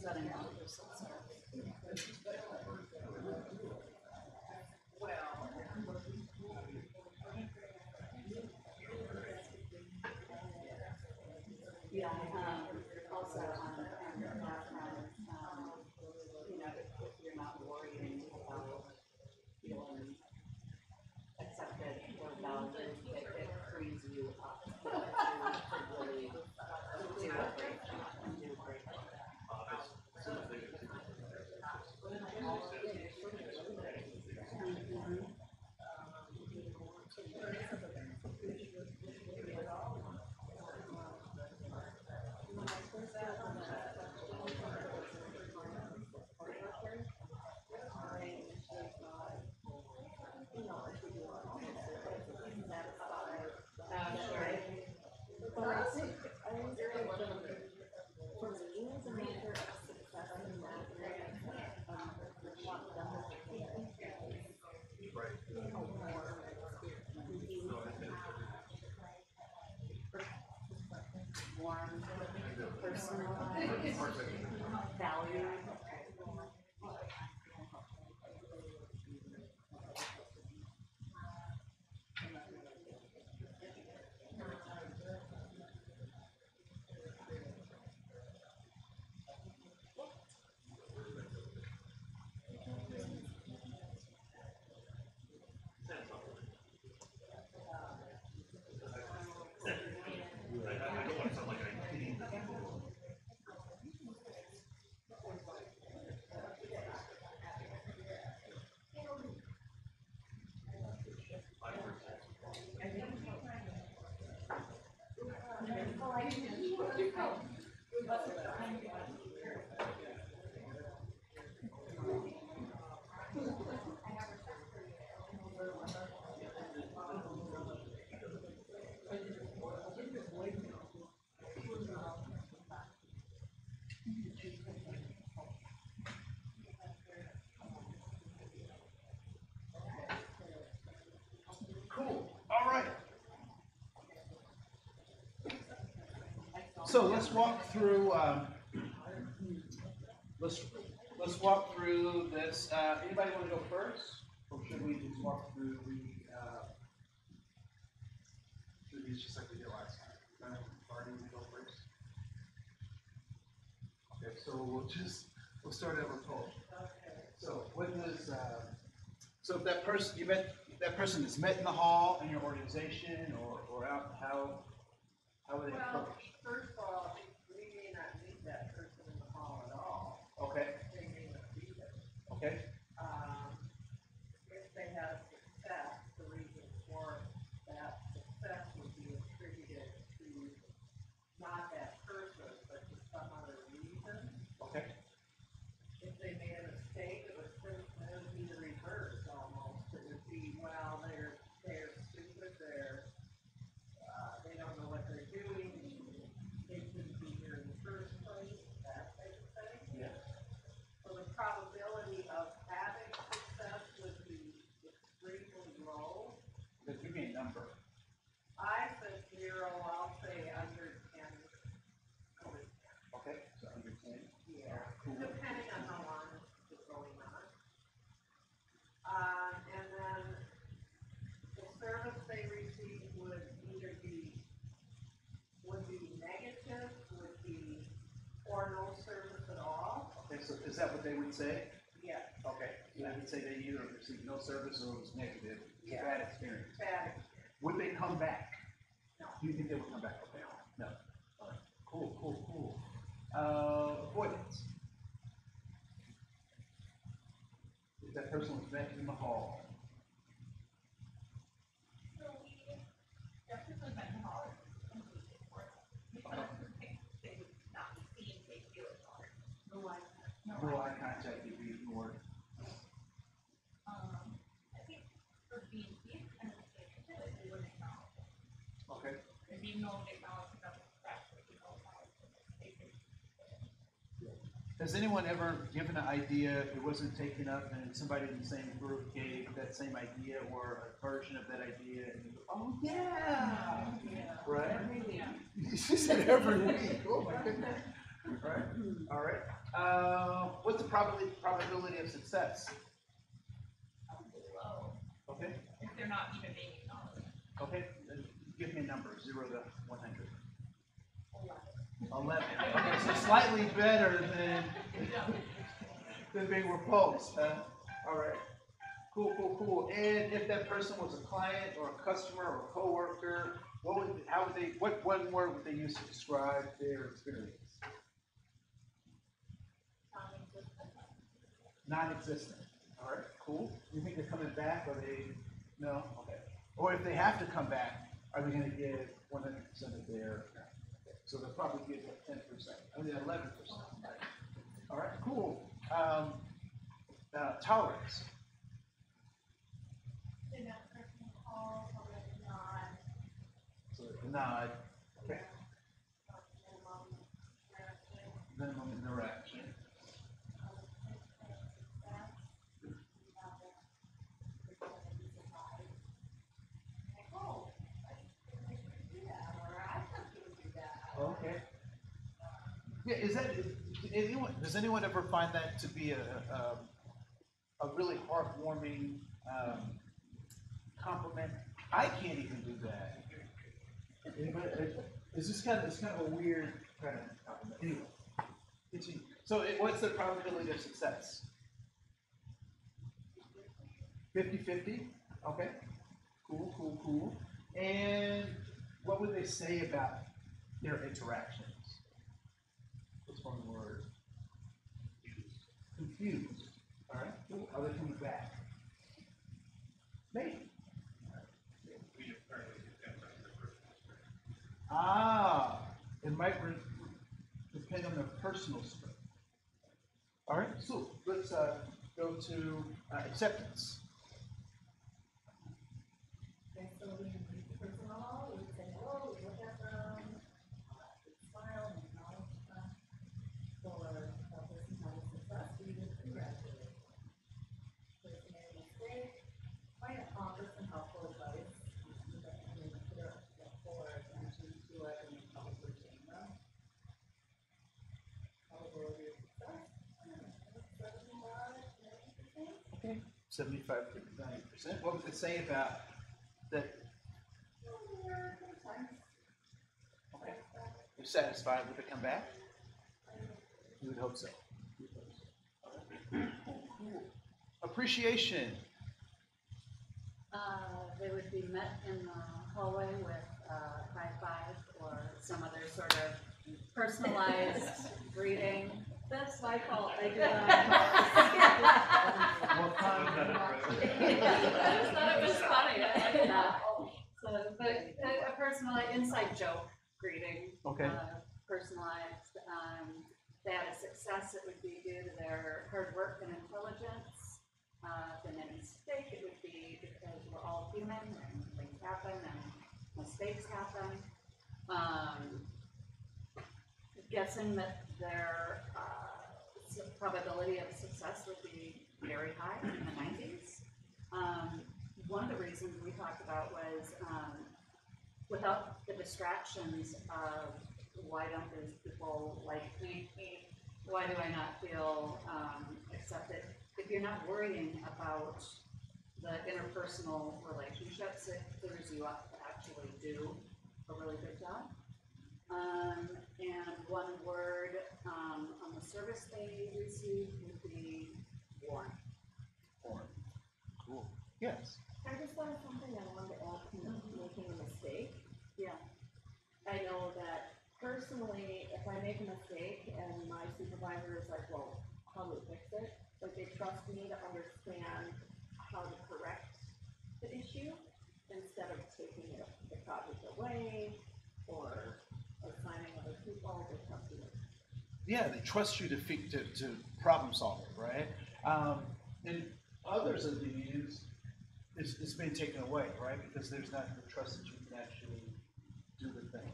Setting up for success. Yeah, also on your background, you know, if you're not worrying about feeling accepted or valued, it frees you up to really do a great job and do a great job. But I think for me, as a measure of success in that area, what demonstrates Warm, personalized, valued. I don't want to sound like I pity the people. Cool. All right. So let's walk through. Let's walk through this. Anybody want to go first, or should we just walk through interviews just like we did last time. Marty, you go first. Okay, so we'll start out with Paul. Okay. So what does, so if that person, that person is met in the hall in your organization or out, how are they Well, approached? first of all, we may not meet that person in the hall at all. Okay, They may not be there. okay, If they have success, the reason for that success would be attributed to not that person, but to some other reason. okay, If they made a mistake, it would be the reverse almost. It would be, well, they're stupid, they don't know what they're doing, they shouldn't be here in the first place, that type of thing. yeah, So the probability of having success would be extremely low. but give me a number. I said 0, I'll say under 10. Okay, so under 10. Yeah, Cool. depending on how long it's going on. And then the service they receive would either be negative, or no service at all. Okay, so is that what they would say? Yeah, Okay, so they would say they either received no service or it was negative, it's a Yeah. bad experience. bad. Would they come back? No. Do you think they would come back? Okay, no. All right. Cool. Avoidance. If that person was met in the hall. So we definitely met in the hall and we did work. Because they would not be seen, they feel ignored. No eye contact, you'd be ignored. I think for being seen and interested, they wouldn't acknowledge it. Okay. And being known to acknowledge that that's what you know about it. Has anyone ever given an idea, it wasn't taken up, and somebody in the same group gave that same idea or a version of that idea, and you go, oh yeah, Yeah. right? Yeah. She said every week. Oh my goodness. Right. All right. What's the probability of success? Probably low, Okay. if they're not even being acknowledged. Okay. Then give me a number, 0 to 100. 11. 11. Okay, so slightly better than being repulsed. All right. Cool. And if that person was a client or a customer or a coworker, what one word would they use to describe their experience? Non-existent. All right. Cool. You think they're coming back, or no? Okay. Or if they have to come back, are they going to give 100% of their? So they'll probably give 10%. 11%. Right? All right. Cool. Tolerance. Did that person call or not? So a nod. Okay. Minimum interaction. Okay. Yeah, does anyone ever find that to be a really heartwarming compliment? I can't even do that. It's kind of a weird kind of compliment. Anyway, continue. So what's the probability of success? 50-50? Okay. Cool. And what would they say about their interactions? What's one word? Confused. All right. Cool. Are they coming back? Maybe. We just apparently depend on the personal experience. It might depend on their personal strength. All right. So let's go to acceptance. And so we meet the person all, we say hello, we look at them, we smile and acknowledge them. For a person having success, we would congratulate them. Person made a mistake, might offer some helpful advice, and then put our full attention to it and probably change them. Probability of success, 75, 90%. Okay. 75 to 90%. What would they say about that? Well, there are times You're satisfied with the comeback? You would hope so. Appreciation. They would be met in the hallway with high five or some other sort of personalized greeting. That's my fault, I do What kind I just thought it was funny. So, but a personalized inside joke greeting. Okay. Personalized. If they had a success, it would be due to their hard work and intelligence. If they made a mistake, it would be because we're all human and things happen and mistakes happen. Guessing that their probability of success would be very high in the 90s. One of the reasons we talked about was without the distractions of why don't these people like me? Why do I not feel accepted? If you're not worrying about the interpersonal relationships, it clears you up to actually do a really good job. And one word on the service they received would be warm. Warm. Cool. Yes. I just thought of something I wanted to add to making a mistake. Yeah. I know that personally, if I make a mistake and my supervisor is like, well, how do we fix it? Like, they trust me to understand how to correct the issue instead of taking the project away or assigning other people. They trust me. Yeah, they trust you to problem solve it, right? And others of these, it's been taken away, right? Because there's not the trust that you can actually do the thing.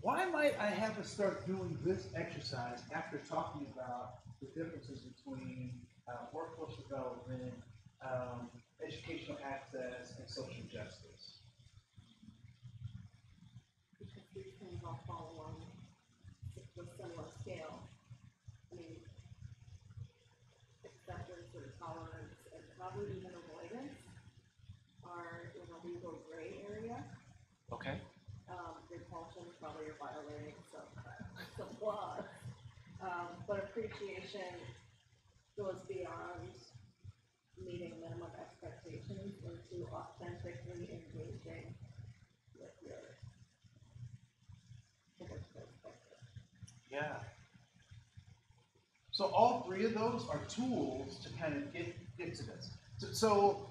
Why might I have to start doing this exercise after talking about the differences between workforce development, educational access, and social justice? Because these things all fall along the similar scale. I mean, acceptance or tolerance and probably even avoidance are in a legal gray area. Okay. Repulsion, probably you're violating some laws. But appreciation goes beyond meeting minimum expectations into authentically engaging with your perspective. Yeah. So all three of those are tools to kind of get to this. So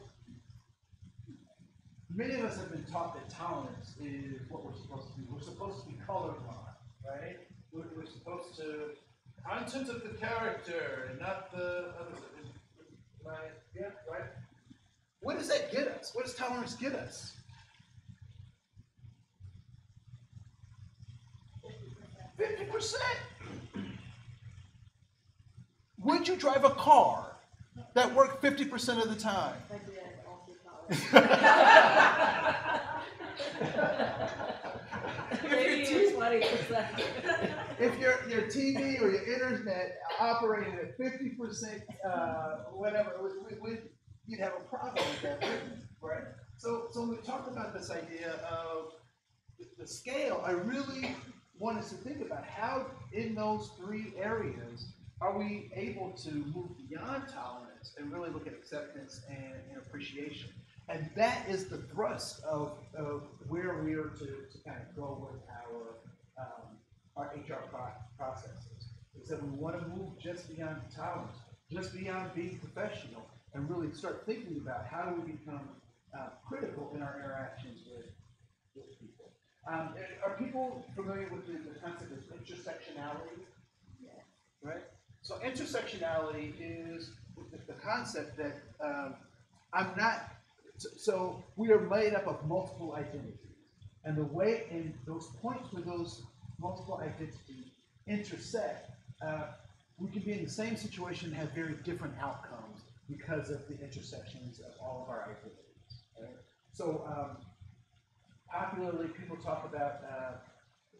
many of us have been taught that tolerance is what we're supposed to be. We're supposed to be colorblind, right? We're supposed to content of the character and not the others. Right? Yeah, right. What does that get us? What does tolerance get us? 50%. Would you drive a car that worked 50% of the time? I did all through college. Maybe even 20%. If your TV or your internet operated at 50%, whatever, you'd have a problem with that, right? So when we talked about this idea of the scale, I really want us to think about how in those three areas are we able to move beyond tolerance and really look at acceptance and appreciation. And that is the thrust of where we are to kind of go with our HR processes. Is that we want to move just beyond tolerance, just beyond being professional, and really start thinking about how do we become critical in our interactions with people. Are people familiar with the concept of intersectionality? Yeah. Right? So intersectionality is the concept that I'm not. So we are made up of multiple identities, and the way in those points where those multiple identities intersect, we can be in the same situation and have very different outcomes because of the intersections of all of our identities. Right? So popularly, people talk about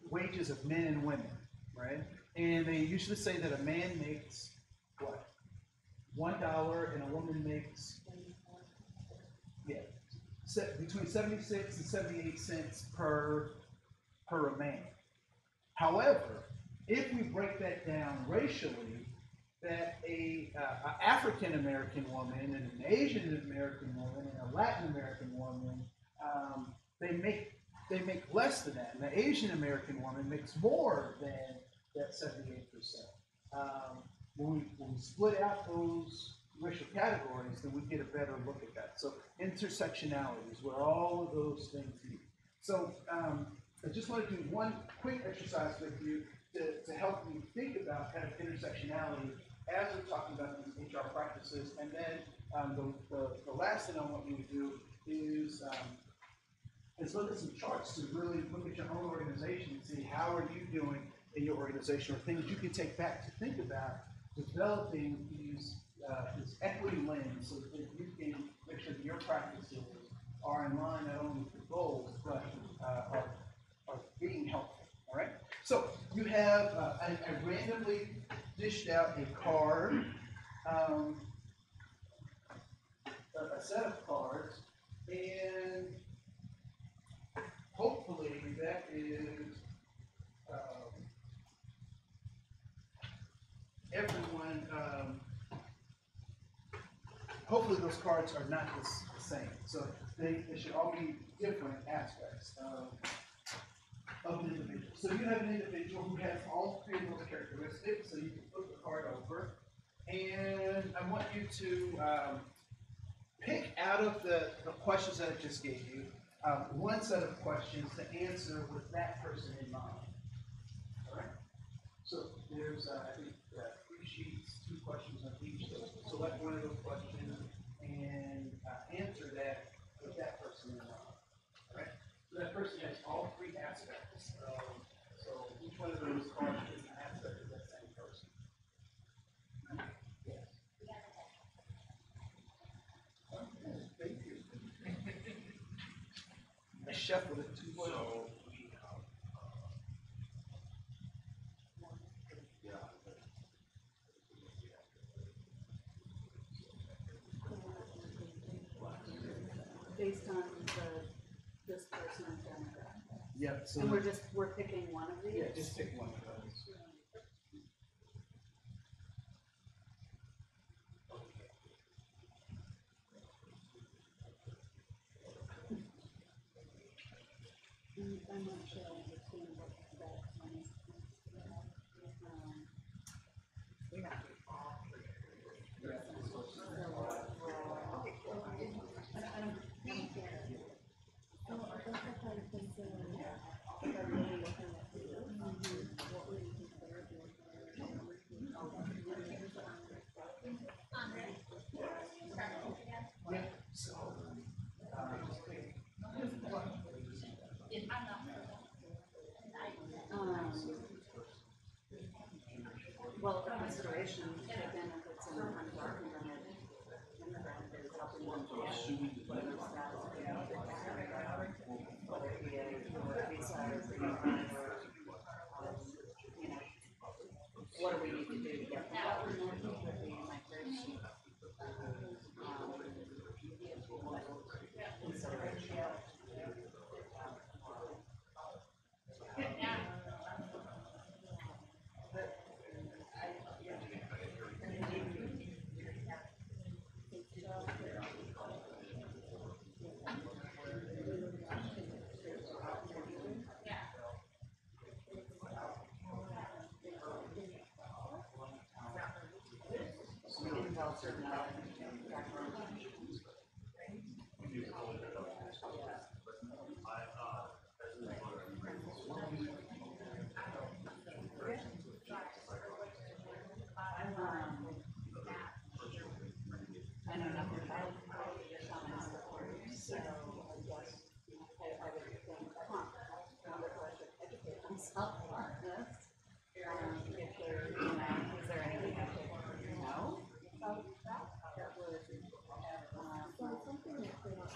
wages of men and women, right? And they usually say that a man makes what? $1 and a woman makes between 76 and 78 cents per a man. However, if we break that down racially, that a African American woman and an Asian American woman and a Latin American woman, they make less than that, and the Asian American woman makes more than that 78%. When we split out those racial categories, then we get a better look at that. So intersectionality is where all of those things meet. So I just want to do one quick exercise with you to help you think about kind of intersectionality as we're talking about these HR practices. And then the last thing I want you to do is look at some charts to really look at your own organization and see how are you doing in your organization, or things you can take back to think about developing this equity lens so that you can make sure that your practices are in line not only with the goals, but are being helpful. All right. So you have I randomly dished out a card, a set of cards, and hopefully that is everyone. Hopefully those cards are not the same. So they should all be different aspects of an individual. So you have an individual who has all three of those characteristics, so you can flip the card over. And I want you to pick out of the questions that I just gave you, one set of questions to answer with that person in mind. All right? So there's, I think, 3 sheets, 2 questions on each. So select one of those questions and answer that with that person in mind. All right? So that person has all 3 aspects. So each one of those cards is an aspect of that same person. Yes. Okay, thank you. I shuffled it too well. So we have, Based on this person's demographic. Yep. So And we're picking one of these? yeah, just pick one of those. I'm not sure I understand what that one is. Yeah. So just pick one. Well, the consideration, again, if it's an undocumented immigrant, is helping them to get whether status or whether it be a visa or green card or, you know, what do we need to do to get them out? Would be my first consideration. I know nothing about Thomas before, so I guess I would think, I wonder if I should educate myself on this. If there, you know, is there anything I should know about that? That would, So something that they don't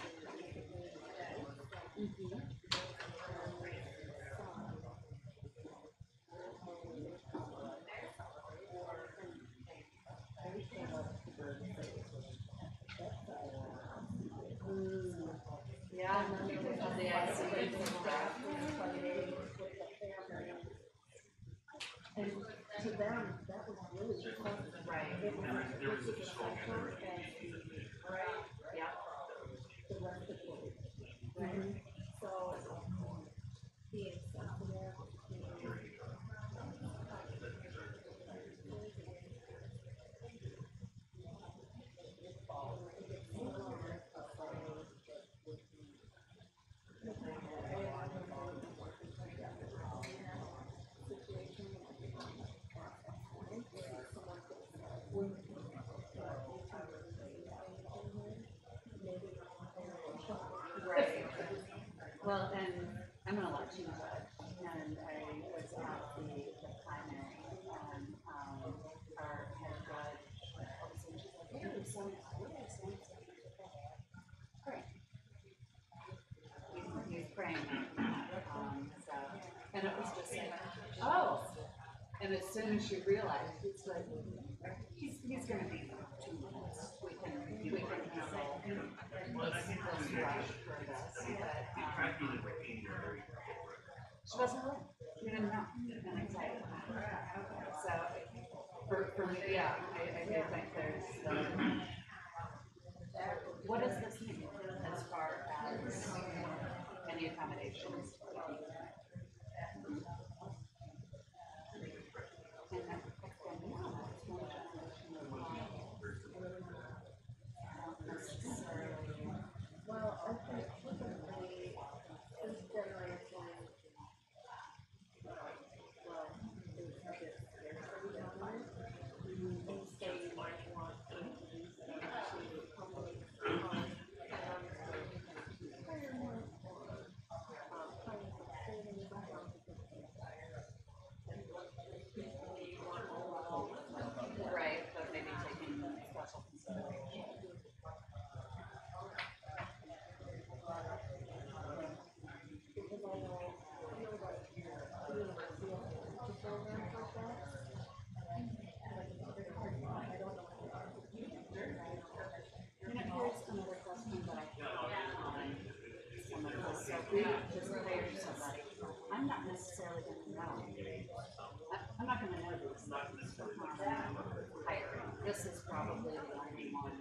yeah, the IC. And to them, that was really fun. Right. It was, There was this a is strong essential energy. as Yeah. the respiratory. Right? So, being sensitive Right. Well, and I'm gonna let you judge, and I was at the primary, and, our head judge, she's like, hey, sounds great. He's praying, so, and it was just like, oh, and as soon as she realized, it's like, he's gonna be 2 minutes, we can handle this rush for this, but, Tracking and retaining are very different. she wasn't really, she didn't know, and excited. So, for me, yeah, I do think there's the, what does this mean as far as any accommodations? And that's been, yeah, that's one generation of not necessarily. well, I think typically this generation, well, is a bit scarcity dominant. And so you might want to introduce them to public retirement or plans of savings accounts. Right, but maybe taking special consideration. Because I know that the university has a program like that. I don't know. And here's another question that I have on some of this, so we just hire somebody, I'm not necessarily gonna know. I'm not gonna know this, hiring, this is probably the only one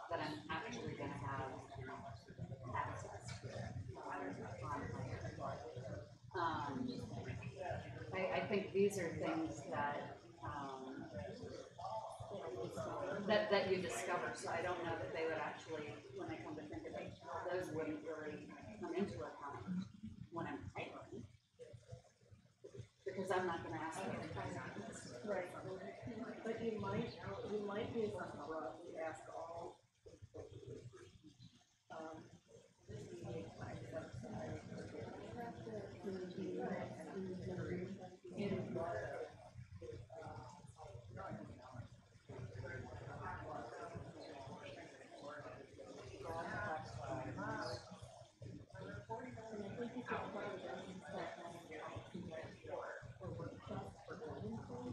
that I'm actually gonna have access to. I think these are things that, that you discover, so I don't know that they would actually, when I come to think of it, those wouldn't really come into account when I'm hiring. Because I'm not gonna ask them. Right, but you might be able to broadly ask all.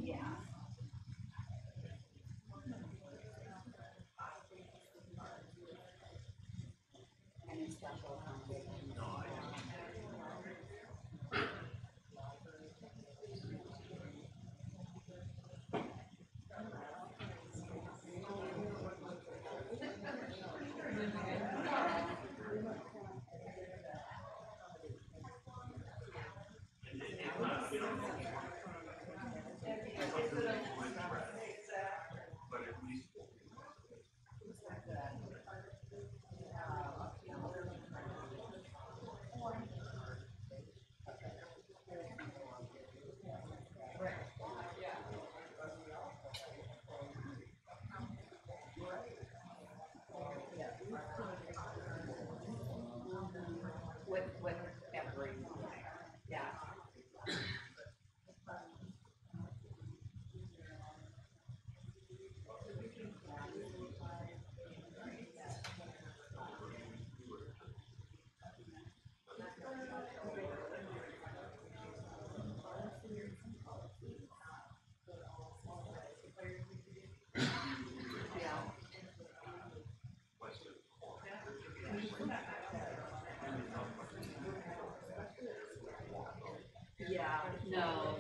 Yeah. Any special accommodations? But at least With everyone there, yeah. Yeah. Yeah, no.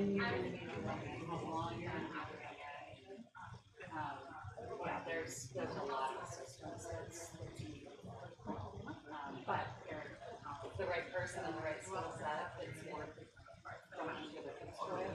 And you really need to look at how long you're in yeah, there's a lot of systems that's needed. But they're the right person and the right skill set, it's worth going to the control.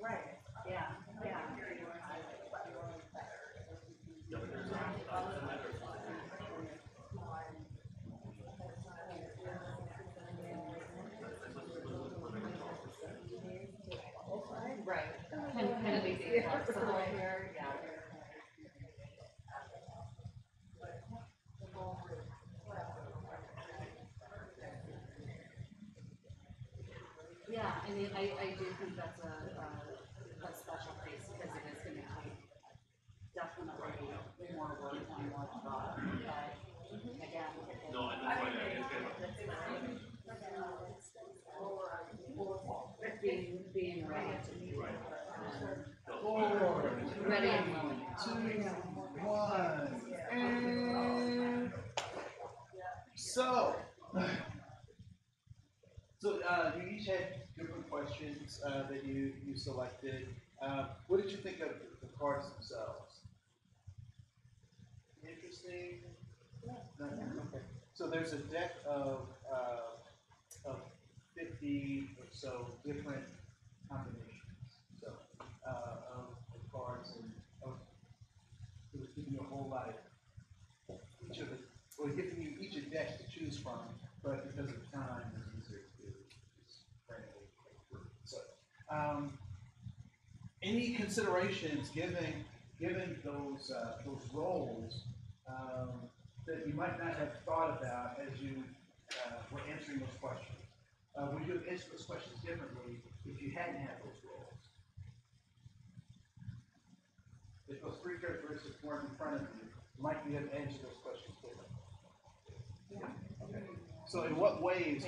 Right, yeah, yeah. Right, can we be flexible here? Yeah. Yeah, I mean, I do think that's a special case because it is gonna take definitely more work and more thought, but again. No, and that's why I understand. Being ready to be Four, ready and willing. 2, 1, and so you each had different questions that you selected. What did you think of the cards themselves? Interesting. Okay. So there's a deck of 50 or so different combinations. So of cards, and it was giving you a whole lot of each of the, well, giving you each a deck to choose from, but because of time, it's easier to just randomly pick through. So, any considerations given those roles that you might not have thought about as you were answering those questions? Would you have answered those questions differently if you hadn't had those roles? If those three characteristics weren't in front of you, might you have answered those questions differently? Yeah. Okay. So in what ways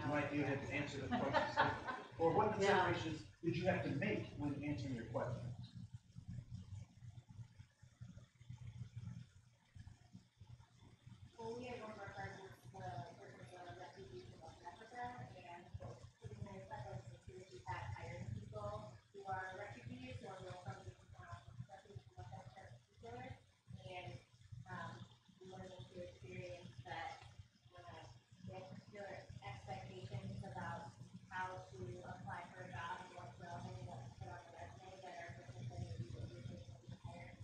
might you have answered the questions differently? Or what considerations did you have to make when answering your questions? Well, we had one of our friends, the person was a refugee from West Africa, and pretty nice that was the security that hired people who are refugees or from refugees from West Africa in particular, and we wanted them to experience that they have particular expectations about how to apply for a job and what they'll end up put on the resume that are different than maybe what you're doing when you hire.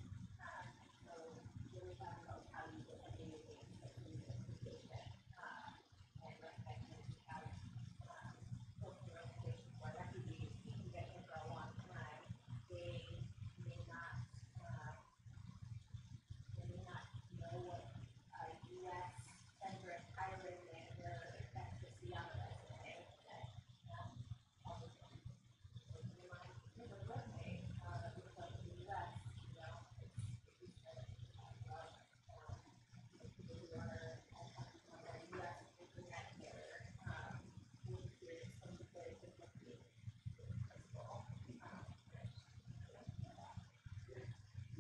So really thought about how you get a database that you education and recognition how local organizations who are refugees can get here for a long time. They may not know what a U.S. centric hiring manager expects to see on the resume. That also reminds me of a resume that looks like the U.S. You know, it's people who are U.S. internet together with experience from the place of the principal.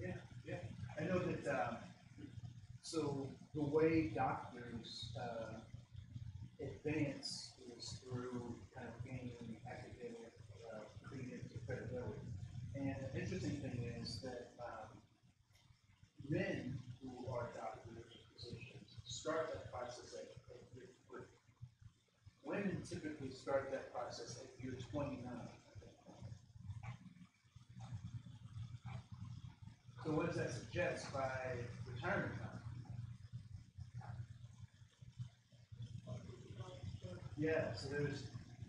Yeah. I know that, so the way doctors advance is through kind of gaining academic credence or credibility. And the interesting thing is that men who are doctors or physicians start that process at year 3. Women typically start that process at year 29. So what does that suggest by retirement time? Yeah, so there's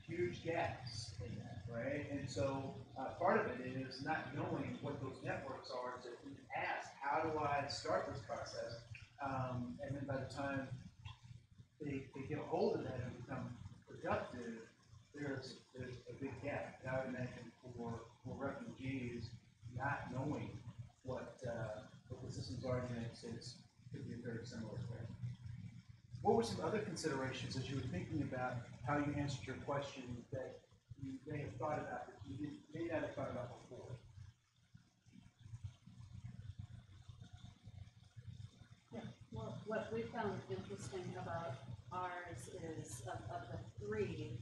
huge gaps in that, right? And so part of it is not knowing what those networks are to ask, how do I start this process? And then by the time they get a hold of that and become productive, there's a big gap. And I would imagine for refugees, not knowing what the systems are in the United States could be very similar. Right? What were some other considerations as you were thinking about how you answered your question that you may have thought about that you may not have thought about before? Well, what we found interesting about ours is of the three,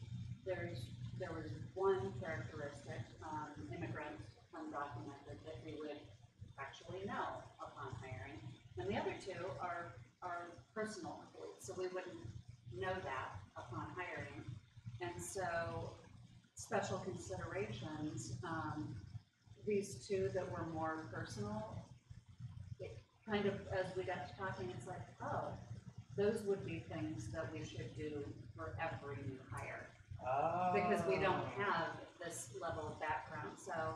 there was one characteristic, immigrant undocumented, that we would actually know upon hiring. And the other two are personal employees, so we wouldn't know that upon hiring. And so special considerations, these two that were more personal, it kind of, as we got to talking, it's like, oh, those would be things that we should do for every new hire. Because we don't have this level of background. So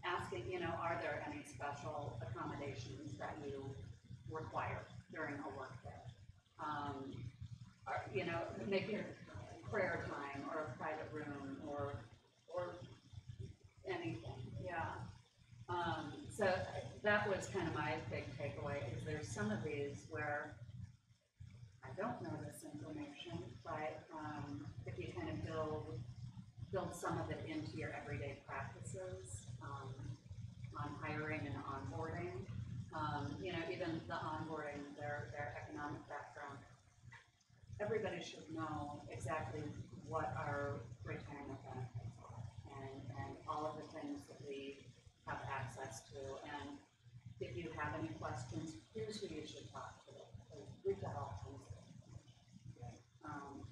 asking, are there any special accommodations that you require during a work day? Making prayer time or a private room or anything, yeah. So that was kind of my big takeaway, is there's some of these where I don't know this information, but if you kind of build some of it into your everyday practices on hiring and onboarding, even the onboarding, their economic background. Everybody should know exactly what our retirement benefits are and all of the things that we have access to. And if you have any questions, here's who you should talk to. We've got all kinds of information.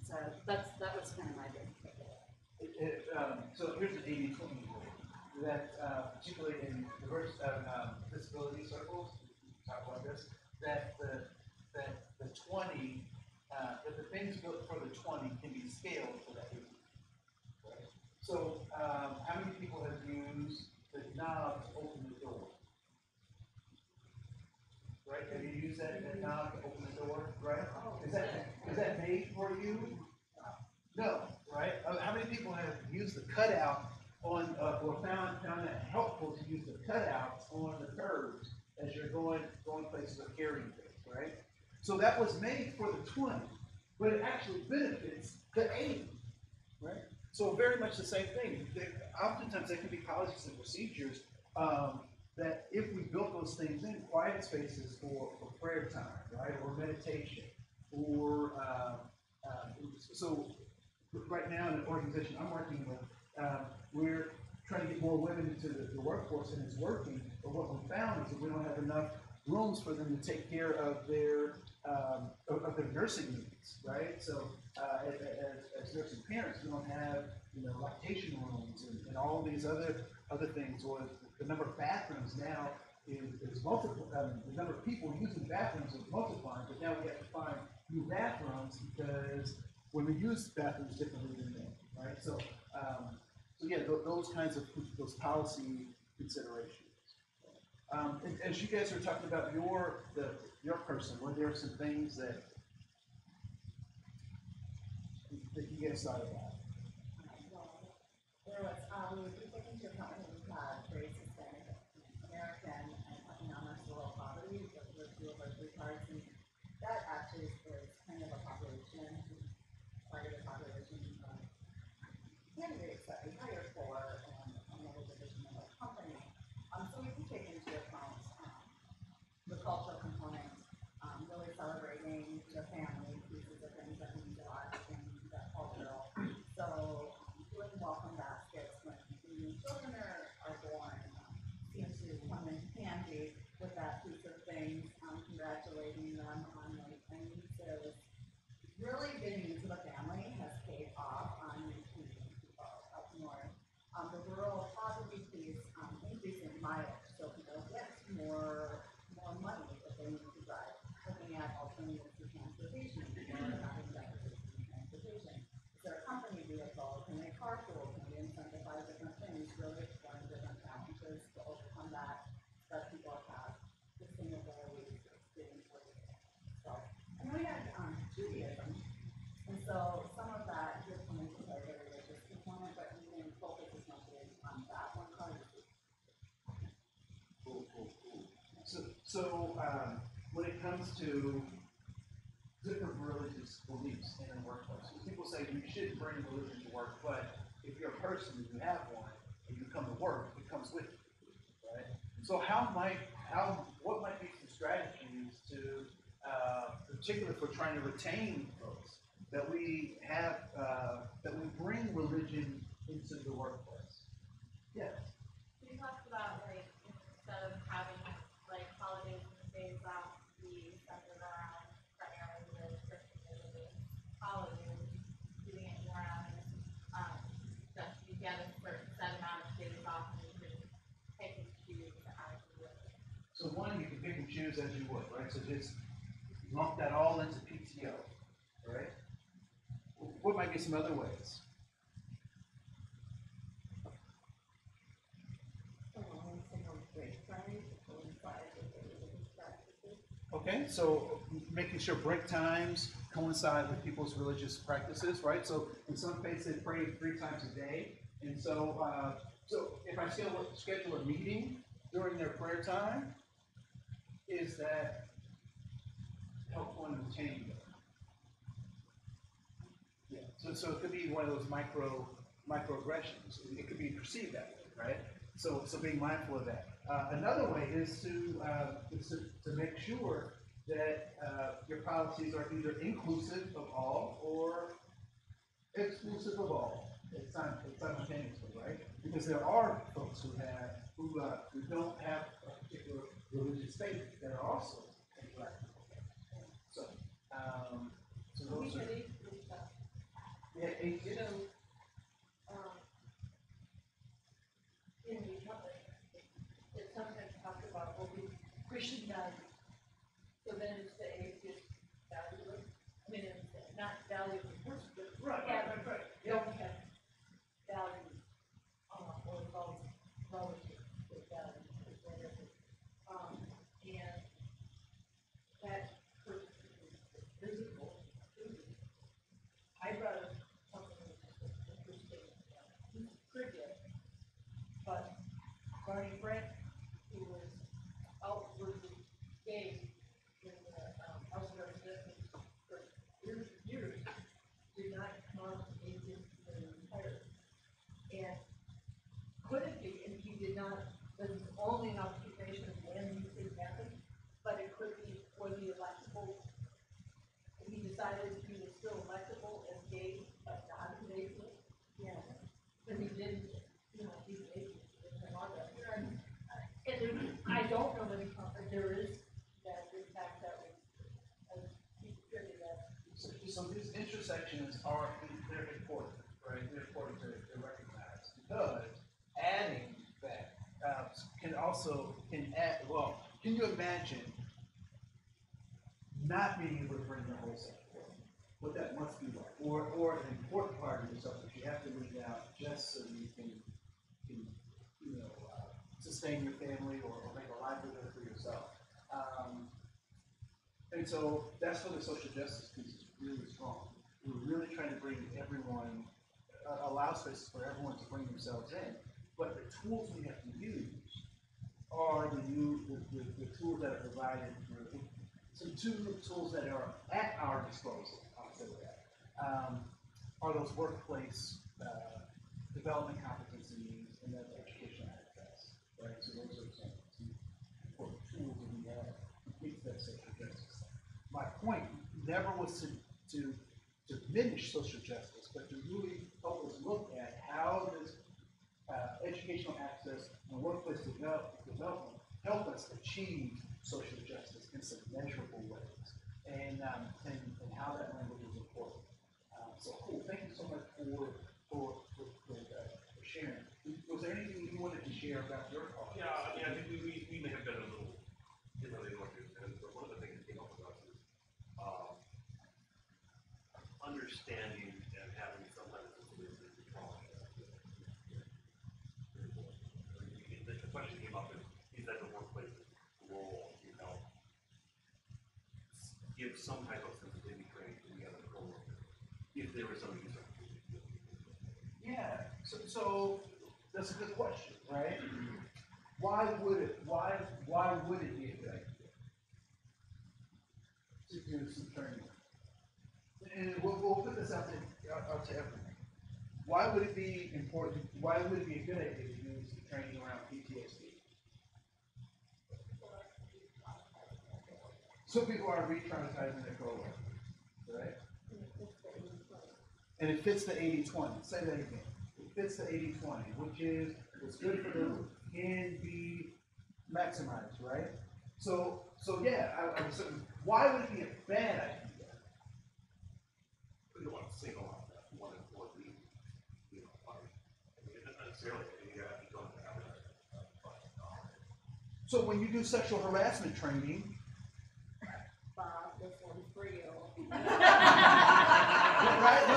So that was kind of my big takeaway. So here's an 80-20 rule that particularly in diverse disability circles, we talk about this, that the 20, that the things built for the 20 can be scaled for that 80. Right? So how many people have used the knob to open the door? Right? Have you used that knob to open the door? Right? Is that made for you? No, right? How many people have used the cutout on, or found that helpful to use the cutouts on the curbs as you're going places or carrying things, right? So that was made for the 20, but it actually benefits the 80, right? So very much the same thing. Oftentimes there can be policies and procedures that if we built those things in, quiet spaces for prayer time, right, or meditation, or so right now in the organization I'm working with, we're trying to get more women into the workforce, and it's working. But what we found is that we don't have enough rooms for them to take care of their nursing needs, right? So as nursing parents, we don't have lactation rooms and all these other things, or the number of bathrooms now is multiple. The number of people using bathrooms is multiplying, but now we have to find new bathrooms because women use bathrooms differently than men, right? So yeah, those kinds of those policy considerations. And as you guys are talking about your person, were there some things that you guys thought about? There was, we took into account when we had race, Hispanic, American, and economic rural poverty, those were two of our three cards, and that actually is kind of a population, part of the population candidates that we hire for another division of our company. So we can take into account the cultural component, really celebrating the family pieces of things that mean a lot in that cultural. So doing welcome baskets when new children are born seems to come in handy with that piece of things, congratulating them on life and so really getting into the family has paid off on including people up north. The rural poverty piece increasing mileage, so people get more money if they need to drive. Looking at alternatives to transportation, or having better transportation. Is there a company vehicle? Can they carpool? Can we incentivize different things? Really exploring different challenges to overcome that people have sustainability getting for the so, and we had Judaism, and so some of that So, when it comes to different religious beliefs in the workplace, people say you shouldn't bring religion to work, but if you're a person and you have one and you come to work, it comes with you, right? So what might be some strategies to, particularly for trying to retain folks, that we have, that we bring religion into the workplace? Yes. We talked about like instead of having like holidays and days off, we centered around primarily the Christian religious holidays, doing it more as just you get a certain set amount of days off and you can pick and choose as you would. So one, you can pick and choose as you would, right? So just lump that all into PTO, right? What might be some other ways? Okay, so making sure break times coincide with people's religious practices, right? So in some cases they pray 3 times a day, and so if I schedule a meeting during their prayer time, is that helpful in retaining them? Yeah. So it could be one of those microaggressions. It could be perceived that way, right? So being mindful of that. Another way is to make sure that your policies are either inclusive of all or exclusive of all. It's simultaneously, right? Because there are folks who don't have a particular religious faith that are also interactive. So those are. Yeah, You know, in the public, it's sometimes talked about, well, we Christian values. So then it's the atheist value. I mean, it's not value of the person, but Right. don't have values, or involved relative with values, or whatever. And that person is visible to me. I brought up something that's interesting, trivia, but Barney Frank, who was outwardly gay in the House of Representatives for years and years, did not come out as atheist until he retired. And could it be, and he did not, this is only an observation of when these things happen, but it could be for the electable. He decided he was still electable as gay, but not as atheist. Yeah. But he didn't, he's atheist, he didn't want that. And I don't know any company, there is that, in fact, that was, really that. So these intersections they're important, right? They're important to recognize because adding that can you imagine not being able to bring the whole set forward? What that must be like, or an important part of yourself that you have to leave out just so you can sustain your family or make a livelihood for yourself. And so that's where the social justice piece is really strong. We're really trying to bring everyone, allow spaces for everyone to bring themselves in. But the tools we have to use are the tools that are provided through some tools that are at our disposal. I'll say that are those workplace development competencies and then educational access, right? So those are some important tools that we have to complete that social justice. My point never was to diminish social justice, but to really help us look at how this educational access and workplace development help us achieve social justice in some measurable ways, and how that language is important. So cool. Thank you so much for sharing. Was there anything you wanted to share about your call? Yeah, I mean, I think we may have been a little different than what you said, but one of the things that came up with us is understanding and having some kind of sensibility to trauma. The question came up is that the workplace role, give some type of sensitivity training to the other coworkers if there is some use of it. Yeah. So that's a good question, right? Why would it be a good idea? do some training. And we'll put this out to everyone. Why would it be important, why would it be a good idea to do some training around PTSD? Some people are re-traumatizing their coworkers, right? And it fits the 80-20. Say that again. It fits the 80-20, which is what's good for them can be maximized, right? So yeah, I was saying, why would it be a bad idea? We don't want to single out that one employee, you know, I mean, it doesn't necessarily, you have to go to So when you do sexual harassment training, Bob, this one's for you. right? No,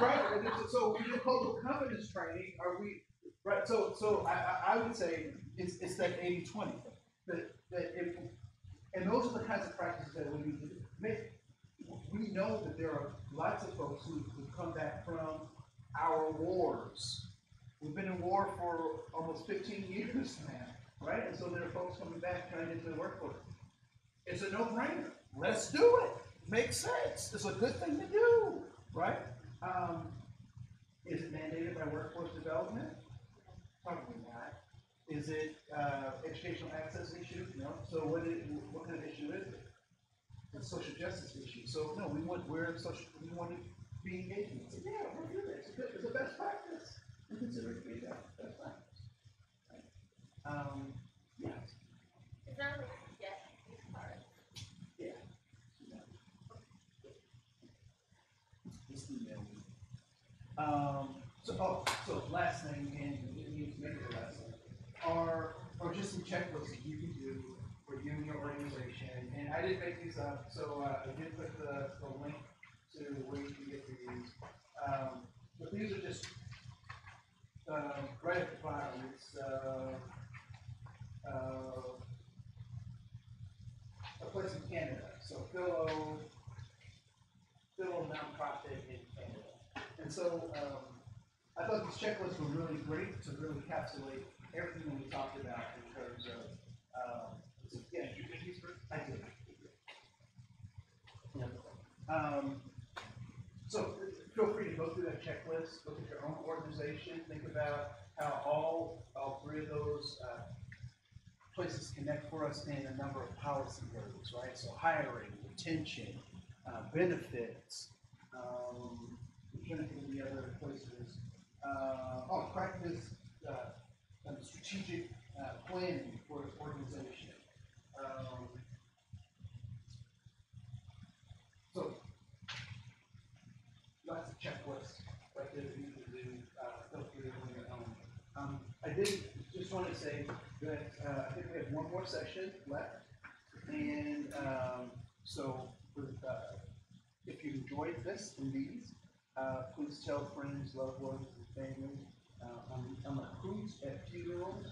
right. So when you do cultural competence training, are we right? So I would say it's that 80-20 thing. And those are the kinds of practices that we need to do. We know that there are lots of folks who come back from our wars. We've been in war for almost 15 years now, right? And so there are folks coming back trying to get into the workforce. It's a no-brainer. Let's do it. Makes sense. It's a good thing to do, right? Is it mandated by workforce development? Probably not. Is it educational access issue? No. So what kind of issue is it? It's a social justice issue. So no, we want to be engaged. Yeah, we'll do it. It's a best practice. We consider it to be a best practice. Right? Yeah. Is that like yes part? Yeah. Just email me. So last thing, and it needs to make it the last thing, are just some checklists that you can do for you and your organization. And I didn't make these up, so I did put the link to where you can get these. But these are just right at the bottom. It's a place in Canada. So Philo nonprofit in Canada. And so I thought these checklists were really great to really encapsulate everything that we talked about in terms of, yeah, you did these first? I did. Yeah. So feel free to go through that checklist, look at your own organization, think about how all three of those places connect for us in a number of policy areas, right? So hiring, retention, benefits, I'm trying to think of the other places. Practice strategic planning for an organization. So lots of checklists right there that you can do, feel free to do on your own. I did just want to say that I think we have one more session left, and so if you enjoyed this and these, please tell friends, loved ones, and family. I'm a hoot at funerals,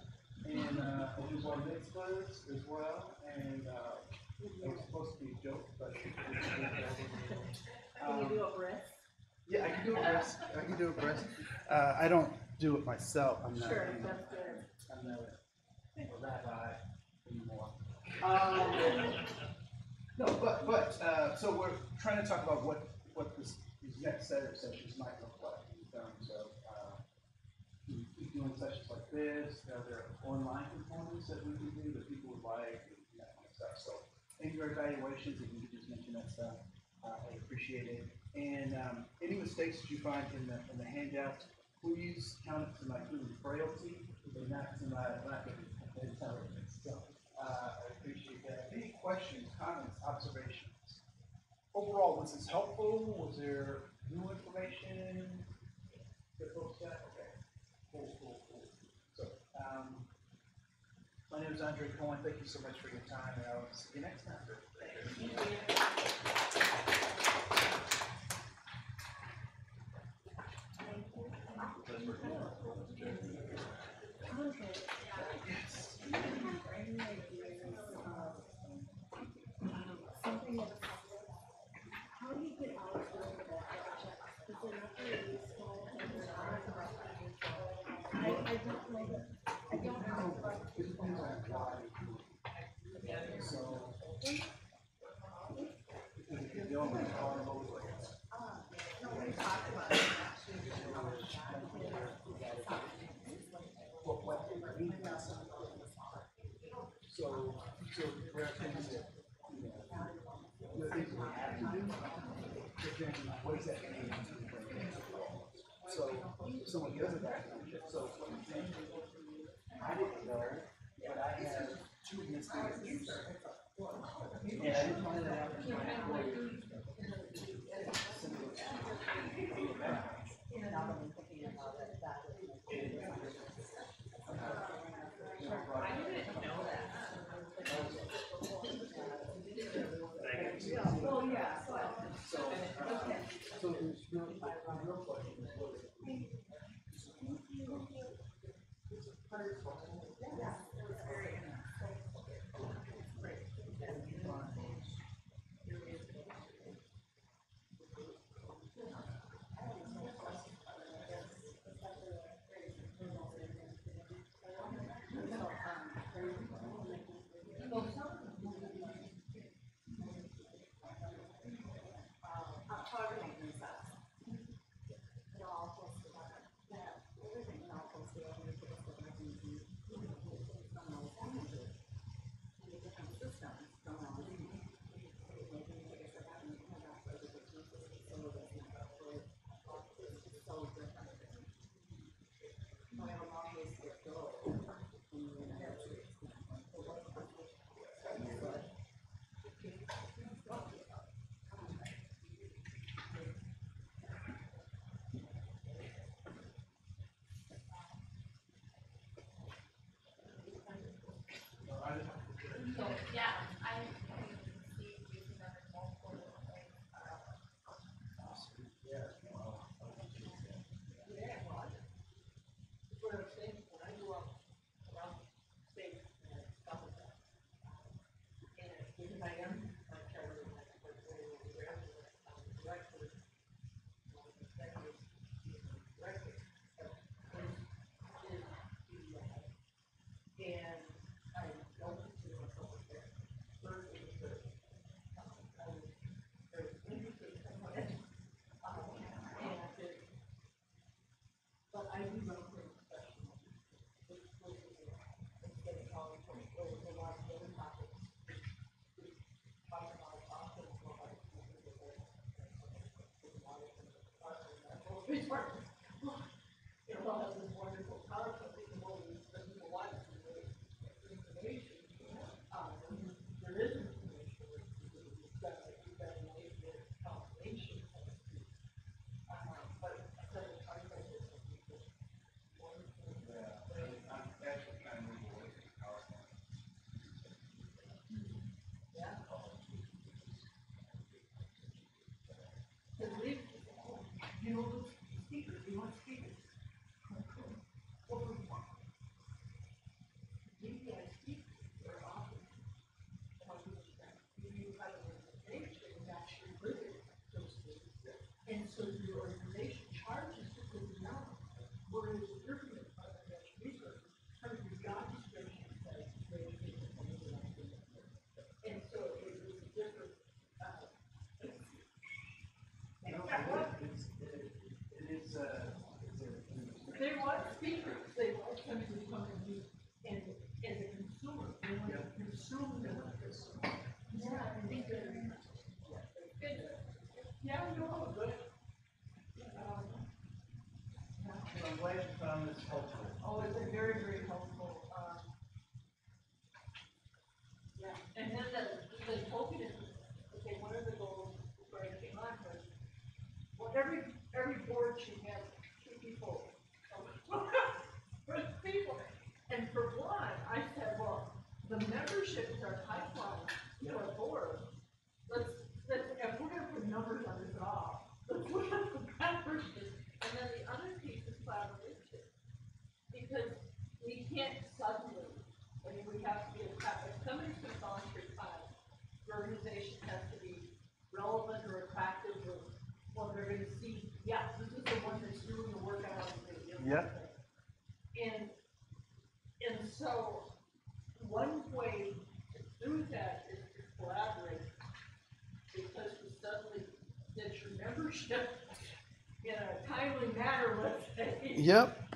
and I do bar mitzvahs as well, and it was supposed to be a joke, but Can you do a breast? yeah, I can do a breast. I don't do it myself. I'm not. Sure, that's good. I'm not a rabbi anymore. No, but so we're trying to talk about what these next set of sessions might look like in terms of keep doing sessions like this. There are online components that we can do that people would like and that kind of stuff. So in your evaluations, if you could just mention that stuff, I appreciate it. And any mistakes that you find in the handouts, please count it to my human frailty, but not to my lack of intelligence. So I appreciate that. Any questions, comments, observations? Overall, was this helpful? Was there new information that folks got? Okay. Cool. So my name is Andre Koen. Thank you so much for your time, and I'll see you next time. Thank you. Something that's, how do you get out of the check? Is it not very useful? I don't know that, I don't know. It depends on why. So So there are things that, there are things we have to do, but then what does that mean to the brain? So someone does a background check. So for example, I didn't know, but I have 2 misdemeanors. And I didn't find that out until my employer. Oh, yeah, So there's the real question is what is it? So, yeah, I can see using them in multiple different ways. what I'm saying, when I grew up around the state and stuff like that. And because I am a charter, and I work very well with director, director, executive director. And I don't consider myself a chair. First, it was the, I was very interested in some of it. But I do run for professional. It's getting called for, there was a lot of other topics. Talking about office, well, I think it's a you know, we'll have this wonderful concept, people will use, people want to do information. There is information, you've got an idea of combination. But instead of trying to do something, just one thing. I'm actually trying to move away from PowerPoint. Yeah. Because we, you know, speakers, we want speakers. What do we want? We guys speak very often. You have an organization that's your living, so to speak. And so your organization charges to put it out. Whereas you're going to find that resources, kind of your job description says, very different than the other thing. And so it was a different, they want speakers, they want somebody to come and be, and as a consumer, they want to consume them. Yeah, I think they're very much. Yeah, no, but. I'm glad you found this helpful. Oh, it's a very, very helpful, yeah, and then the token is, okay, one of the goals before I came on was, well, every board should have 2 people. For people, and for one, I said, well, the membership is our pipeline to our board. Let's, if we're gonna put numbers on this at all, let's look at the membership. And then the other piece is collaboration. Because we can't suddenly, I mean, we have to be, if somebody's gonna volunteer time, the organization has to be relevant or attractive, or, well, they're gonna see, yeah, this is the one that's doing the work I want to do. Yeah. And so, one way to do that is to collaborate, because we suddenly get your membership in a timely manner, let's say. Yep.